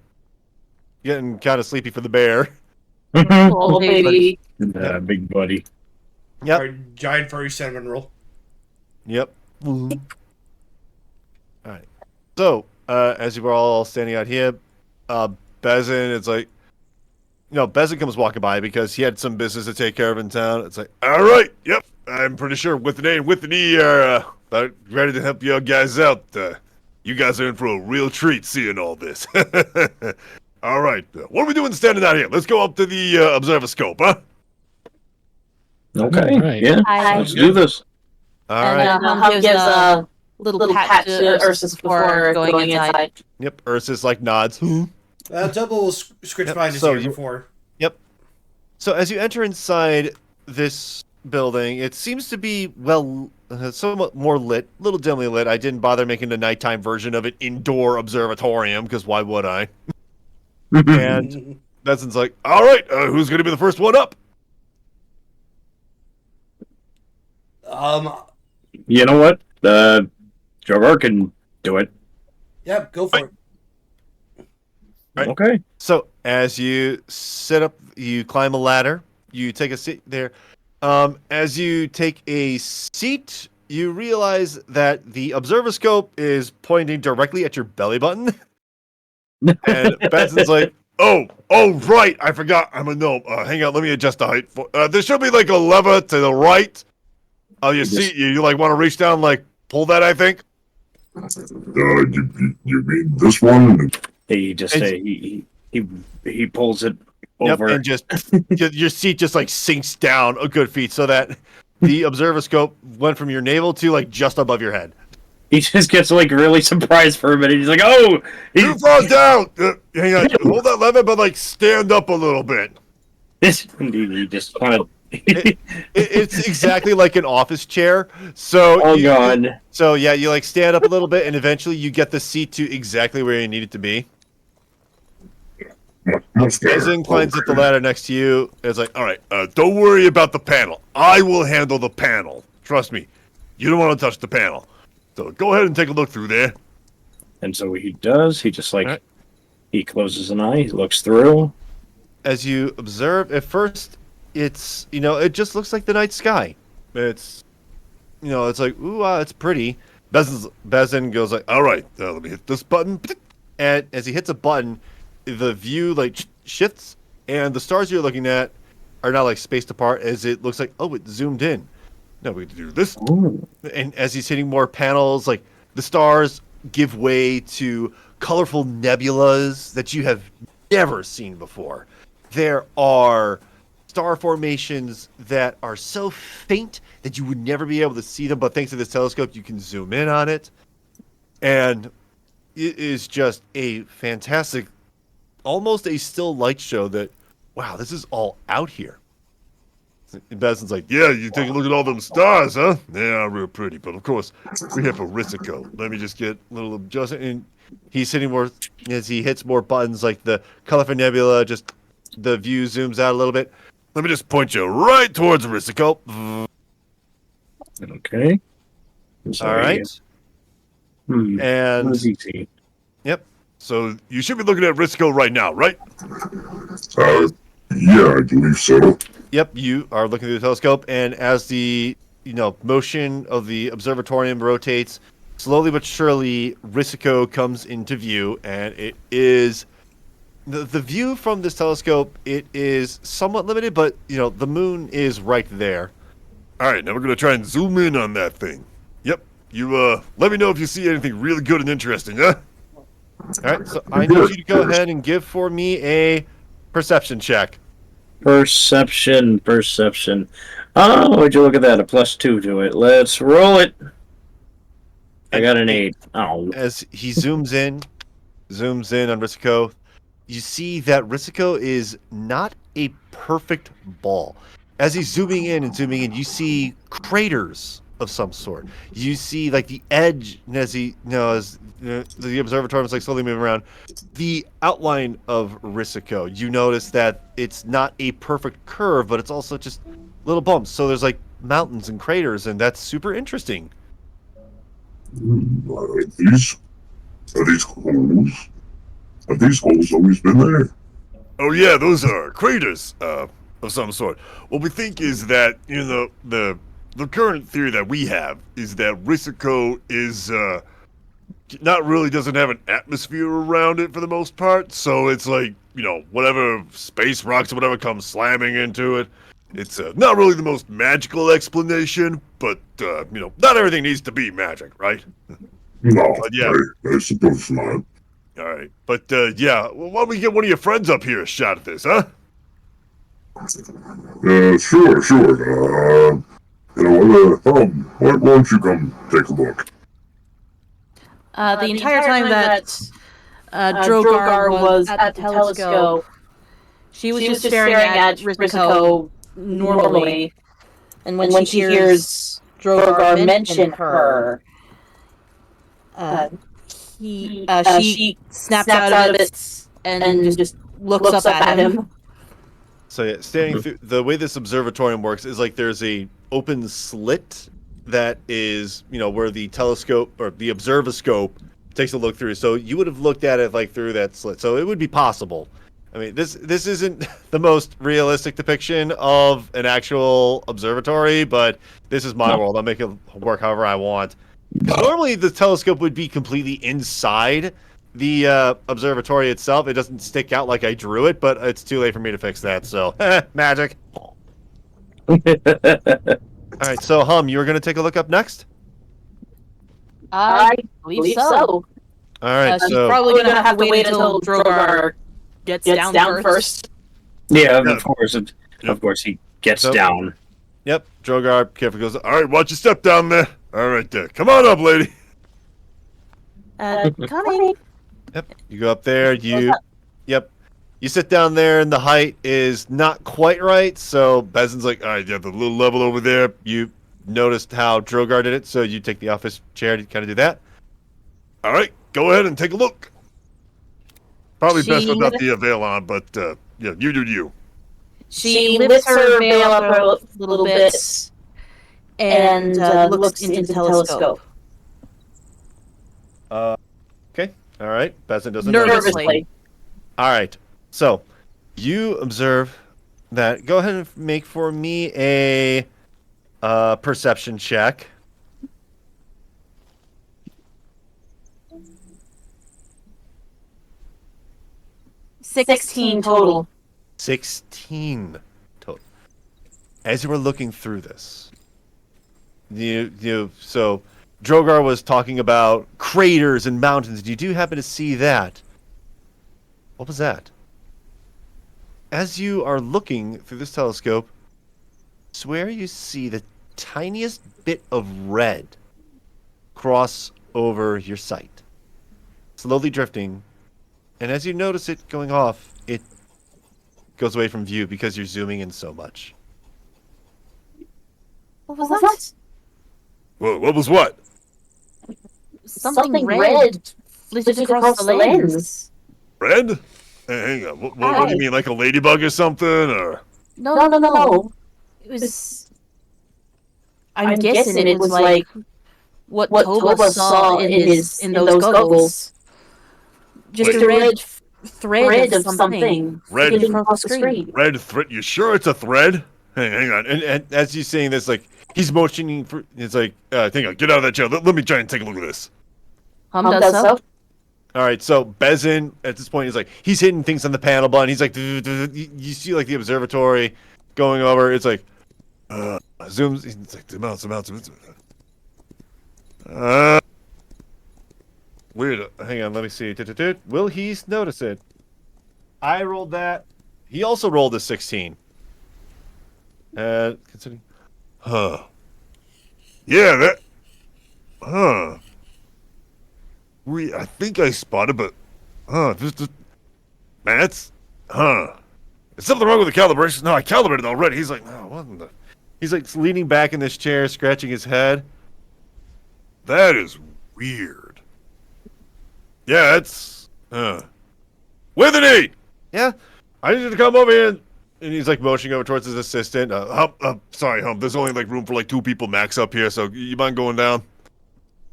Getting kind of sleepy for the bear. Oh, baby. Big buddy. Yep. Our giant furry cinnamon roll. Yep. All right. So, as you were all standing out here, Baggin, it's like, Baggin comes walking by because he had some business to take care of in town. It's like, all right, yep, I'm pretty sure with an E are about ready to help you guys out. You guys are in for a real treat seeing all this. All right, what are we doing standing out here? Let's go up to the observoscope, huh? Okay, Right. yeah, Hi. let's do this. All And right. Hum gives a little pat to Ursus before going inside. Yep, Ursus nods. Toba will scritch behind his ear before. Yep. So as you enter inside this building, it seems to be, somewhat more lit, a little dimly lit. I didn't bother making the nighttime version of it indoor observatorium, because why would I? And Besson's like, all right, who's going to be the first one up? You know what? Drogar can do it. Yep, go for it. Right. Okay. So as you sit up, you climb a ladder, you take a seat there. As you take a seat, you realize that the observoscope is pointing directly at your belly button. And Benson's like, oh, right, I forgot, I'm a gnome. Hang on, let me adjust the height. There should be a lever to the right of your seat. You want to reach down, pull that, I think. You mean this one? He just he pulls it over. Yep, and just your seat just sinks down a good feet so that the observoscope went from your navel to just above your head. He just gets really surprised for a minute. He's like, "Oh, Too far down." Hang on, hold that lever, but stand up a little bit. He just kind of. It's exactly like an office chair. So God. So yeah, you stand up a little bit, and eventually you get the seat to exactly where you need it to be. Baggin climbs up the ladder next to you. It's like, all right, don't worry about the panel. I will handle the panel. Trust me. You don't want to touch the panel. So go ahead and take a look through there. And so he does. He just he closes an eye. He looks through. As you observe, at first, it's it just looks like the night sky. It's it's like, ooh, it's pretty. Baggin goes all right, let me hit this button, and as he hits a button, the view shifts, and the stars you're looking at are now spaced apart as it looks like, oh, it zoomed in. Now we do this. Ooh. And as he's hitting more panels, the stars give way to colorful nebulas that you have never seen before. There are star formations that are so faint that you would never be able to see them, but thanks to this telescope, you can zoom in on it. And it is just a fantastic, almost a still light show that, wow, this is all out here. And Bason's like, yeah, you take a look at all them stars, huh? Yeah, real pretty. But of course, we have a Rikkaku. Let me just get a little adjustment. And he's hitting more, as he hits more buttons, like the colorful nebula, just the view zooms out a little bit. Let me just point you right towards Rikkaku. Okay. All right. And what does he see? Yep. So you should be looking at Rikkaku right now, right? Yeah, I believe so. Yep, you are looking through the telescope, and as the motion of the observatorium rotates, slowly but surely, Rikkaku comes into view, and it is the view from this telescope. It is somewhat limited, but the moon is right there. All right, now we're gonna try and zoom in on that thing. Yep, you let me know if you see anything really good and interesting, huh? All right, so I need you to go ahead and give for me a perception check. Perception. Oh, would you look at that? A +2 to it. Let's roll it. I got an 8. Oh. As he zooms in on Rikkaku, you see that Rikkaku is not a perfect ball. As he's zooming in, you see craters of some sort. You see like the edge, and as the observatory is like slowly moving around, the outline of Rikkaku. You notice that it's not a perfect curve, but it's also just little bumps. So there's like mountains and craters, and that's super interesting. Are these holes? Have these holes always been there? Oh yeah, those are craters of some sort. What we think is that the current theory that we have is that Rikkaku is doesn't have an atmosphere around it for the most part, so it's like whatever space rocks or whatever comes slamming into it. It's not really the most magical explanation, but not everything needs to be magic, right? No, But yeah. I suppose not. All right, but yeah, well, why don't we get one of your friends up here a shot at this, huh? Sure. Why don't you come take a look? The entire time that Drogar was at the telescope, she was just staring at Rikkaku normally. And when she hears Drogar mention her, she snaps out of it and just looks up at him. So yeah, standing through the way this observatorium works is like there's a open slit that is where the telescope or the observoscope takes a look through. So you would have looked at it like through that slit. So it would be possible. I mean, this isn't the most realistic depiction of an actual observatory, but this is my world. I'll make it work however I want. Normally, the telescope would be completely inside the observatory itself. It doesn't stick out like I drew it, but it's too late for me to fix that. So, magic. All right, so Hum, you were going to take a look up next? I believe so. All right, She's so probably going to have to wait until Drogar gets down first. Yeah, of course. Of course, he gets down. Yep, Drogar carefully goes, All right, watch your step down there. All right, there. Come on up, lady. Coming. Yep, you go up there. You sit down there, and the height is not quite right. So Bezin's like, all right, you have the little level over there. You noticed how Drogar did it, so you take the office chair to kind of do that. All right, go ahead and take a look. Probably best without the veil on, but yeah, you do you. She lifts her veil up a little bit and looks into the telescope. Okay. All right. Bezin doesn't Nervously. All right. So you observe that. Go ahead and make for me a perception check. $16 total. 16 total. As you were looking through this, so Drogar was talking about craters and mountains. You do happen to see that. What was that? as you are looking through this telescope, swear you see the tiniest bit of red cross over your sight, slowly drifting, and as you notice it going off, it goes away from view because you're zooming in so much. What was that? Whoa, what was what? Something red flitted across the lens. Red? Hey, hang on. What do you mean, like a ladybug or something, or? No. It was. I'm guessing it was like what Toba saw in those goggles. Just a red thread of something. Red across the screen. Red thread? You sure it's a thread? Hey, hang on. And as he's saying this, like, he's motioning for. It's like, hang on, get out of that chair. Let me try and take a look at this. Does so. All right, so Bezin at this point is like he's hitting things on the panel button. He's like, you see like the observatory going over. It's like zooms. It's like zoom out. Weird. Hang on, let me see. Will he notice it? I rolled that. He also rolled a 16. Considering. Huh. Yeah, that. Huh. I think I spotted, but. Just. Man, that's. Is something wrong with the calibration? No, I calibrated already. He's like, no, what in the. He's like leaning back in this chair, scratching his head. That is weird. Yeah, that's. Withany! Yeah? I need you to come over here. And he's like motioning over towards his assistant. Sorry, Hump. There's only like room for like 2 people max up here, so you mind going down?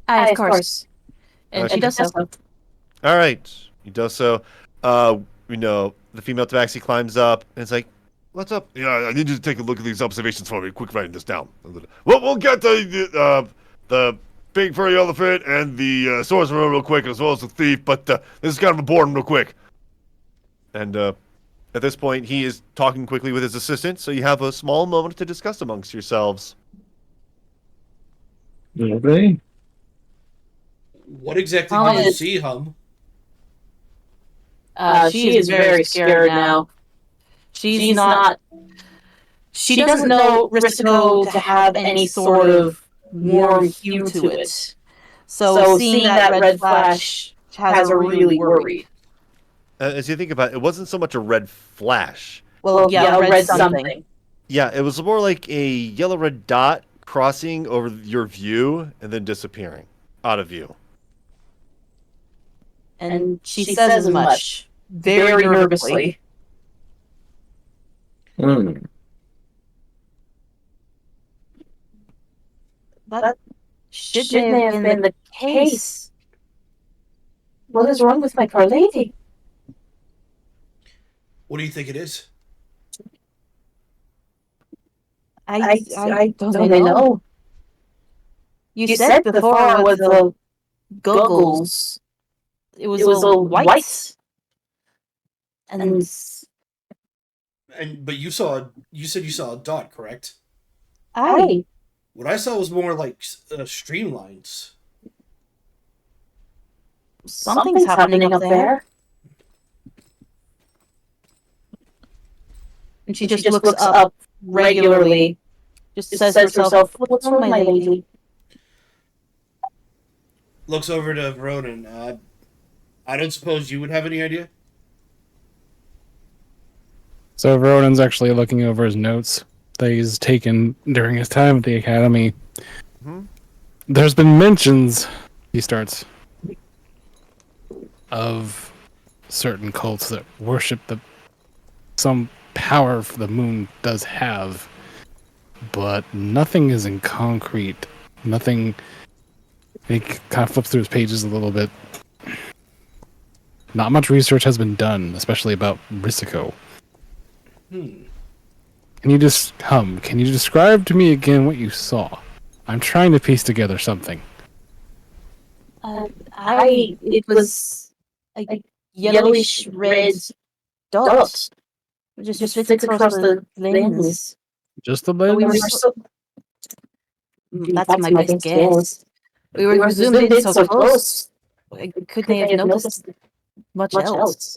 Of course. And she does so. All right. He does so. The female tabaxi climbs up and it's like, what's up? Yeah, I need you to take a look at these observations for me. Quick, writing this down. We'll get the big furry elephant and the sorcerer real quick, as well as the thief, but this is kind of important real quick. And at this point, he is talking quickly with his assistant, so you have a small moment to discuss amongst yourselves. Okay. What exactly do you see, Hum? She is very scared now. She's not. She doesn't know Rikkaku to have any sort of warm hue to it. So seeing that red flash has her really worried. As you think about it, it wasn't so much a red flash. Well, yeah, a red something. Yeah, it was more like a yellow-red dot crossing over your view and then disappearing out of view. And she says as much, very nervously. That shouldn't have been the case. What is wrong with my poor lady? What do you think it is? I don't really know. You said before with the goggles, it was all white. But you said you saw a dot, correct? Aye. What I saw was more like streamlines. Something's happening up there. And she just looks up regularly. Just says to herself, "What's wrong, my lady?" Looks over to Veronan. I don't suppose you would have any idea? So Veronan's actually looking over his notes that he's taken during his time at the academy. Mm-hmm. There's been mentions, he starts, of certain cults that worship some power the moon does have, but nothing is in concrete. Nothing. He kind of flips through his pages a little bit. Not much research has been done, especially about Rikkaku. Can you describe to me again what you saw? I'm trying to piece together something. It was a yellowish red dot. Just fits across the lens. Just the lens? That's my best guess. We were zoomed in so close. Couldn't have noticed much else.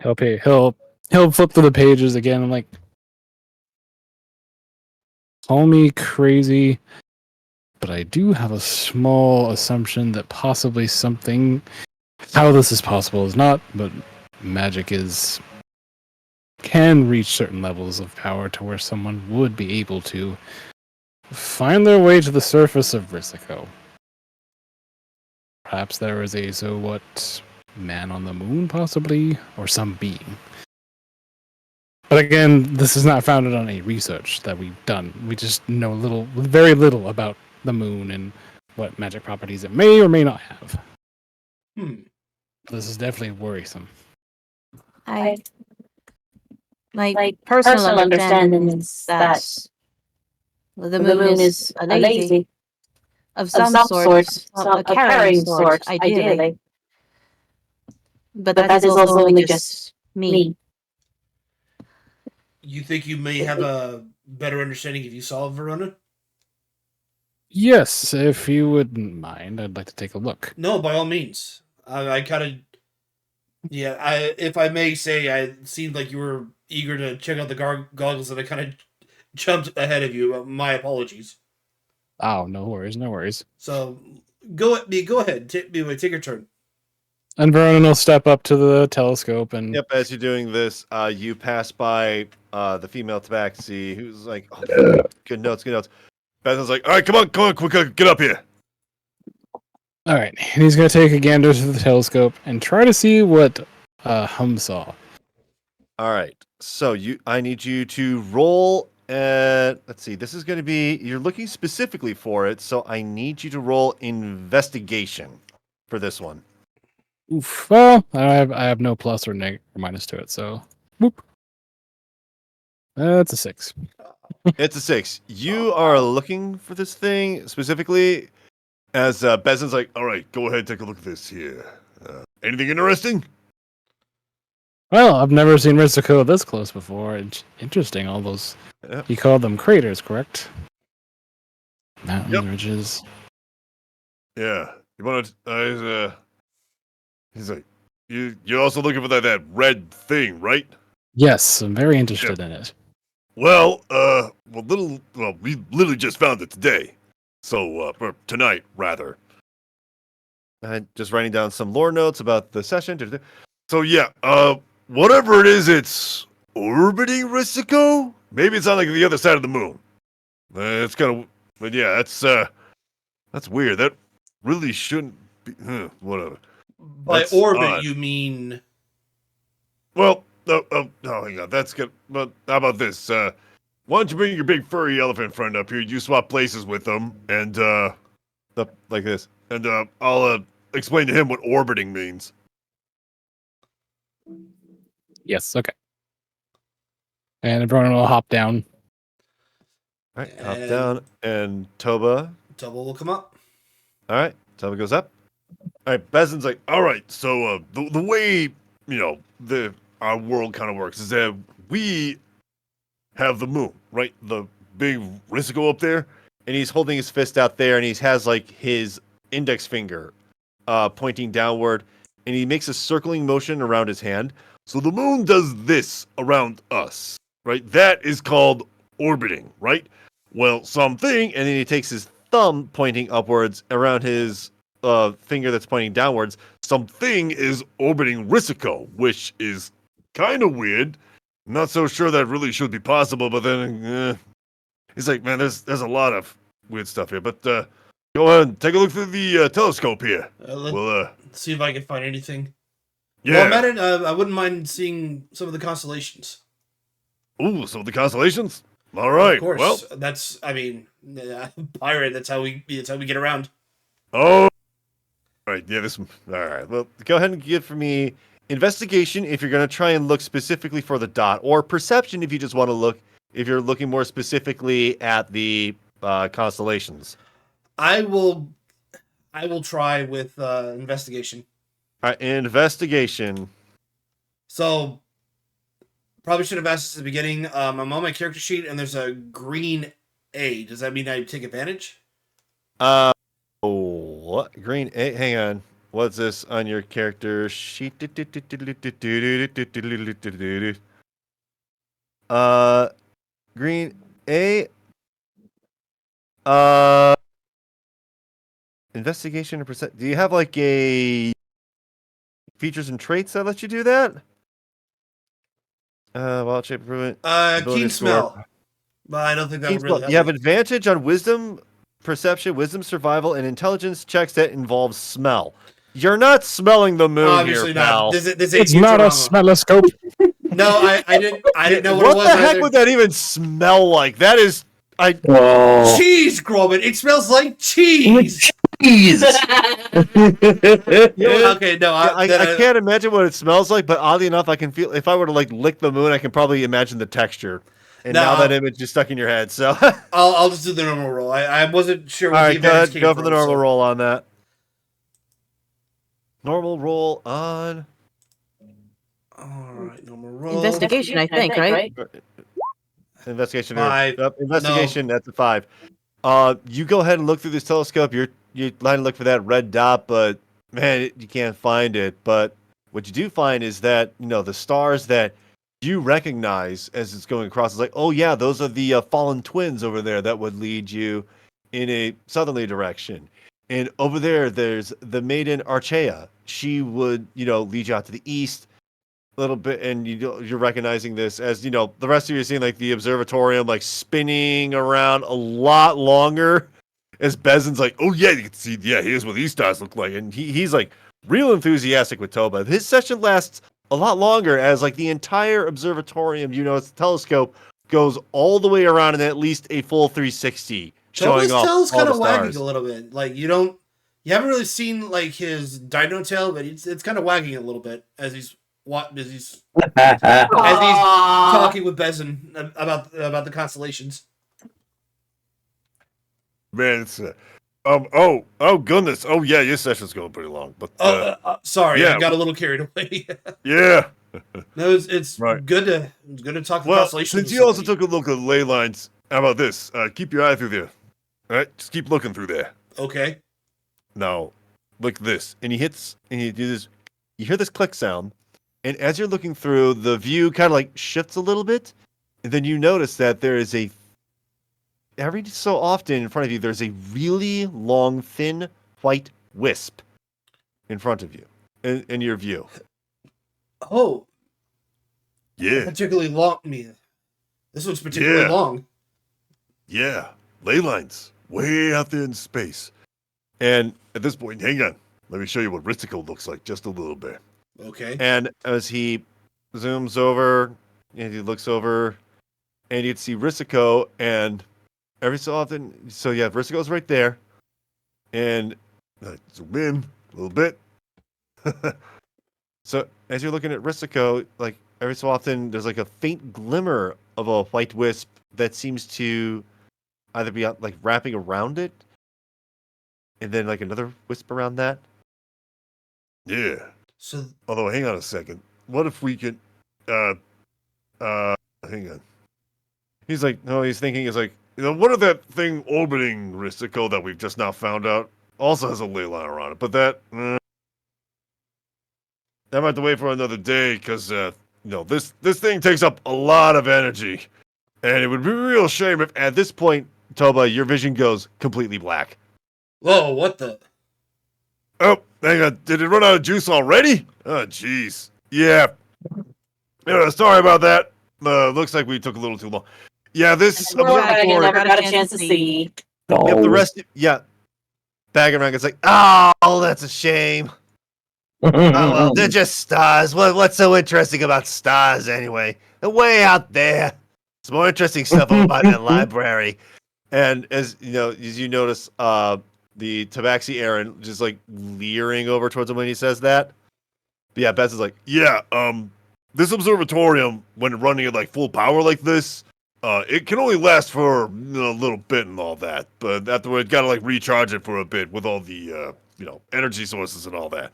He'll flip through the pages again. I'm like, call me crazy, but I do have a small assumption that possibly something. How this is possible is not, but magic can reach certain levels of power to where someone would be able to find their way to the surface of Rikkaku. Perhaps there is a man on the moon, possibly, or some being. But again, this is not founded on any research that we've done. We just know very little about the moon and what magic properties it may or may not have. This is definitely worrisome. My personal understanding is that the moon is a lazy of some sort, a carrying sort, ideally. But that is also only just me. You think you may have a better understanding if you saw Veronan? Yes, if you wouldn't mind, I'd like to take a look. No, by all means. I kind of... Yeah, if I may say, it seemed like you were eager to check out the goggles and I kind of jumped ahead of you. My apologies. Oh, no worries. So, go ahead. Take your turn. And Veronan will step up to the telescope and... Yep, as you're doing this, you pass by the female tabaxi, who's like, oh, good notes. Bason's like, all right, come on, quick, get up here. All right, and he's going to take a gander to the telescope and try to see what Hum saw. All right, so I need you to roll, let's see, this is going to be, you're looking specifically for it, so I need you to roll investigation for this one. Oof. Well, I have no plus or minus to it, so whoop. That's a 6. It's a 6. You are looking for this thing specifically, as Beson's like, all right, go ahead, take a look at this here. Anything interesting? Well, I've never seen Rikkaku this close before. It's interesting, all those... Yep. You called them craters, correct? Mountains, ridges. Yeah. You want to... He's like, you're also looking for that red thing, right? Yes, I'm very interested in it. Well, we literally just found it today. So, or tonight, rather. Just writing down some lore notes about the session. So, yeah, whatever it is, it's orbiting Rikkaku? Maybe it's on, like, the other side of the moon. It's kind of... But, yeah, that's weird. That really shouldn't be... whatever. By orbit, you mean... Well, hang on. That's good. But how about this? Why don't you bring your big furry elephant friend up here? You swap places with them, and, like this. And, I'll, explain to him what orbiting means. Yes, okay. And everyone will hop down. All right, hop down, and Toba will come up. All right, Toba goes up. All right, Beson's like, all right, so the way, our world kind of works is that we have the moon, right? The big Rikkaku up there. And he's holding his fist out there, and he has, like, his index finger pointing downward, and he makes a circling motion around his hand. So the moon does this around us, right? That is called orbiting, right? Well, something, and then he takes his thumb pointing upwards around his finger that's pointing downwards. Something is orbiting Rikkaku, which is kind of weird. Not so sure that really should be possible, but then he's like, man, there's a lot of weird stuff here. But go ahead and take a look through the telescope here. Let's see if I can find anything. Yeah. While I'm at it, I wouldn't mind seeing some of the constellations. Ooh, some of the constellations? All right. Of course. Well, that's, pirate, that's how we get around. Oh. All right. Yeah, all right. Well, go ahead and give for me investigation if you're going to try and look specifically for the dot, or perception if you just want to look, if you're looking more specifically at the constellations. I will try with investigation. All right, investigation. So, probably should have asked this at the beginning. I'm on my character sheet, and there's a green A. Does that mean I take advantage? What? Green A? Hang on. What's this on your character sheet? Green A. Investigation and percent. Do you have like a features and traits that let you do that? Wild shape improvement. Keen smell. But I don't think that would really help. You have advantage on wisdom, perception, wisdom, survival, and intelligence checks that involve smell. You're not smelling the moon Obviously here, not. pal. This It's not a smelloscope. No, I didn't know what What it was. the heck either. would that even smell like? That is, Whoa. Cheese, Groban. It smells like cheese. Jeez. Okay, no, I can't imagine what it smells like, but oddly enough, I can feel if I were to like lick the moon, I can probably imagine the texture. And No. now that image is stuck in your head, so I'll just do the normal roll. I wasn't sure what all the right, advantage came go from. for the normal so- roll on that. Normal roll on All right, normal roll. Investigation, I think, right? investigation. 5. Yep, investigation. That's a 5. You go ahead and look through this telescope. You're trying to look for that red dot, but man, you can't find it. But what you do find is that the stars that you recognize as it's going across. It's like, oh yeah, those are the fallen twins over there that would lead you in a southerly direction. And over there's the maiden Archaea. She would, lead you out to the east a little bit, and you're recognizing this as, the rest of you are seeing like the observatorium like spinning around a lot longer. As Bezin's like, oh yeah, you can see, yeah, here's what these stars look like, and he's like real enthusiastic with Toba. His session lasts a lot longer as like the entire observatorium, it's the telescope goes all the way around in at least a full 360, showing Toba's off tail's all kind the of wagging stars. a little bit. Like you haven't really seen like his dino tail, but it's kind of wagging a little bit as he's talking with Bezin about the constellations. Man, it's oh goodness, oh yeah, your session's going pretty long, but Sorry, yeah. I got a little carried away. yeah. No, it's Right. good to talk the Well, constellations. since with you also somebody. took a look at the ley lines, how about this? Keep your eye through there. All right, just keep looking through there. Okay. Now, look this, and you do this. You hear this click sound, and as you're looking through, the view kind of like shifts a little bit, and then you notice that there is every so often in front of you, there's a really long, thin white wisp in front of you, in your view. Oh, Yeah, particularly long. This one's particularly Yeah. long. yeah, ley lines way out there in space. And At this point, hang on, let me show you what Rikkaku looks like just a little bit. Okay. And as he zooms over, and he looks over, and you'd see Rikkaku, and every so often, so yeah, Rikkaku's right there, and Zoom in a little bit. so as you're looking at Rikkaku, like every so often, there's like a faint glimmer of a white wisp that seems to either be like wrapping around it, and then like another wisp around that. Yeah. So Although, hang on a second. What if we could, hang on. He's like, no, he's thinking, is like, What if that thing orbiting Rikkaku that we've just now found out also has a ley line around it? But that might have to wait for another day because, this thing takes up a lot of energy. And it would be a real shame if at this point, Toba, your vision goes completely black. whoa, what the? Oh, hang on. Did it run out of juice already? Oh, jeez. Yeah. Sorry about that. Looks like we took a little too long. Yeah, this I observatory. never got a chance to see. Yep, the rest, yeah. Baggin around, it's like, oh, that's a shame. Oh, well, they're just stars. What's so interesting about stars anyway? They're way out there. It's more interesting stuff about that library. And as you notice, the Tabaxi Aaron just like leering over towards him when he says that. But yeah, Bess is like, Yeah, this observatorium, when running at like full power like this, it can only last for a little bit and all that. But afterward, gotta like recharge it for a bit with all the energy sources and all that.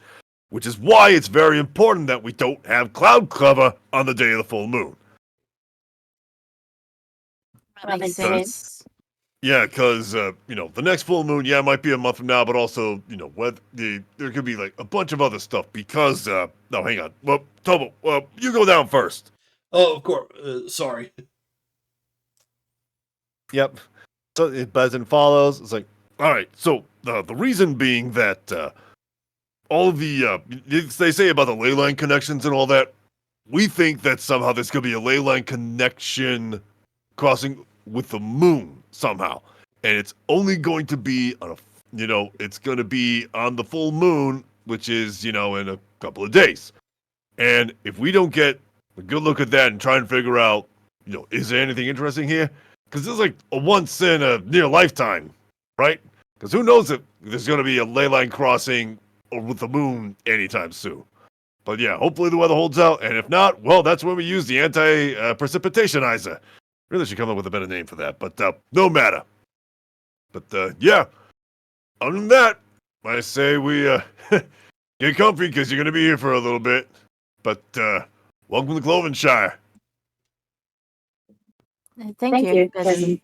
Which is why it's very important that we don't have cloud cover on the day of the full moon. Makes sense. Yeah, because, the next full moon, might be a month from now, but also, there could be, like, a bunch of other stuff because, no, hang on. Well, Toba, you go down first. Oh, of course. Sorry. Yep. So Buzzin follows. It's like, All right, so the reason being that all the, they say about the ley line connections and all that, we think that somehow there's going to be a ley line connection crossing with the moon somehow. And it's only going to be on it's going to be on the full moon, which is, in a couple of days. And if we don't get a good look at that and try and figure out, is there anything interesting here? Because this is like a once in a near lifetime, right? Because who knows if there's going to be a ley line crossing with the moon anytime soon. But yeah, hopefully the weather holds out. And if not, well, that's when we use the anti-precipitationizer. Really should come up with a better name for that, but no matter. But yeah, other than that, I say we get comfy because you're going to be here for a little bit. But welcome to Klovenshire. Thank you. Cousin.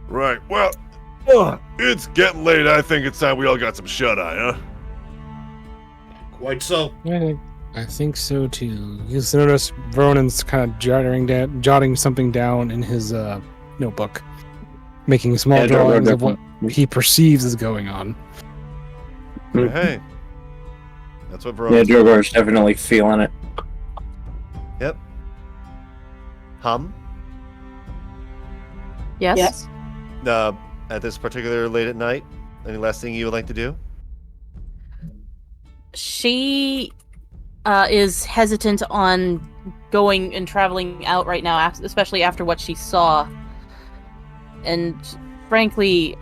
Right, well, it's getting late. I think it's time we all got some shut-eye, huh? Quite so. I think so too. You notice Veronan's kind of jotting something down in his notebook, making small drawings of what he perceives is going on. hey. That's what Yeah, Drogar's definitely feeling it. Yep. Hum? Yes? At this particular late at night, any last thing you would like to do? She is hesitant on going and traveling out right now, especially after what she saw. And frankly,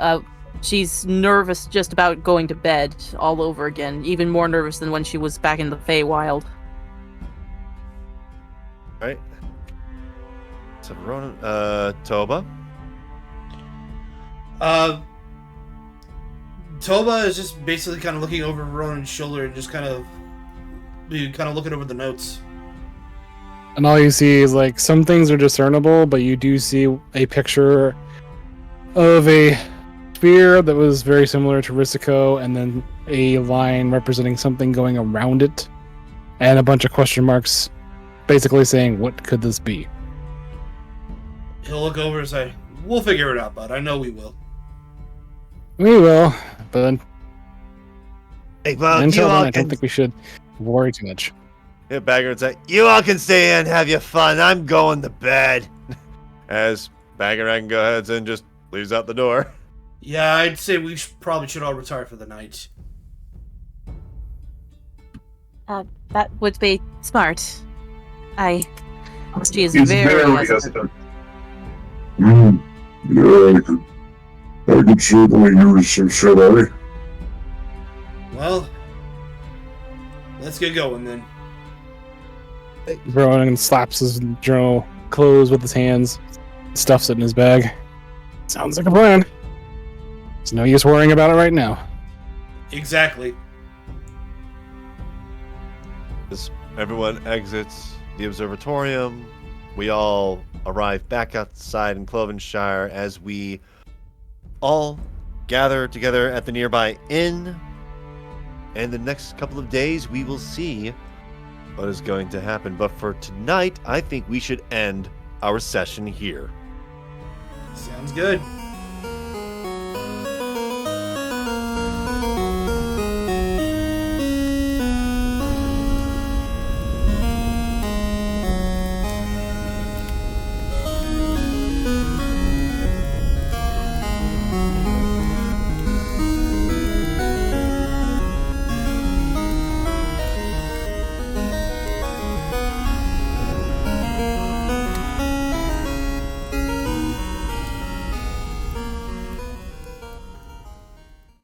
she's nervous just about going to bed all over again, even more nervous than when she was back in the Feywild. Right. So Veronan, Toba? Toba is just basically kind of looking over Veronan's shoulder and just kind of looking over the notes. And all you see is like some things are discernible, but you do see a picture of a sphere that was very similar to Rikkaku, and then a line representing something going around it, and a bunch of question marks, basically saying, "What could this be?" He'll look over and say, "We'll figure it out, bud. I know we will." We will, but then Hey, well, until then, I don't think we should worry too much. Yeah, Bagger would say, "You all can stay in, have your fun. I'm going to bed." As Bagger can go ahead and just leaves out the door. Yeah, I'd say we probably should all retire for the night. That would be smart. She is He's very hesitant. Yeah, I could certainly use some shut-eye. Well, let's get going then. Veronan slaps his journal closed with his hands, stuffs it in his bag. Sounds like a plan. There's no use worrying about it right now. Exactly. As everyone exits the observatorium, we all arrive back outside in Klovenshire as we all gather together at the nearby inn. And the next couple of days, we will see what is going to happen. But for tonight, I think we should end our session here. Sounds good.